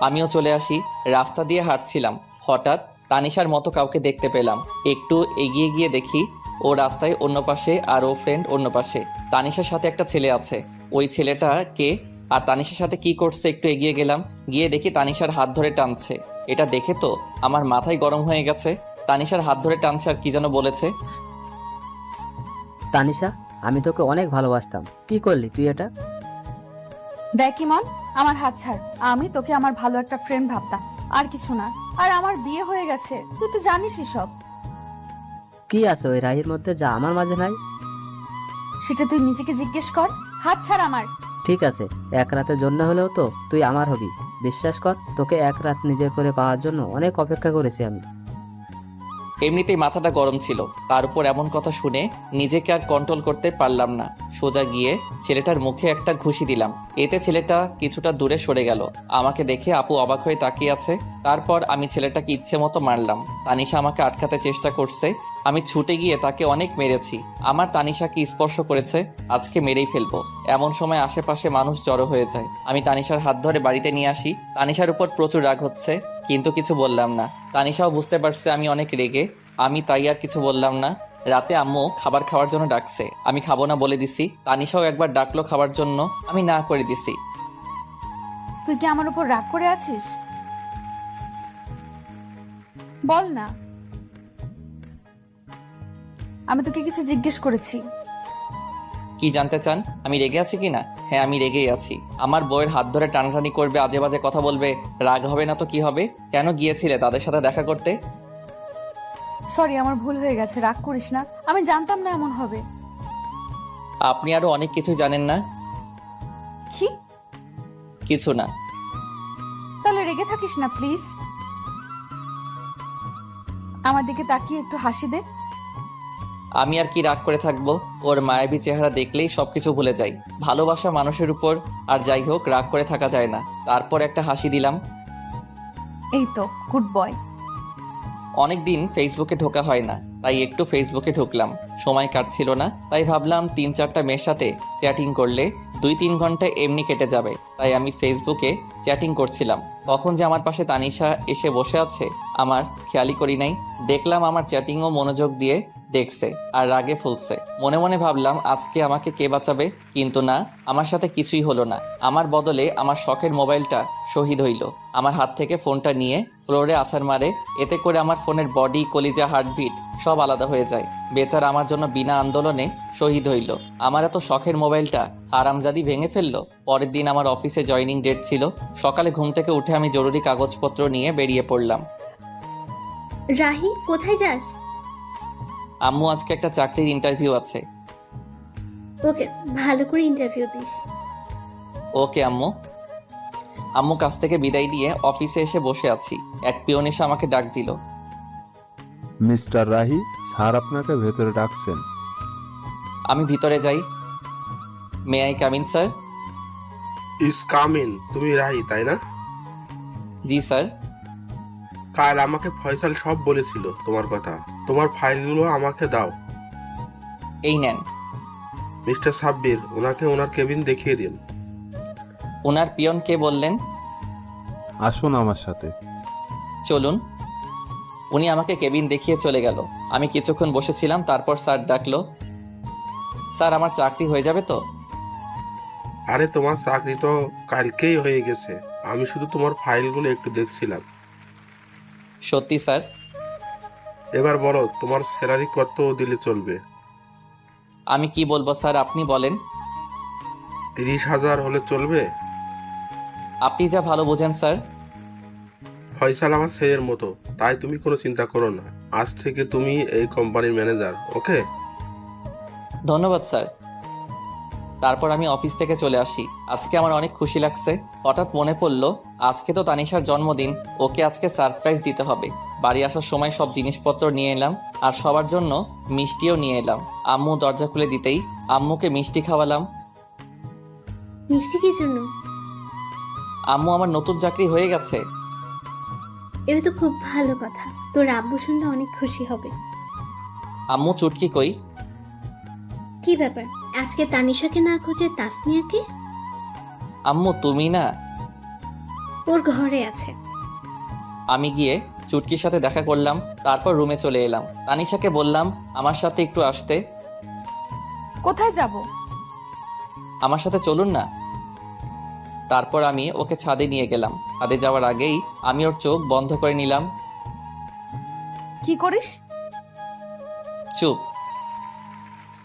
আমিও চলে আসি। রাস্তা দিয়ে হাঁটছিলাম, হঠাৎ তানিশার মতো কাউকে দেখতে পেলাম। একটু এগিয়ে গিয়ে দেখি ও রাস্তায় অন্য পাশে আর ও ফ্রেন্ড অন্য পাশে। তানিশার সাথে একটা ছেলে আছে। ওই ছেলেটা কে আর তানিশার সাথে কি করছে একটু এগিয়ে গেলাম, গিয়ে দেখি তানিশার হাত ধরে টানছে। এটা দেখে তো আমার মাথায় গরম হয়ে গেছে। তানিশার হাত ধরে টানছে আর কি যেন বলেছে। তানিশা, আমি তোকে অনেক ভালোবাসতাম, কি করলি তুই এটা? দেখ ইমন, আমার হাত ছাড়। আমি তোকে আমার ভালো একটা ফ্রেন্ড ভাবতাম, আর কিছু না। আর আমার বিয়ে হয়ে গেছে, তুই তো জানিসই সব। কি আছে ওই রাহির মধ্যে যা আমার মাঝে নাই? সেটা তুই নিজেকে জিজ্ঞেস কর। হাত ছাড় আমার। ঠিক আছে, এক রাতের জন্য হলেও তো তুই আমার হবি। বিশ্বাস কর, তোকে এক রাত নিজের করে পাওয়ার জন্য অনেক অপেক্ষা করেছি আমি। এমনিতেই মাথাটা গরম ছিল, তার উপর এমন কথা শুনে নিজেকে আর কন্ট্রোল করতে পারলাম না। সোজা গিয়ে ছেলেটার মুখে একটা ঘুষি দিলাম। এতে ছেলেটা কিছুটা দূরে সরে গেল। আমাকে দেখে আপু অবাক হয়ে তাকিয়ে আছে। তারপর আমি ছেলেটাকে ইচ্ছে মতো মারলাম। তানিশা আমাকে আটকাতে চেষ্টা করছে। আমি ছুটে গিয়ে তাকে অনেক মেরেছি। আমার তানিশাকে স্পর্শ করেছে, আজকে মেরেই ফেলবো। এমন সময় আশেপাশে মানুষ জড়ো হয়ে যায়। আমি তানিশার হাত ধরে বাড়িতে নিয়ে আসি। তানিশার উপর প্রচুর রাগ হচ্ছে, কিন্তু কিছু বললাম না। তানিশাও বুঝতে পারছে আমি অনেক রেগে, আমি তাই আর কিছু বললাম না। রাতে আম্মু খাবার খাওয়ার জন্য ডাকছে, আমি খাবো না বলে দিছি। তানিশাও একবার ডাকলো খাবার জন্য, আমি না করে দিছি। তুই কি আমার উপর রাগ করে আছিস? বল না। আমি তোকে কিছু জিজ্ঞেস করেছি। কি জানতে চান? আমি রেগে আছি কি না? হ্যাঁ, আমি রেগেই আছি। আমার বউয়ের হাত ধরে টানাটানি করবে, আজে বাজে কথা বলবে, রাগ হবে না তো কি হবে? কেন গিয়েছিলে তাদের সাথে দেখা করতে? সরি, আমার ভুল হয়ে গেছে, রাগ করিস না। আমি জানতাম না এমন হবে। আপনি আরো অনেক কিছু জানেন না। কি? কিছু না। তাহলে রেগে থাকিস না প্লিজ। আমার দিকে তাকিয়ে একটু হাসি দে। আমি আর কি রাগ করে থাকবো? ওর মায়াবী চেহারা দেখলেই সবকিছু ভুলে যাই। ভালোবাসা মানুষের উপর, আর যাই হোক রাগ করে থাকা যায় না। তারপর একটা হাসি দিলাম। এই তো গুড বয়। অনেকদিন ফেসবুকে ঢোকা হয় না, তাই একটু ফেসবুকে ঢুকলাম। সময় কাটছিল না, তাই ভাবলাম 3-4টা মেয়ের সাথে চ্যাটিং করলে 2-3 ঘন্টা এমনি কেটে যাবে। তাই আমি ফেসবুকে চ্যাটিং করছিলাম। তখন যে আমার পাশে তানিশা এসে বসে আছে আমার খেয়ালই করি নাই। দেখলাম আমার চ্যাটিংও মনোযোগ দিয়ে দেখছে আর রাগে ফুলছে। মনে মনে ভাবলাম আজকে আমাকে কে বাঁচাবে, কিন্তু না, আমার সাথে কিছুই হলো না। আমার বদলে আমার শখের মোবাইলটা শহীদ হইল। আমার হাত থেকে ফোনটা নিয়ে ফ্লোরে আছাড় মারে। এতে করে আমার ফোনের বডি, কলিজা, হার্টবিট সব আলাদা হয়ে যায়। বেচারা আমার জন্য বিনা আন্দোলনে শহীদ হইল। আমার এত শখের মোবাইলটা হারামজাদি ভেঙে ফেললো। পরের দিন আমার অফিসে জয়েনিং ডেট ছিল। সকালে ঘুম থেকে উঠে আমি জরুরি কাগজপত্র নিয়ে বেরিয়ে পড়লাম। রাহি, কোথায় যাস? আম্মু আজকে একটা চাকরির ইন্টারভিউ আছে। ওকে, ভালো করে ইন্টারভিউ দিস। ওকে আম্মু। আম্মু কাছ থেকে বিদায় নিয়ে অফিসে এসে বসে আছি। এক পিয়ন এসে আমাকে ডাক দিল। মিস্টার রাহি, স্যার আপনাকে ভেতরে ডাকছেন। আমি ভিতরে যাই। May I come in sir? Yes come in. তুমি রাহি, তাই না? জি স্যার। কাল আমাকে ফয়সাল সব বলেছিল তোমার কথা। তোমার ফাইলগুলো আমাকে দাও। এই নেন। মিস্টার সাব্বির, ওনাকে ওনার কেবিন দেখিয়ে দিন। ওনার পিয়ন কে বললেন? আসুন আমার সাথে। চলুন। উনি আমাকে কেবিন দেখিয়ে চলে গেল। আমি কিছুক্ষণ বসেছিলাম, তারপর স্যার ডাকলো। স্যার, আমার চাকরি হয়ে যাবে তো? আরে তোমার চাকরি তো কালকেই হয়ে গেছে। আমি শুধু তোমার ফাইলগুলো একটু দেখছিলাম। সত্যি স্যার? এবার বলো, তোমার স্যালারি কত দিলে চলবে? আমি কি বলবো স্যার, আপনি বলেন। 30,000 হলে চলবে? আপনি যা ভালো বোঝেন স্যার। ফয়সাল আমার ছেলের মতো, তাই তুমি কোনো চিন্তা করো না। আজ থেকে তুমি এই কোম্পানির ম্যানেজার, ওকে? ধন্যবাদ স্যার। তারপর আমি অফিস থেকে চলে আসি। আজকে আমার অনেক খুশি লাগছে। হঠাৎ মনে পড়লো আজকে তো তানিশার জন্মদিন, ওকে আজকে সারপ্রাইজ দিতে হবে। বাড়ি আসার সময় সব জিনিসপত্র নিয়ে এলাম, আর সবার জন্য মিষ্টিও নিয়ে এলাম। আম্মু দরজা খুলে দিতেই আম্মুকে মিষ্টি খাওয়ালাম। মিষ্টি কি জন্য? আম্মু, আমার নতুন চাকরি হয়ে গেছে। এটা তো খুব ভালো কথা। তোর আব্বু শুনলে অনেক খুশি হবে। আম্মু, চুটকি কই? কি ব্যাপার, আজকে তানিশাকে না খুঁজে তাসনিয়াকে? আম্মু, তুমি না? ওর ঘরে আছে। আমি গিয়ে চুটকির সাথে দেখা করলাম, তারপর রুমে চলে এলাম। তানিশাকে বললাম আমার সাথে একটু আসতে। কোথায় যাব? আমার সাথে চলুন না। তারপর আমি ওকে ছাদে নিয়ে গেলাম। ছাদে যাওয়ার আগেই আমি ওর চোখ বন্ধ করে নিলাম। কি করিস? চুপ।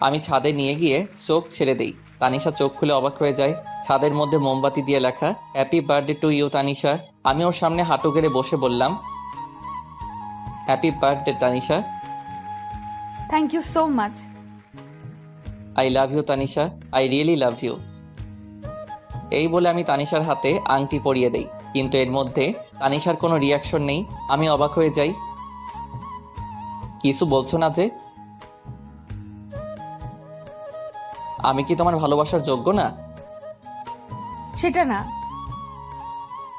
আমি ছাদে নিয়ে গিয়ে চোখ ছেড়ে দেই। তানিশা চোখ খুলে অবাক হয়ে যায়। ছাদের মধ্যে মোমবাতি দিয়ে লেখা happy birthday to you Tanisha. আমি ওর সামনে হাঁটু গেড়ে বসে বললাম happy birthday Tanisha. Thank you so much. I love you Tanisha, I really love you. এই বলে আমি তানিশার হাতে আংটি পরিয়ে দেই, কিন্তু এর মধ্যে তানিশার কোনো রিয়াকশন নেই। আমি অবাক হয়ে যাই। কিছু বলছো না যে? আমি কি তোমার ভালোবাসার যোগ্য না? সেটা না।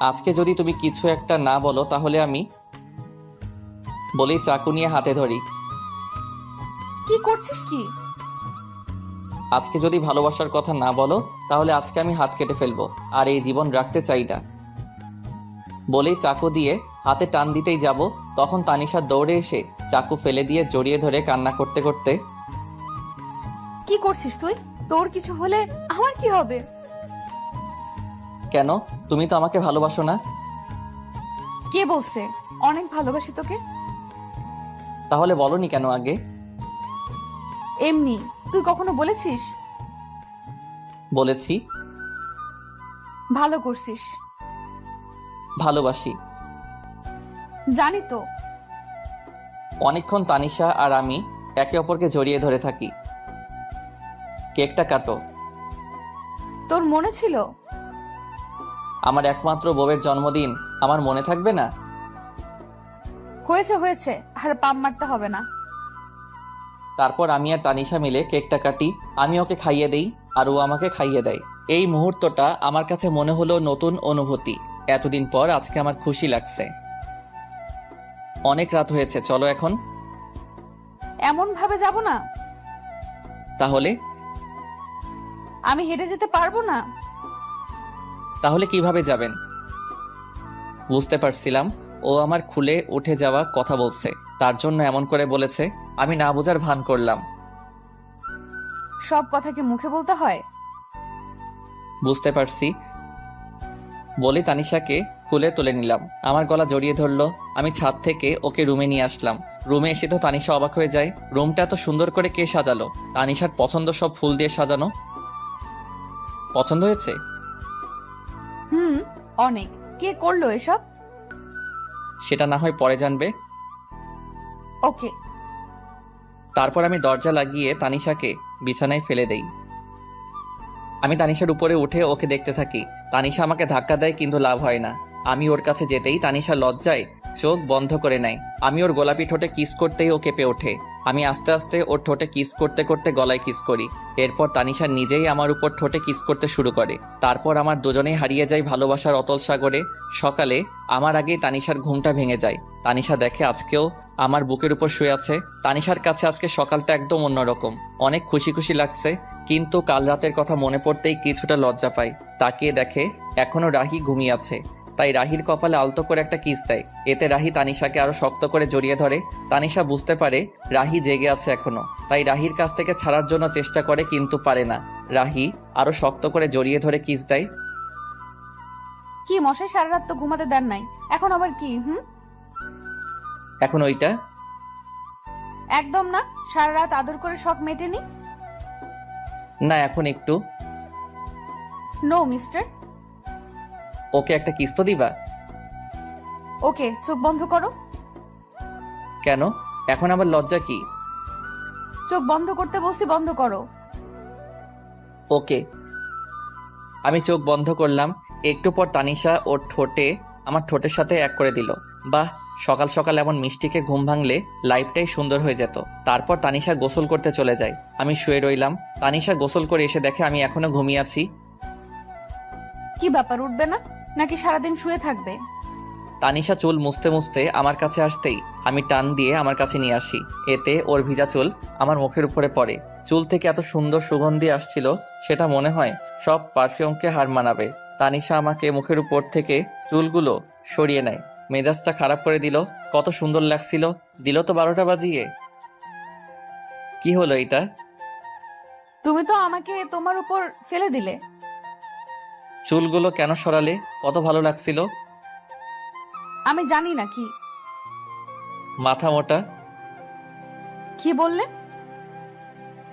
আজকে যদি তুমি কিছু একটা না বলো তাহলে আমি বলেই চাকু নিয়ে হাতে ধরি। কি করছিস কি? আজকে যদি ভালোবাসার কথা না বলো তাহলে আজকে আমি হাত কেটে ফেলবো, আর এই জীবন রাখতে চাই না। বলেই চাকু দিয়ে হাতে টান দিতেই যাব, তখন তানিশা দৌড়ে এসে চাকু ফেলে দিয়ে জড়িয়ে ধরে কান্না করতে করতে কি করছিস তুই? তোর কিছু হলে আমার কি হবে? কেন, তুমি তো আমাকে ভালোবাসো না? কে বলছে? অনেক ভালোবাসি তোকে। তাহলে বলনি কেন আগে? এমনি। তুই কখনো বলেছিস? বলেছি। ভালো করছিস। ভালোবাসি। জানি তো। অনেকক্ষণ তানিশা আর আমি একে অপরকে জড়িয়ে ধরে থাকি। কেকটা কাটো। তোর মনে ছিল? আমার একমাত্র বউয়ের জন্মদিন আমার মনে থাকবে না? হয়েছে হয়েছে, আর পাম মারতে হবে না। তারপর আমি আর তানিশা মিলে কেকটা কাটি। আমি ওকে খাইয়ে দেই আর ও আমাকে খাইয়ে দেয়। এই মুহূর্তটা আমার কাছে মনে হলো নতুন অনুভূতি। এতদিন পর আজকে আমার খুশি লাগছে। অনেক রাত হয়েছে, চলো এখন। এমন ভাবে যাব না। তাহলে? আমি হেঁটে যেতে পারবো না। তাহলে কিভাবে যাবেন? বুঝতে পারছিলাম ও আমার খুলে উঠে যাওয়া কথা বলছে, তার জন্য এমন করে বলেছে। আমি না বোঝার ভান করলাম। সব কথা কি মুখে বলতে হয়? বুঝতে পারছি। বলে তানিশাকে খুলে তুলে নিলাম, আমার গলা জড়িয়ে ধরলো। আমি ছাদ থেকে ওকে রুমে নিয়ে আসলাম। রুমে এসে তো তানিশা অবাক হয়ে যায়। রুমটা এত সুন্দর করে কে সাজালো? তানিশার পছন্দ সব ফুল দিয়ে সাজানো। পছন্দ হয়েছে? অনেক। কে করলো এসব? সেটা না হয় পরে জানবে। ওকে। তারপর আমি দরজা লাগিয়ে তানিশাকে বিছানায় ফেলে দেই। আমি তানিশার উপরে উঠে ওকে দেখতে থাকি। তানিশা আমাকে ধাক্কা দেয়, কিন্তু লাভ হয় না। আমি ওর কাছে যেতেই তানিশা লজ্জায় চোখ বন্ধ করে নেয়। আমি ওর গোলাপি ঠোঁটে কিস করতেই ও কেঁপে ওঠে। আমি আস্তে আস্তে ওর ঠোঁটে কিস করতে করতে গলায় কিস করি। এরপর তানিশা নিজেই আমার উপর ঠোঁটে কিস করতে শুরু করে। তারপর আমার দুজনেই হারিয়ে যাই ভালোবাসার অতল সাগরে। সকালে আমার আগেই তানিশার ঘুমটা ভেঙে যায়। তানিশা দেখে আজকেও আমার বুকের উপর শুয়ে আছে। তানিশার কাছে আজকে সকালটা একদম অন্যরকম। অনেক খুশি খুশি লাগছে, কিন্তু কাল রাতের কথা মনে পড়তেই কিছুটা লজ্জা পাই। তাকিয়ে দেখে এখনো রাহি ঘুমিয়ে আছে। তাই রাহির কপালে আলতো করে একটা কিস দেয়। এতে রাহি তানিশাকে আরো শক্ত করে জড়িয়ে ধরে। তানিশা বুঝতে পারে রাহি জেগে আছে এখনো, তাই রাহির কাছ থেকে ছাড়ার জন্য চেষ্টা করে, কিন্তু পারে না। রাহি আরো শক্ত করে জড়িয়ে ধরে কিস দেয়। কি মশাই, সারা রাত তো ঘুমাতে দেন নাই, এখন আবার কি? এখন ওইটা? একদম না। সারা রাত আদর করে শখ মেটেনি। না, এখন একটু। No mister. ওকে একটা কিস তো দিবা? ওকে, চোখ বন্ধ করো। কেন? এখন আবার লজ্জা কি? চোখ বন্ধ করতে বলছি, বন্ধ করো। ওকে। আমি চোখ বন্ধ করলাম। একটু পর তানিশা ওর ঠোঁটে আমার ঠোঁটের সাথে এক করে দিল। বাহ, সকাল সকাল এমন মিষ্টিকে ঘুম ভাঙলে লাইফটাই সুন্দর হয়ে যেত। তারপর তানিশা গোসল করতে চলে যায়। আমি শুয়ে রইলাম। তানিশা গোসল করে এসে দেখে আমি এখনো ঘুমিয়ে আছি। কি ব্যাপার, উঠবে না নাকি সারাদিন শুয়ে থাকবে? তানিশা চুল মুছতে মুছতে আমার কাছে আসতেই আমি টান দিয়ে আমার কাছে নিয়ে আসি। এতে ওর ভিজা চুল আমার মুখের উপরে পড়ে। চুল থেকে এত সুন্দর সুগন্ধি আসছিল, সেটা মনে হয় সব পারফিউমকে হার মানাবে। তানিশা আমাকে মুখের উপর থেকে চুলগুলো সরিয়ে নেয়। মেজাজটা খারাপ করে দিল। কত সুন্দর লাগছিল, দিল তো 12টা বাজিয়ে। কি হলো এটা? তুমি তো আমাকে তোমার উপর ফেলে দিলে। চুলগুলো কেন সরালে? কত ভালো লাগছিল। আমি জানি না কি মাথা মোটা। কি বললে?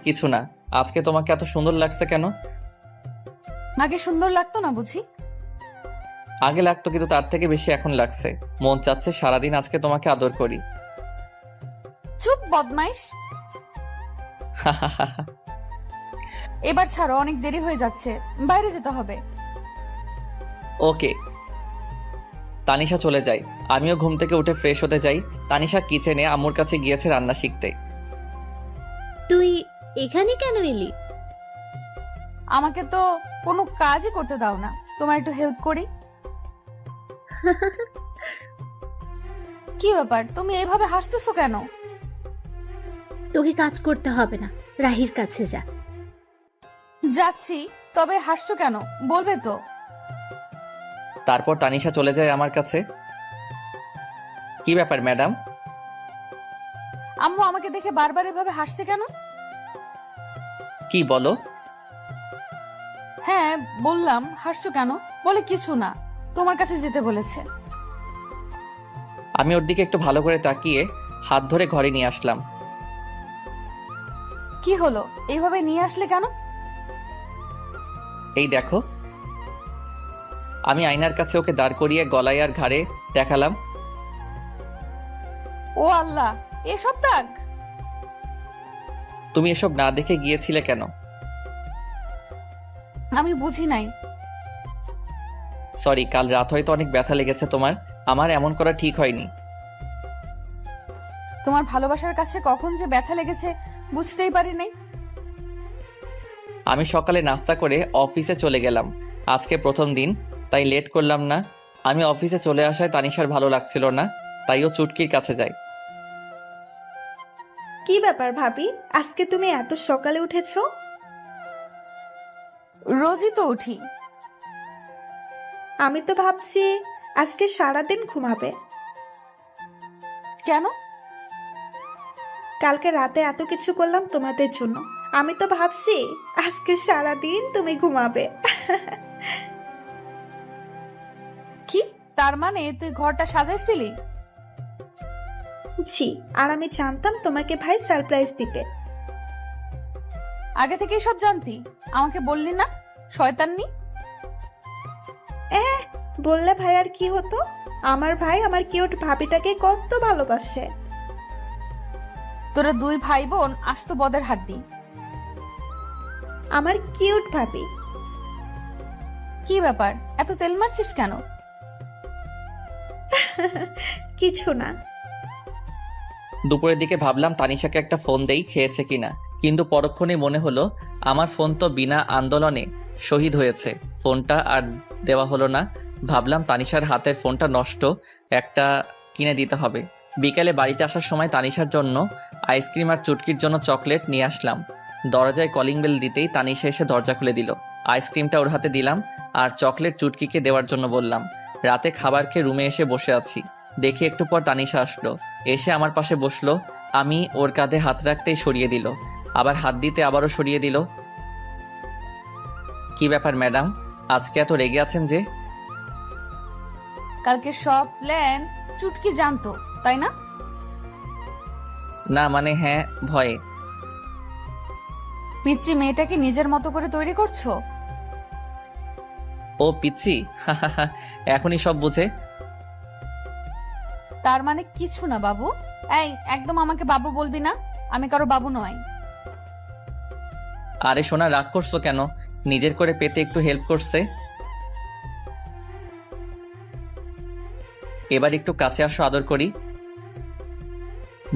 কিছু না। আজকে তোমাকে এত সুন্দর লাগছে কেন? আগে সুন্দর লাগতো না বুঝি? আগে লাগতো, কিন্তু তার থেকে বেশি এখন লাগছে। মন চাচ্ছে সারাদিন আজকে তোমাকে আদর করি। চুপ বদমাইশ। এবার ছাড়ো, অনেক দেরি হয়ে যাচ্ছে, বাইরে যেতে হবে। ওকে। তানিশা চলে যায়। আমিও ঘুম থেকে উঠে ফ্রেশ হতে যাই। তানিশা কিচেনে আম্মুর কাছে গিয়েছে রান্না শিখতে। তুই এখানে কেন এলি? আমাকে তো কোনো কাজই করতে দাও না, তোমার একটু হেল্প করি। কি ব্যাপার, তুমি এইভাবে হাসতেছো কেন? তোকে কাজ করতে হবে না, রাহির কাছে যা। যাচ্ছি, তবে হাসছো কেন বলবে তো? তারপর তানিশা চলে যায় আমার কাছে। কি ব্যাপার ম্যাডাম? আম্মু আমাকে দেখে বারবার এভাবে হাসছে কেন? কি বলো? হ্যাঁ বললাম, হাসছো কেন? বলে কিছু না, তোমার কাছে যেতে বলেছে। আমি ওর দিকে একটু ভালো করে তাকিয়ে হাত ধরে ঘরে নিয়ে আসলাম। কি হলো, এইভাবে নিয়ে আসলে কেন? এই দেখো। আমি আয়নার কাছে ওকে দাঁড় করিয়ে গলায় আর ঘাড়ে দেখালাম। ও আল্লাহ, এসব দাগ! তুমি এসব না দেখে গিয়েছিলে কেন? আমি বুঝি নাই। সরি, কাল রাত হয়তো অনেক ব্যথা লেগেছে তোমার। আমার এমন করা ঠিক হয়নি। তোমার ভালোবাসার কাছে কখন যে ব্যথা লেগেছে বুঝতেই পারি নাই। আমি সকালে নাস্তা করে অফিসে চলে গেলাম। আজকে প্রথম দিন, তাই লেট করলাম না। আমি অফিসে চলে আসায় তানিশার ভালো লাগছিল না, তাই ও চুটকির কাছে যায়। কি ব্যাপার ভাবি, আজকে তুমি এত সকালে উঠেছো? রোজই তো উঠি। আমি তো ভাবছি আজকে সারাদিন ঘুমাবে। কেন? কালকে রাতে এত কিছু করলাম তোমাদের জন্য, আমি তো ভাবছি আজকে সারাদিন তুমি ঘুমাবে। কি তার মানে তুই ঘরটা সাজাইছিলি? জি, আর আমি জানতাম তোমাকে ভাই সারপ্রাইজ দিবে। আগে থেকেই সব জানতি, আমাকে বললি না? শয়তাননি। বললে ভাই আর কি হতো, আমার ভাই আমার কিউট ভাবিটাকে কত ভালোবাসে। তোরা দুই ভাই বোন আস্ত বদের হাড্ডি। আমার কিউট ভাবি। কি ব্যাপার, এত তেল মারছিস কেন? কিছু না। দুপুরের দিকে ভাবলাম তানিশাকে একটা ফোন দেই, খেয়েছে কিনা, কিন্তু পরক্ষণে মনে হলো আমার ফোন তো বিনা আন্দোলনে শহীদ হয়েছে। ফোনটা আর দেওয়া হলো না। ভাবলাম তানিশার হাতের ফোনটা নষ্ট, একটা কিনে দিতে হবে। বিকেলে বাড়িতে আসার সময় তানিশার জন্য আইসক্রিম আর চুটকির জন্য চকলেট নিয়ে আসলাম। দরজায় কলিং বেল দিতেই তানিশা এসে দরজা খুলে দিল। আইসক্রিমটা ওর হাতে দিলাম আর চকলেট চুটকিকে দেওয়ার জন্য বললাম। রাতে খাবার খেয়ে রুমে এসে বসে আছি, দেখি একটু পর তানিশা আসলো। এসে আমার পাশে বসলো। আমি ওর কাঁধে হাত রাখতেই সরিয়ে দিল, আবার হাত দিতে আবারও সরিয়ে দিল। কি ব্যাপার ম্যাডাম, আজকে এত রেগে আছেন যে? কালকে সব প্ল্যান চুটকি জানতো, তাই না? না মানে হ্যাঁ, ভয়ে। পিচ্চি মেয়েটাকে নিজের মতো করে তৈরি করছো? ও পিচ্ছি, এখনই সব বুঝে। তার মানে কিছু না বাবু। এই একদম আমাকে বাবু বলবি না, আমি কারো বাবু নয়। আরে সোনা, রাগ করছো কেন? নিজের করে পেতে একটু হেল্প করছে। এবার একটু কাছে আসো, আদর করি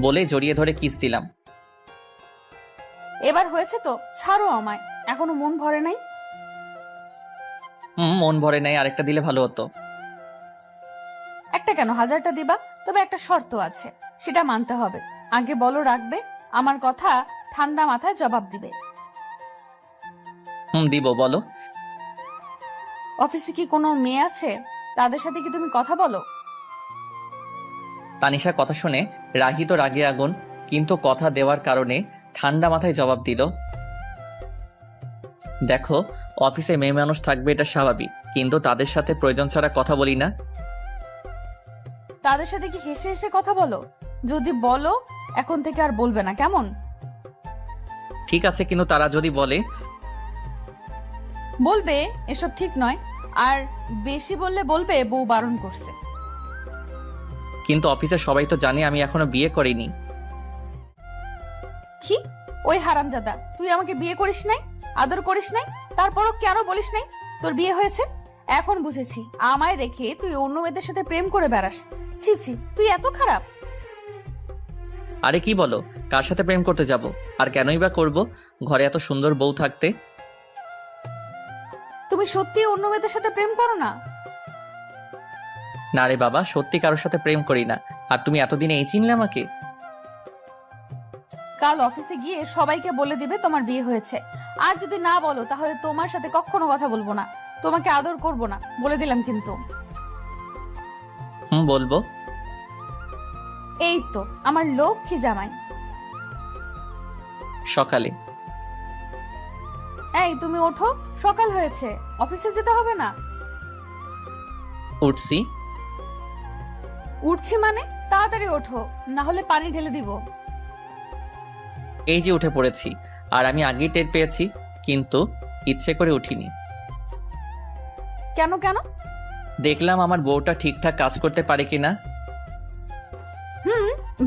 বলে জড়িয়ে ধরে কিস দিলাম। এবার হয়েছে তো, ছাড়ো আমায়, এখনো মন ভরে নাই। মন ভরে নাই, আরেকটা দিলে ভালো হতো। একটা কেন, 1000টা দিবা, তবে একটা শর্ত আছে, সেটা মানতে হবে। আগে বলো রাখবে, আমার কথা ঠান্ডা মাথায় জবাব দিবে। দিব, বলো। অফিসে কি কোনো মেয়ে আছে? তাদের সাথে কি তুমি কথা বলো? তানিশার কথা শুনে রাহি তো রাগে আগুন, কিন্তু কথা দেওয়ার কারণে ঠান্ডা মাথায় জবাব দিল, দেখো অফিসে মেয়ে মানুষ থাকবে এটা স্বাভাবিক, কিন্তু তাদের সাথে প্রয়োজন ছাড়া কথা বলি না। তাদের সাথে কি হেসে হেসে কথা বলো? যদি বলো এখন থেকে আর বলবে না, কেমন? ঠিক আছে, কিন্তু তারা যদি বলে? বলবে এসব ঠিক নয়, আর বেশি বললে বলবে বউ বারণ করছে। কিন্তু অফিসে সবাই তো জানে আমি এখনো বিয়ে করিনি। কি? ওই হারামজাদা, তুই আমাকে বিয়ে করিস নাই, আদর করিস নাই, তারপরও কেন বলিস নাই তোর বিয়ে হয়েছে? এখন বুঝেছি, আমায় রেখে তুই অন্য মেয়েদের সাথে প্রেম করে বেড়াস। ছি ছি, তুই এত খারাপ। আরে কি বলো, কার সাথে প্রেম করতে যাব? আর কেনই বা করব, ঘরে এত সুন্দর বউ থাকতে। তুমি সত্যি অন্য মেয়েদের সাথে প্রেম করো না? না রে বাবা, সত্যি কারোর সাথে প্রেম করি না। আর তুমি এতদিনে এই চিনলে আমাকে? কাল অফিসে গিয়ে সবাইকে বলে দিবে তোমার বিয়ে হয়েছে। আর যদি না বলো তাহলে তোমার সাথে কখনো কথা বলবো না, তোমাকে আদর করব না, বলে দিলাম কিন্তু। বলবো। এই তো আমার লক্ষ্মী জামাই। সকালে। এই তুমি ওঠো, সকাল হয়েছে, অফিসে যেতে হবে না? উঠছি। উঠছি মানে? তাড়াতাড়ি ওঠো, না হলে পানি ঢেলে দিব। এই যে উঠে পড়েছি, আর আমি আগেই টের পেয়েছি, কিন্তু ইচ্ছে করে উঠিনি। কেন কেন? দেখলাম আমার বউটা ঠিকঠাক কাজ করতে পারে কিনা।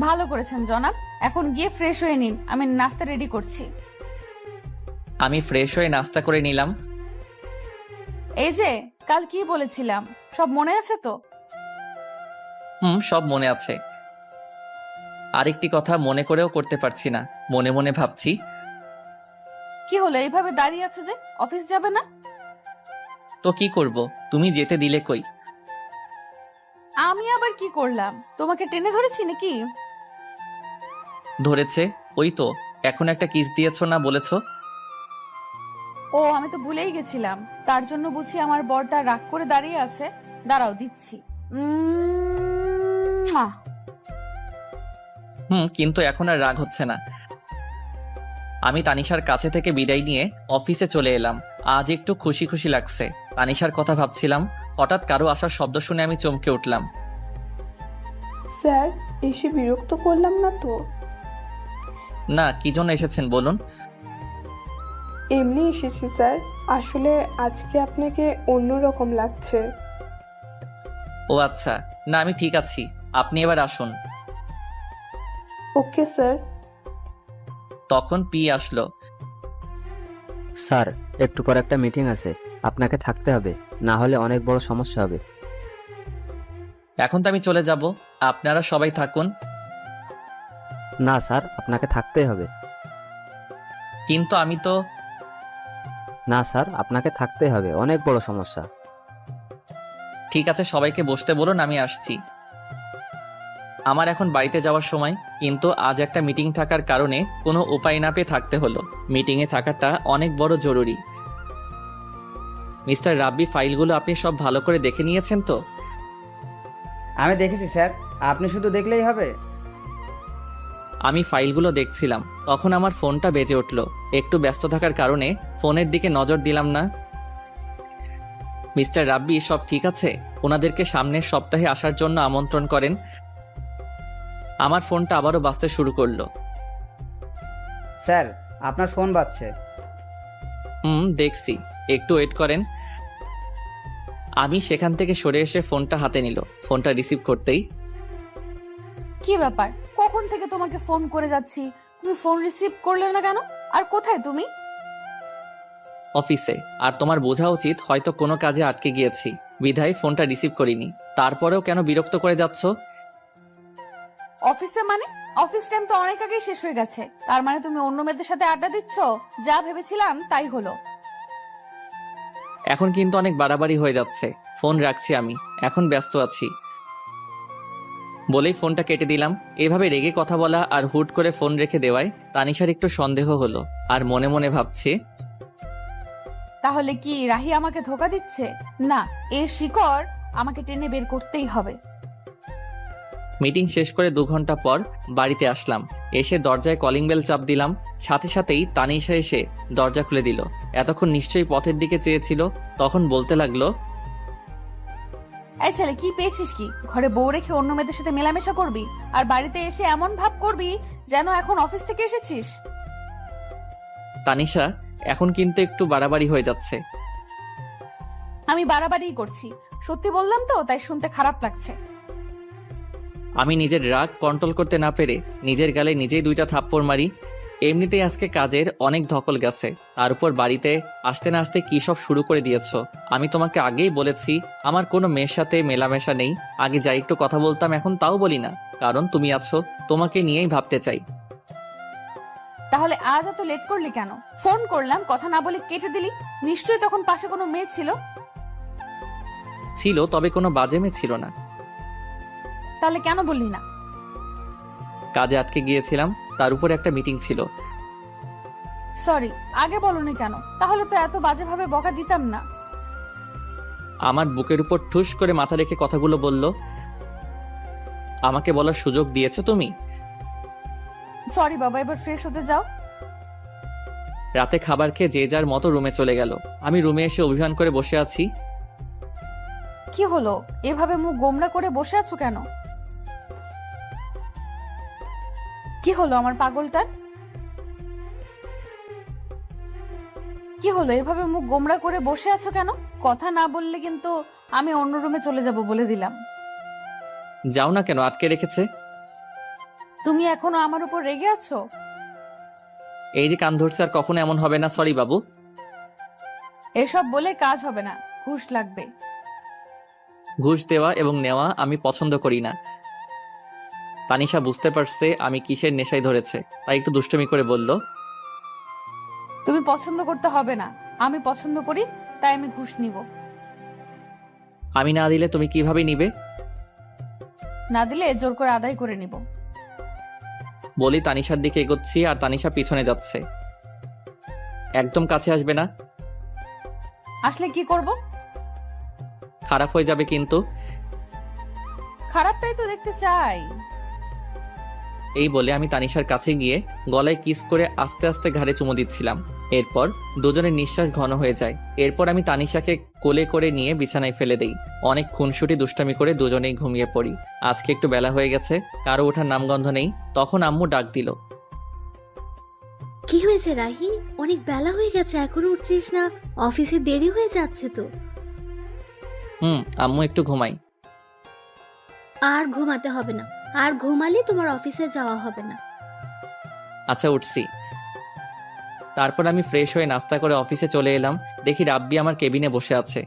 ভালো করেছেন জনাব, এখন গিয়ে ফ্রেশ হয়ে নিন, আমি নাস্তা রেডি করছি। আমি ফ্রেশ হয়ে নাস্তা করে নিলাম। এই যে কাল কি বলেছিলাম সব মনে আছে তো? সব মনে আছে। আরেকটি কথা মনে করেও করতে পারছি না, মনে মনে ভাবছি। কি হলো, এইভাবে দাঁড়িয়ে আছো যে? অফিস যাবে না? তো কি করব, তুমি যেতে দিলে কই? আমি আবার কি করলাম? তোমাকে টেনে ধরেছি নাকি? ধরেছে, ওই তো এখন একটা কিস দিয়েছো না বলেছো। ও আমি তো ভুলেই গেছিলাম, তার জন্য বুঝি আমার বরটা রাগ করে দাঁড়িয়ে আছে। দাঁড়াও দিচ্ছি। মুয়া। কিন্তু এখন আর রাগ হচ্ছে না। আমি তানিশার কাছে থেকে বিদায় নিয়ে অফিসে চলে এলাম। আজ একটু খুশি খুশি লাগছে। তানিশার কথা ভাবছিলাম, হঠাৎ কারো আসার শব্দ শুনে আমি চমকে উঠলাম। স্যার, এসে বিরক্ত করলাম না তো? না, কি জন্য এসেছেন বলুন। এমনি এসেছি স্যার, আসলে আজকে আপনাকে অন্যরকম লাগছে। ও আচ্ছা, না আমি ঠিক আছি, আপনি এবার আসুন। Okay sir. তখন পি আসলো। স্যার, একটু পর একটা মিটিং আছে, আপনাকে থাকতে হবে, না হলে অনেক বড় সমস্যা হবে। এখন তো আমি চলে যাব, আপনারা সবাই থাকুন। না স্যার, আপনাকে থাকতেই হবে। কিন্তু আমি তো। না স্যার, আপনাকে থাকতেই হবে, অনেক বড় সমস্যা। ঠিক আছে, সবাইকে বসতে বলুন, আমি আসছি। আমার এখন বাড়িতে যাওয়ার সময়, কিন্তু আজ একটা মিটিং থাকার কারণে কোনো উপায় না পেয়ে থাকতে হলো। মিটিংয়ে থাকাটা অনেক বড় জরুরি। মিস্টার রাব্বি, ফাইলগুলো আপনি সব ভালো করে দেখে নিয়েছেন তো? আমি দেখেছি স্যার, আপনি শুধু দেখলেই হবে। আমি ফাইলগুলো দেখছিলাম, তখন আমার ফোনটা বেজে উঠল। একটু ব্যস্ত থাকার কারণে ফোনের দিকে নজর দিলাম না। মিস্টার রাব্বি, সব ঠিক আছে? ওনাদেরকে সামনের সপ্তাহে আসার জন্য আমন্ত্রণ করেন। আমার ফোনটা আবারও বাজতে শুরু করলো। স্যার, আপনার ফোন বাজছে। দেখছি, একটু ওয়েট করেন। আমি সেখান থেকে সরে এসে ফোনটা হাতে নিল। ফোনটা রিসিভ করতেই, কি ব্যাপার, কখন থেকে তোমাকে ফোন করে যাচ্ছি, তুমি ফোন রিসিভ করলে না কেন? আর কোথায় তুমি? অফিসে। আর তোমার বোঝা উচিত হয়তো কোনো কাজে আটকে গিয়েছি, বিধায় ফোনটা রিসিভ করিনি। তারপরেও কেন বিরক্ত করে যাচ্ছ? অফিসে মানে? অফিস টাইম তো অনেক আগেই শেষ হয়ে গেছে। তার মানে তুমি অন্য মেয়েদের সাথে আড্ডা দিচ্ছ? যা ভেবেছিলাম তাই হলো। এখন কিন্তু অনেক বাড়াবাড়ি হয়ে যাচ্ছে, ফোন রাখছি, আমি এখন ব্যস্ত আছি বলেই ফোনটা কেটে দিলাম। এভাবে রেগে কথা বলা আর হুট করে ফোন রেখে দেওয়ায় তানিশার একটু সন্দেহ হলো, আর মনে মনে ভাবছে, তাহলে কি রাহি আমাকে ধোকা দিচ্ছে? না, এর শিকড় আমাকে টেনে বের করতেই হবে। মিটিং শেষ করে 2 ঘন্টা পর বাড়িতে আসলাম। এসে দরজায় কলিং বেল চাপ দিলাম, সাথে সাথেই তানিশা এসে দরজা খুলে দিল। এতক্ষণ নিশ্চয়ই পথের দিকে চেয়েছিল। তখন বলতে লাগলো, এই ছেলে, কি পেয়েছিস কি? ঘরে বউ রেখে অন্য মেয়েদের সাথে মেলামেশা করবি, আর বাড়িতে এসে এমন ভাব করবি যেন এখন অফিস থেকে এসেছিস। তানিশা, এখন কিন্তু একটু বাড়াবাড়ি হয়ে যাচ্ছে। আমি বাড়াবাড়িই করছি, সত্যি বললাম তো, তাই শুনতে খারাপ লাগছে। আমি নিজের রাগ কন্ট্রোল করতে না পেরে নিজের গালে নিজেই 2টা থাপ্পড় মারি। এমনিতেই আজকে কাজের অনেক ধকল গেছে, তার উপর বাড়িতে আসতে না আসতে কি সব শুরু করে দিয়েছো। আমি তোমাকে আগেই বলেছি আমার কোনো মেয়ের সাথে মেলামেশা নেই। আগে যাই একটু কথা বলতাম, এখন তাও বলি না, কারণ তুমি আছো, তোমাকে নিয়েই ভাবতে চাই। তাহলে আজ এত লেট করলি কেন? ফোন করলাম, কথা না বলে কেটে দিলি। নিশ্চয়ই তখন পাশে কোনো মেয়ে ছিল। ছিল, তবে কোনো বাজে মেয়ে ছিল না। তাহলে কেন বললি না? কাজে আটকে গিয়েছিলাম, তার উপর একটা মিটিং ছিল। সরি, আগে বলনি কেন? তাহলে তো এত বাজেভাবে বকা দিতাম না। আমার বুকের উপর ঠুস করে মাথা রেখে কথাগুলো বলল। আমাকে বলার সুযোগ দিয়েছো তুমি? সরি বাবা, এবার ফ্রেশ হতে যাও। রাতে খাবার খেয়ে যে যার মতো রুমে চলে গেল। আমি রুমে এসে অভিমান করে বসে আছি। কি হলো? এভাবে মুখ গোমড়া করে বসে আছো কেন? কি হলো আমার পাগলটার? কি হলো? এভাবে মুখ গোমড়া করে বসে আছো কেন? কথা না বললে কিন্তু আমি অন্য রুমে চলে যাব বলে দিলাম। যাও না কেন, আটকে রেখেছে? তুমি এখনো আমার উপর রেগে আছো? এই যে কান ধরছে, আর কখনো এমন হবে না। সরি বাবু। এসব বলে কাজ হবে না, ঘুষ লাগবে। ঘুষ দেওয়া এবং নেওয়া আমি পছন্দ করি না। তানিশা বুঝতে পারছে আমি কিসের নেশায় ধরেছে, তাই একটু দুষ্টুমি করে বলল, তুমি পছন্দ করতে হবে না, আমি পছন্দ করি, তাই আমি ঘুষ নিব। আমি না দিলে তুমি কিভাবে নিবে? না দিলে জোর করে আদায় করে নিব। বলি তানিশার দিকে এগোচ্ছি, আর তানিশা পিছনে যাচ্ছে। একদম কাছে আসবে না, আসলে কি করব? খারাপ হয়ে যাবে কিন্তু। খারাপটাই তো দেখতে চাই। এই বলে আমি তানিশার কাছে গিয়ে গলায় কিস করে আস্তে আস্তে ঘাড়ে চুমু দিচ্ছিলাম। এরপর দুজনের নিঃশ্বাস ঘন হয়ে যায়। এরপর আমি তানিশাকে কোলে করে নিয়ে বিছানায় ফেলে দেই। অনেক খুনসুটি দুষ্টামি করে দুজনেই ঘুমিয়ে পড়ি। আজকে একটু বেলা হয়ে গেছে, কারো ওঠার নামগন্ধ নেই। তখন আম্মু ডাক দিল, কি হয়েছে রাহি? অনেক বেলা হয়ে গেছে, এখনো উঠছিস না? অফিসে দেরি হয়ে যাচ্ছে তো। আম্মু একটু ঘুমাই। আর ঘুমাতে হবে না, আর ঘুমালে তোমার অফিসে যাওয়া হবে না। আচ্ছা, উঠছি। তারপর আমি ফ্রেশ হয়ে নাস্তা করে অফিসে চলে এলাম। দেখি রাব্বি আমার কেবিনে বসে আছে।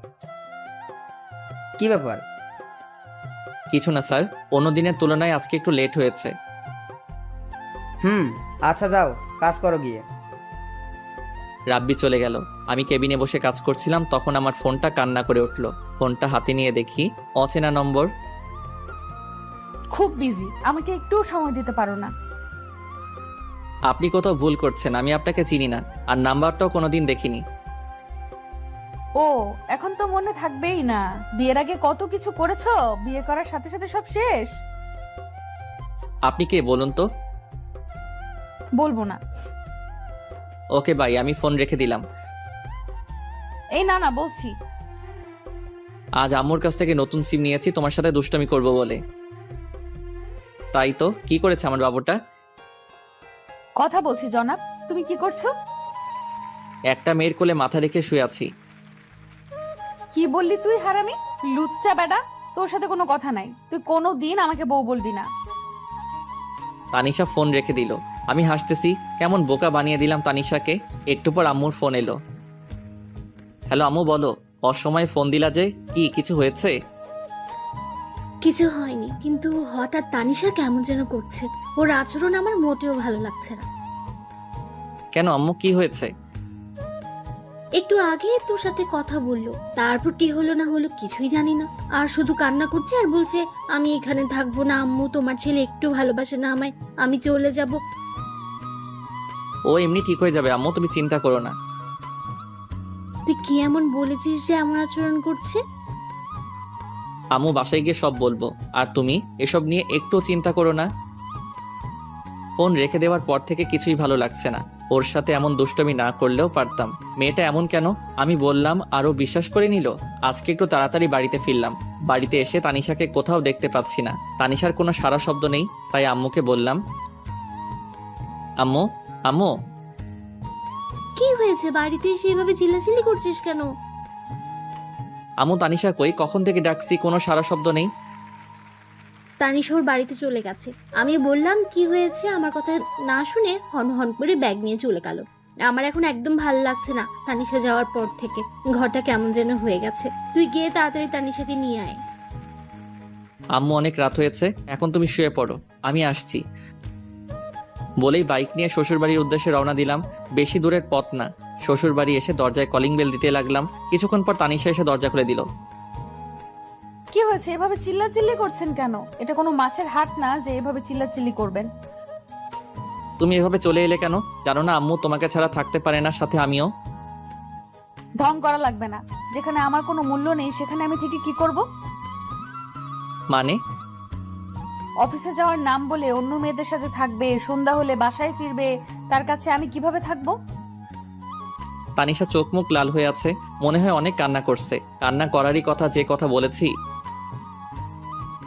কি ব্যাপার? কিছু না স্যার, অন্য দিনের তুলনায় আজকে একটু লেট হয়েছে। আচ্ছা যাও, কাজ করো গিয়ে। রাব্বি চলে গেল। আমি কেবিনে বসে কাজ করছিলাম, তখন আমার ফোনটা কান্না করে উঠলো। ফোনটা হাতে নিয়ে দেখি অচেনা নম্বর। খুব বিজি, আমাকে একটু সময় দিতে পারো না? আপনি কোথাও ভুল করছেন, আমি আপনাকে চিনি না, আর নাম্বারটাও কোনোদিন দেখিনি। ও, এখন তো মনে থাকবেই না। বিয়ের আগে কত কিছু করেছো, বিয়ে করার সাথে সাথে সব শেষ। আপনি কে বলুন তো? বলবো না। ওকে ভাই, আমি ফোন রেখে দিলাম। এই না না, বলছি। আজ আম্মুর কাছ থেকে নতুন সিম নিয়েছি তোমার সাথে দুষ্টমি করব বলে। তাই তো, কি করেছে আমার বাবুটা? কথা বলছি জনাব, তুমি কি করছো? একটা মেয়ের কোলে মাথা রেখে শুয়ে আছি। কি বললি তুই হারামি? লুচ্চা বেটা, তোর সাথে কোনো কথা নাই। তুই কোনো দিন আমাকে বউ বলবি না। তানিশা ফোন রেখে দিল। আমি হাসতেছি, কেমন বোকা বানিয়ে দিলাম তানিশাকে। একটু পর আম্মুর ফোন এলো। হ্যালো আম্মু, বলো। অসময়ে ফোন দিলা যে, কি কিছু হয়েছে? কিছু হয়নি, কিন্তু হঠাৎ তানিশা কেমন যেন করছে। ওর আচরণ আমার মোটেও ভালো লাগছে না। কেন আম্মু, কি হয়েছে? একটু আগে তোর সাথে কথা বললো, তারপর কি হলো না হলো কিছুই জানি না। আর শুধু কান্না করছে আর বলছে আমি এখানে থাকবো না আম্মু, তোমার ছেলে একটু ভালোবাসে না আমায়, আমি চলে যাব। ও এমনি ঠিক হয়ে যাবে আম্মু, তুমি চিন্তা করো না। তুই কি এমন বলেছিস যে এমন আচরণ করছে? আম্মু বাসায় গিয়ে সব বলবো, আর তুমি এসব নিয়ে একটু চিন্তা করো না। ফোন রেখে দেওয়ার পর থেকে কিছুই ভালো লাগছে না। ওর সাথে এমন দুষ্টমি না করলেও পারতাম। মেয়েটা এমন কেন? আমি বললাম আরও বিশ্বাস করে নিল। আজকে একটু তাড়াতাড়ি বাড়িতে ফিরলাম। বাড়িতে এসে তানিশাকে কোথাও দেখতে পাচ্ছি না। তানিশার কোনো সারা শব্দ নেই। তাই আম্মুকে বললাম, আম্মু আম্মু। কি হয়েছে? বাড়িতে এসে এভাবে চিল্লাচিল্লি করছিস কেন? আম্মু তানিশা কই? কখন থেকে ডাকছি, কোনো সারা শব্দ নেই। তানিশা ওর বাড়িতে চলে গেছে। আমি বললাম কি হয়েছে, আমার কথা না শুনে হন হন করে ব্যাগ নিয়ে চলে গেল। আমার এখন একদম ভালো লাগছে না। তানিশা যাওয়ার পর থেকে ঘরটা কেমন যেন হয়ে গেছে। তুই গিয়ে তাড়াতাড়ি তানিশাকে নিয়ে আয়। আম্মু অনেক রাত হয়েছে, এখন তুমি শুয়ে পড়ো, আমি আসছি। বলেই বাইক নিয়ে শ্বশুরবাড়ির উদ্দেশ্যে রওনা দিলাম। বেশি দূরের পথ না। শ্বশুরবাড়ি এসে দরজায় কলিং বেল দিতে লাগলাম। কিছুক্ষণ পর তানিশা এসে দরজা খুলে দিল। কি হয়েছে? এভাবে চিল্লাচিল্লি করছেন কেন? এটা কোনো মাছের হাট না যে এভাবে চিল্লাচিল্লি করবেন। তুমি এভাবে চলে এলে কেন? জানো না আম্মু তোমাকে ছাড়া থাকতে পারে না, সাথে আমিও। ঢং করা লাগবে না। যেখানে আমার কোনো মূল্য নেই সেখানে আমি থেকে কি করব? মানে? অফিসে যাওয়ার নাম বলে অন্য মেয়েদের সাথে থাকবে, সন্ধ্যা হলে বাসায় ফিরবে, তার কাছে আমি কিভাবে থাকবো? তানিশা চোখ মুখ লাল হয়ে আছে, মনে হয় অনেক কান্না করছে। কান্না করারই কথা, যে কথা বলেছি।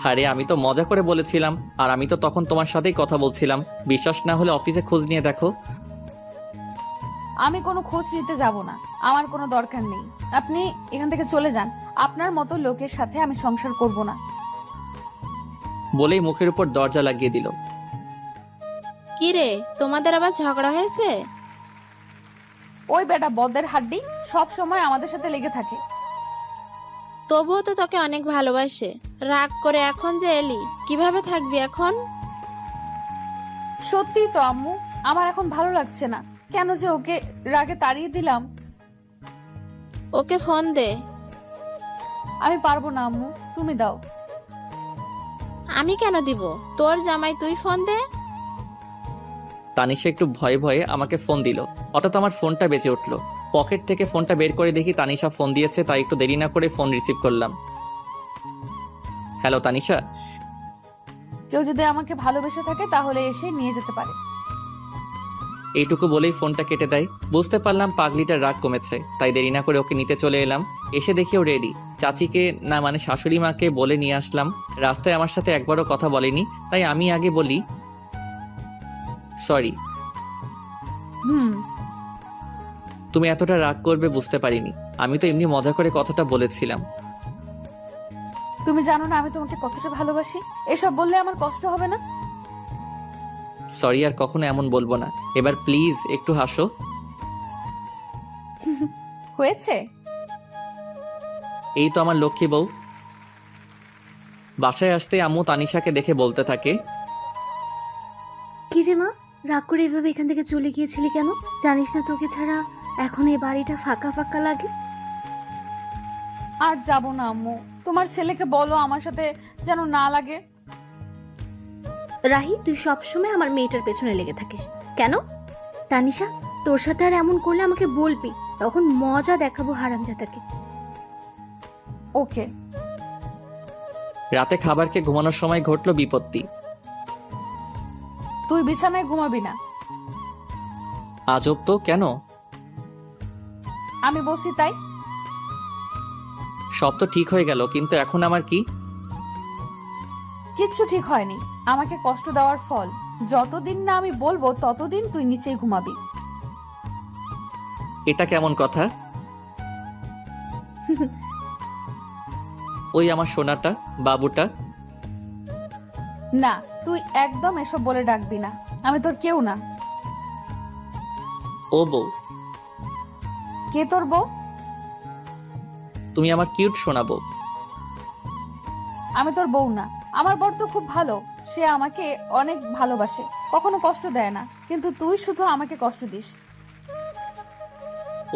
আরে আমি তো মজা করে বলেছিলাম, আর আমি তো তখন তোমার সাথেই কথা বলছিলাম। বিশ্বাস না হলে অফিসে খোঁজ নিয়ে দেখো। আমি কোনো খোঁজ নিতে যাব না, আমার কোনো দরকার নেই। আপনি এখান থেকে চলে যান। আপনার মতো লোকের সাথে আমি সংসার করব না। বলেই মুখের উপর দরজা লাগিয়ে দিল। কি রে, তোমাদের আবার ঝগড়া হয়েছে? ওই বেটা বদের হাড্ডি সব সময় আমাদের সাথে লেগে থাকে। তবুও তো তোকে অনেক ভালোবাসে। রাগ করে এখন যে এলি, কিভাবে থাকবি এখন? সত্যি তো আম্মু, আমার এখন ভালো লাগছে না। কেন যে ওকে রাগে তাড়িয়ে দিলাম। ওকে ফোন দে। আমি পারবো না আম্মু, তুমি দাও। আমি কেন দিব? তোর জামাই, তুই ফোন দে। তানিশা একটু ভয়ে ভয়ে আমাকে ফোন দিল। হঠাৎ আমার ফোনটা বেজে উঠল। পকেট থেকে ফোনটা বের করে দেখি তানিশা ফোন দিয়েছে, তাই একটু দেরি না করে ফোন রিসিভ করলাম। হ্যালো তানিশা। কেউ যদি আমাকে ভালোবেসে থাকে তাহলে এসে নিয়ে যেতে পারে। এইটুকু বলেই ফোনটা কেটে দেয়। বুঝতে পারলাম পাগলিটার রাগ কমেছে, তাই দেরি না করে ওকে নিতে চলে এলাম। এসে দেখি ও রেডি। চাচিকে না মানে শাশুড়ি মাকে বলে নিয়ে আসলাম। রাস্তায় আমার সাথে একবারও কথা বলেনি, তাই আমি আগে বলি সরি। তুমি এতটা রাগ করবে বুঝতে পারিনি। আমি তো এমনি মজা করে কথাটা বলেছিলাম। তুমি জানো না আমি তোমাকে কতটা ভালোবাসি। এসব বললে আমার কষ্ট হবে না? সরি, আর কখনো এমন বলবো না। এবার প্লিজ একটু হাসো। হয়েছে? এই তো আমার লক্ষ্মী বউ। বাসায় আসতে আম্মু তানিশাকে দেখে বলতে থাকে, কি রে মা, রাগ করে এভাবে এখান থেকে চলে গিয়েছিলি কেন? জানিস না তোকে ছাড়া এখন এই বাড়িটা ফাঁকা ফাঁকা লাগে। আর যাব না আম্মু, তোমার ছেলেকে বলো আমার সাথে যেন না লাগে। রাহি, তুই সবসময় আমার মেয়েটার পেছনে লেগে থাকিস কেন? তানিশা, তোর সাথে আর এমন করলে আমাকে বলবি, তখন মজা দেখাবো হারামজাদাকে। ওকে। রাতে খাবার খেয়ে ঘুমানোর সময় ঘটলো বিপত্তি। তুই বিছানায় ঘুমাবি না। আজব তো, কেন? আমি বলছি তাই। সব তো ঠিক হয়ে গেল, কিন্তু এখন আমার কি? কিচ্ছু ঠিক হয়নি। আমাকে কষ্ট দেওয়ার ফল। যতদিন না আমি বলবো ততদিন তুই নিচেই ঘুমাবি। এটা কেমন কথা? ওই আমার সোনাটা, বাবুটা। না, তুই একদম এসব বলে ডাকবি না। আমি তোর কেউ না। ও বউ। কে তোর বউ? তুমি আমার কিউট শোনাবো। আমি তোর বউ না। আমার বর তো খুব ভালো, সে আমাকে অনেক ভালোবাসে, কখনো কষ্ট দেয় না। কিন্তু তুই শুধু আমাকে কষ্ট দিস।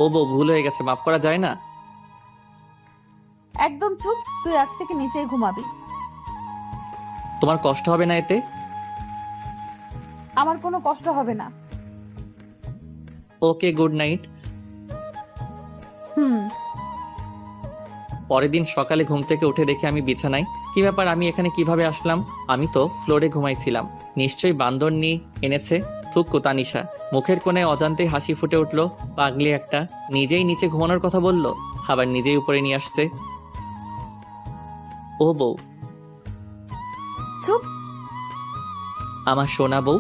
ও বউ, ভুল হয়ে গেছে, মাফ করা যায় না? একদম চুপ, তুই আজ থেকে নিচেই ঘুমাবি। তোমার কষ্ট হবে না এতে? আমার কোনো কষ্ট হবে না। ওকে, গুড নাইট। পরের দিন সকালে ঘুম থেকে উঠে দেখে আমি বিছানায়। কি ব্যাপার, আমি এখানে কিভাবে আসলাম? আমি তো ফ্লোরে ঘুমাইছিলাম। নিশ্চয়ই বান্দর নিয়ে এনেছে। থুক্কু তানিশা। মুখের কোণে অজান্তে হাসি ফুটে উঠল। পাগলি একটা, নিজেই নিচে ঘুমানোর কথা বলল, আবার নিজেই উপরে নিয়ে আসছে। ও বউ, চুপ। আমার সোনা বউ।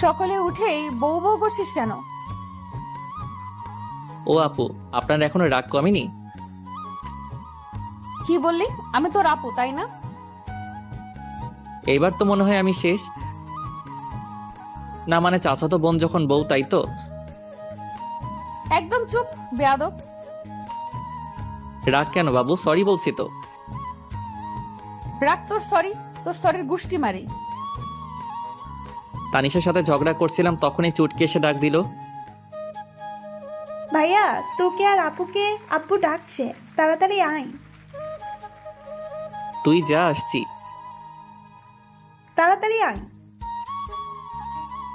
সকালে উঠেই বউ বউ করছিস কেন? ও আপু, আপনার এখনো রাগ কমেনি? কি বললি? আমি তোর আপু, তাই না? এইবার তো মনে হয় আমি শেষ। না মানে চাচাতো বোন যখন বউ, তাই তো? একদম চুপ, বেয়াদব। রাগ কেন বাবু? সরি বলছি তো। রাখ তোর সরি, তোর সরির গুষ্টি মারি। তানিশার সাথে ঝগড়া করছিলাম, তখনই চুটকি এসে ডাক দিল। ভাইয়া, তোকে আর আপুকে আব্বু ডাকছে, তাড়াতাড়ি আয়। তুই যা, আসছি। তাড়াতাড়ি আয়।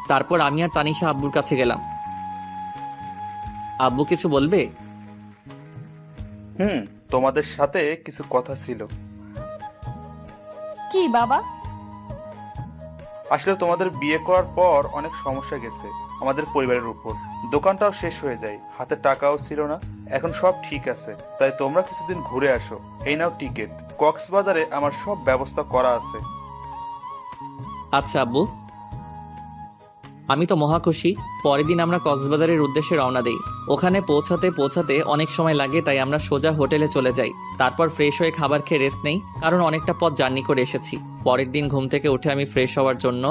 তারপর আমি আর তানিশা আব্বুর কাছে গেলাম। আব্বু কিছু বলবে? তোমাদের সাথে কিছু কথা ছিল। কি বাবা? আসলে তোমাদের বিয়ে করার পর অনেক সমস্যা গেছে আমাদের পরিবারের উপর। দোকানটাও শেষ হয়ে যায়, হাতে টাকাও ছিল না। এখন সব ঠিক আছে, তাই তোমরা কিছুদিন ঘুরে আসো। এই নাও টিকিট। কক্সবাজারে আমার সব ব্যবস্থা করা আছে। আচ্ছা আব্বু, আমি তো মহা খুশি। পরের দিন আমরা কক্সবাজারের উদ্দেশ্যে রওনা দেই। ওখানে পৌঁছাতে অনেক সময় লাগে, তাই আমরা সোজা হোটেলে চলে যাই। তারপর ফ্রেশ হয়ে খাবার খেয়ে রেস্ট নেই, কারণ অনেকটা পথ জার্নি করে এসেছি। পরের দিন ঘুম থেকে উঠে আমি ফ্রেশ হওয়ার জন্য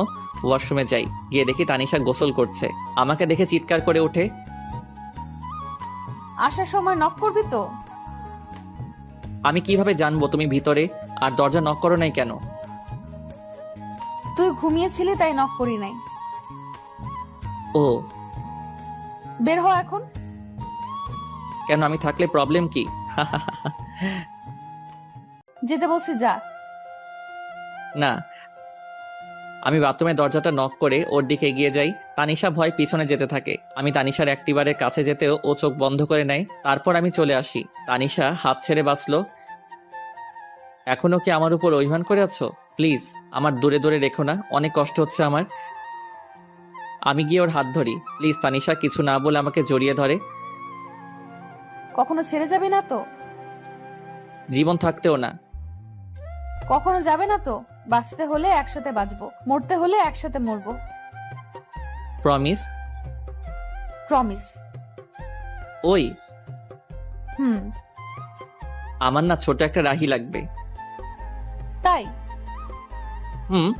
ওয়াশরুমে যাই। গিয়ে দেখি তানিশা গোসল করছে। আমাকে দেখে চিৎকার করে ওঠে। আসার সময় নক করবি তো? আমি কিভাবে জানবো তুমি ভিতরে? আর দরজা নক করো নাই কেন? তুই ঘুমিয়েছিলি তাই নক করি নাই। ও, বের হ এখন। কেন? আমি থাকলে প্রবলেম কি? যেতে বলছি, যা। না, আমি বাথরুমের দরজাটা নক করে ওর দিকে এগিয়ে যাই। তানিশা ভয় পিছনে যেতে থাকে। আমি তানিশার অ্যাক্টিভারের কাছে যেতেও ও চোখ বন্ধ করে নেয়। তারপর আমি চলে আসি। তানিশা হাত ছেড়ে বাঁচলো। এখনো কি আমার উপর অভিমান করে আছো? প্লিজ আমার দূরে দূরে রেখো না, অনেক কষ্ট হচ্ছে আমার। আমি গিয়ে ওর হাত ধরি। প্লিজ তানিশা কিছু না বলে আমাকে জড়িয়ে ধরে। কখনো ছেড়ে যাবে না তো? জীবন থাকতেও না। কখনো যাবে না তো? বাঁচতে হলে একসাথে বাঁচবো, মরতে হলে একসাথে মরবো। প্রমিস? প্রমিস। ওই, হুম। আমার না ছোট একটা রাহি লাগবে। তাই? হুম।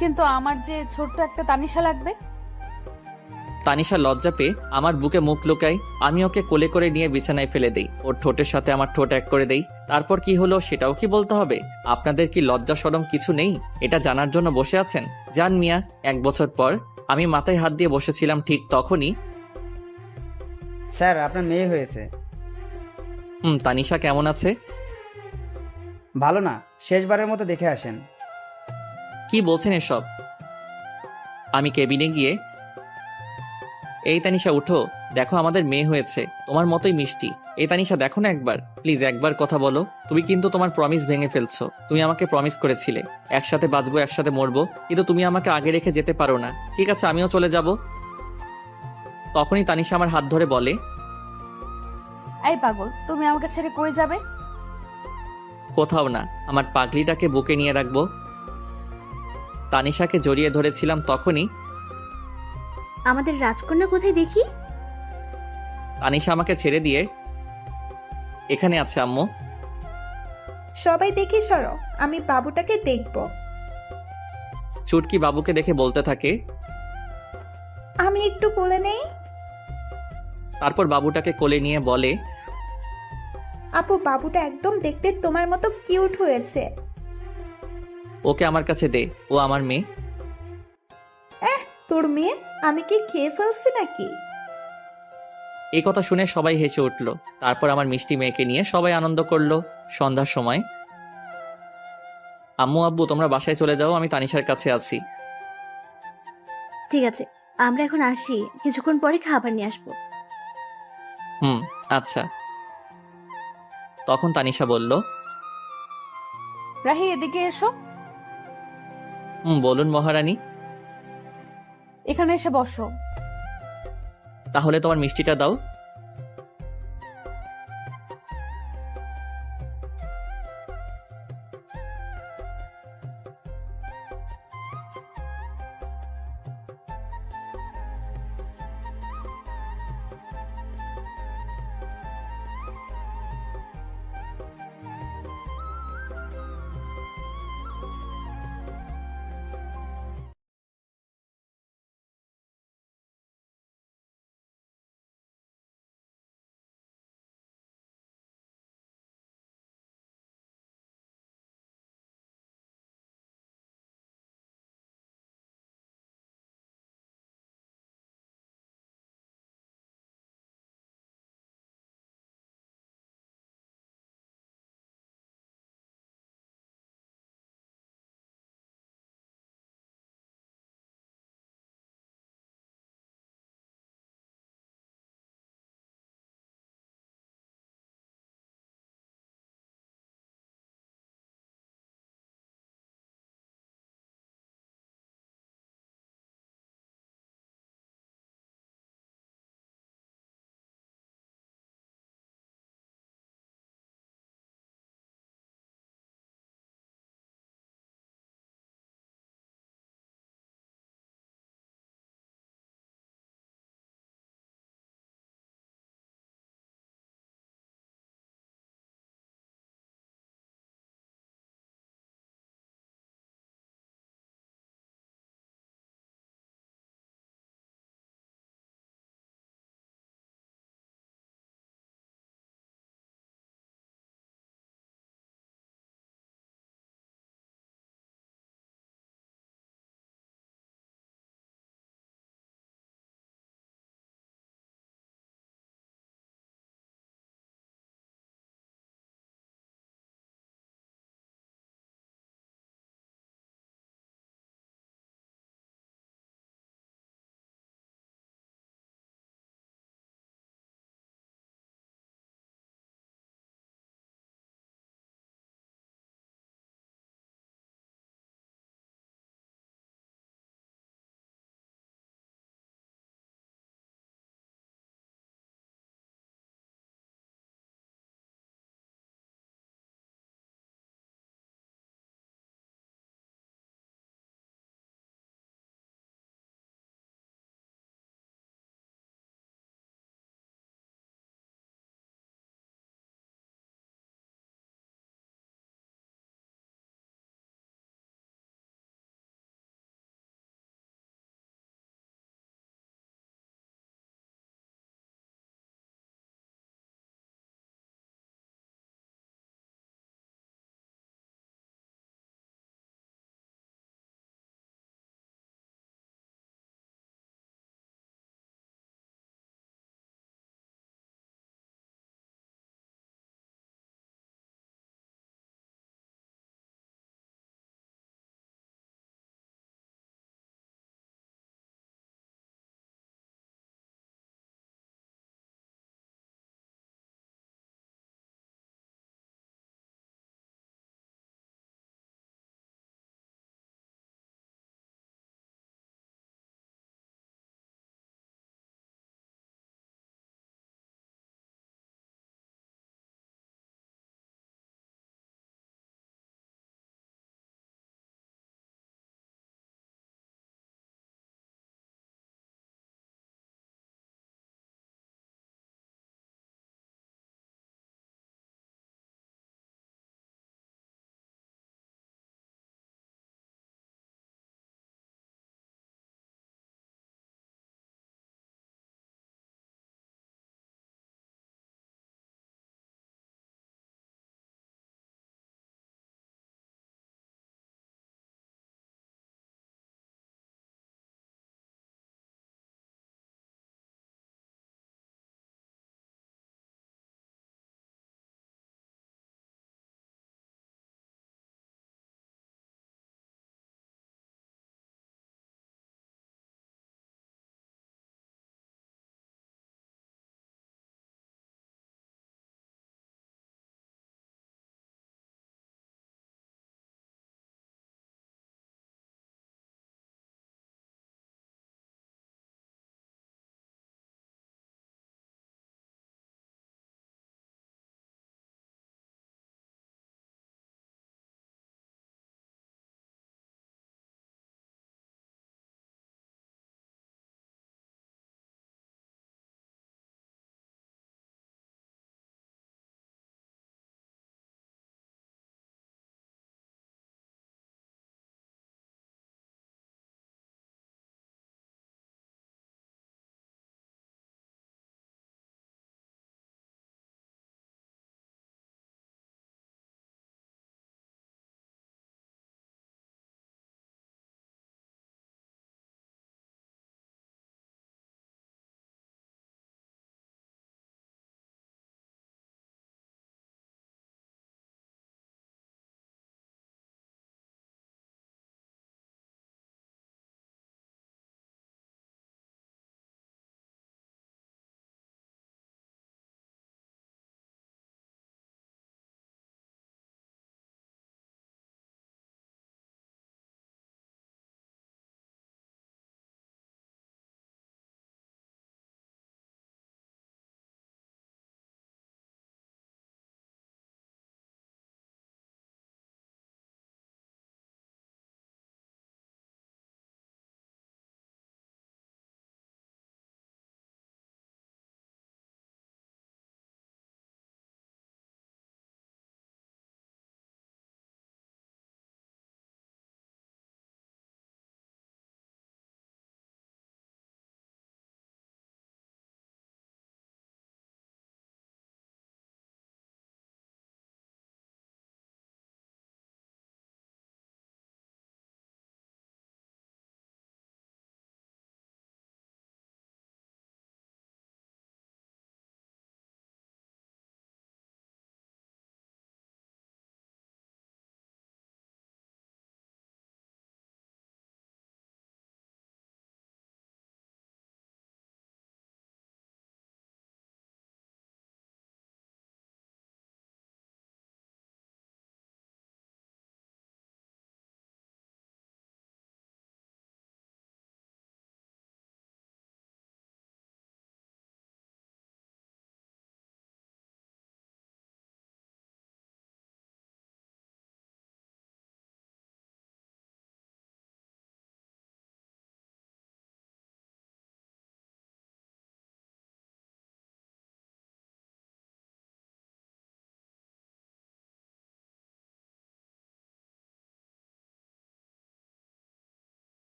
কিন্তু আমার যে ছোট্ট একটা তানিশা লাগবে। তানিশা লজ্জা পেয়ে আমার বুকে মুখ লুকায়। আমি ওকে কোলে করে নিয়ে বিছানায় ফেলে দেই। ওর ঠোঁটের সাথে আমার ঠোঁট এক করে দেই। তারপর কি হলো সেটাও কি বলতে হবে? আপনাদের কি লজ্জা শরম কিছু নেই? এটা জানার জন্য বসে আছেন? জান মিয়া। 1 বছর পর আমি মাথায় হাত দিয়ে বসেছিলাম, ঠিক তখনই। স্যার, আপনার মেয়ে হয়েছে। তানিশা কেমন আছে? ভালো না, শেষবারের মতো দেখে আসেন। কি বলছেন এসব? আমি কেবিনে গিয়ে, এই তানিশা উঠো, দেখো আমাদের মেয়ে হয়েছে, তোমার মতোই মিষ্টি। এই তানিশা দেখো না একবার, প্লিজ একবার কথা বলো। তুমি কিন্তু তোমার প্রমিস ভেঙে ফেলছো। তুমি আমাকে প্রমিস করেছিলে একসাথে বাঁচবো, একসাথে মরবো, কিন্তু তুমি আমাকে আগে রেখে যেতে পারো না। ঠিক আছে, আমিও চলে যাব। তখনই তানিশা আমার হাত ধরে বলে, এই পাগল, তুমি আমাকে ছেড়ে কই যাবে? কোথাও না, আমার পাগলিটাকে বুকে নিয়ে রাখবো। তানিশাকে জড়িয়ে ধরেছিলাম, তখনই আমাদের রাজকন্যা কোথায় দেখি? তানিশা আমাকে ছেড়ে দিয়ে, এখানে আছে আম্মু। সবাই দেখে সরো, আমি বাবুটাকে দেখব। চুটকি বাবুকে দেখে বলতে থাকে, আমি একটু কোলে নেই। তারপর বাবুটাকে কোলে নিয়ে বলে, আপু, বাবুটা একদম দেখতে তোমার মতো কিউট হয়েছে। ওকে আমার কাছে দে, ও আমার মেয়ে। তোর মেয়ে? আমি কি খেয়ে ফেলছি নাকি? এই কথা শুনে সবাই হেসে উঠল। তারপর আমার মিষ্টি মেয়েকে নিয়ে সবাই আনন্দ করলো। সন্ধ্যার সময়, আম্মু আব্বু তোমরা বাসায় চলে যাও, আমি তানিশার কাছে আছি। ঠিক আছে, আমরা এখন আসি, কিছুক্ষণ পরে খাবার নিয়ে আসবো। আচ্ছা। তখন তানিশা বলল, রাহি এদিকে এসো। বলুন মহারানী। এখানে এসে বসো। তাহলে তোমার মিষ্টিটা দাও।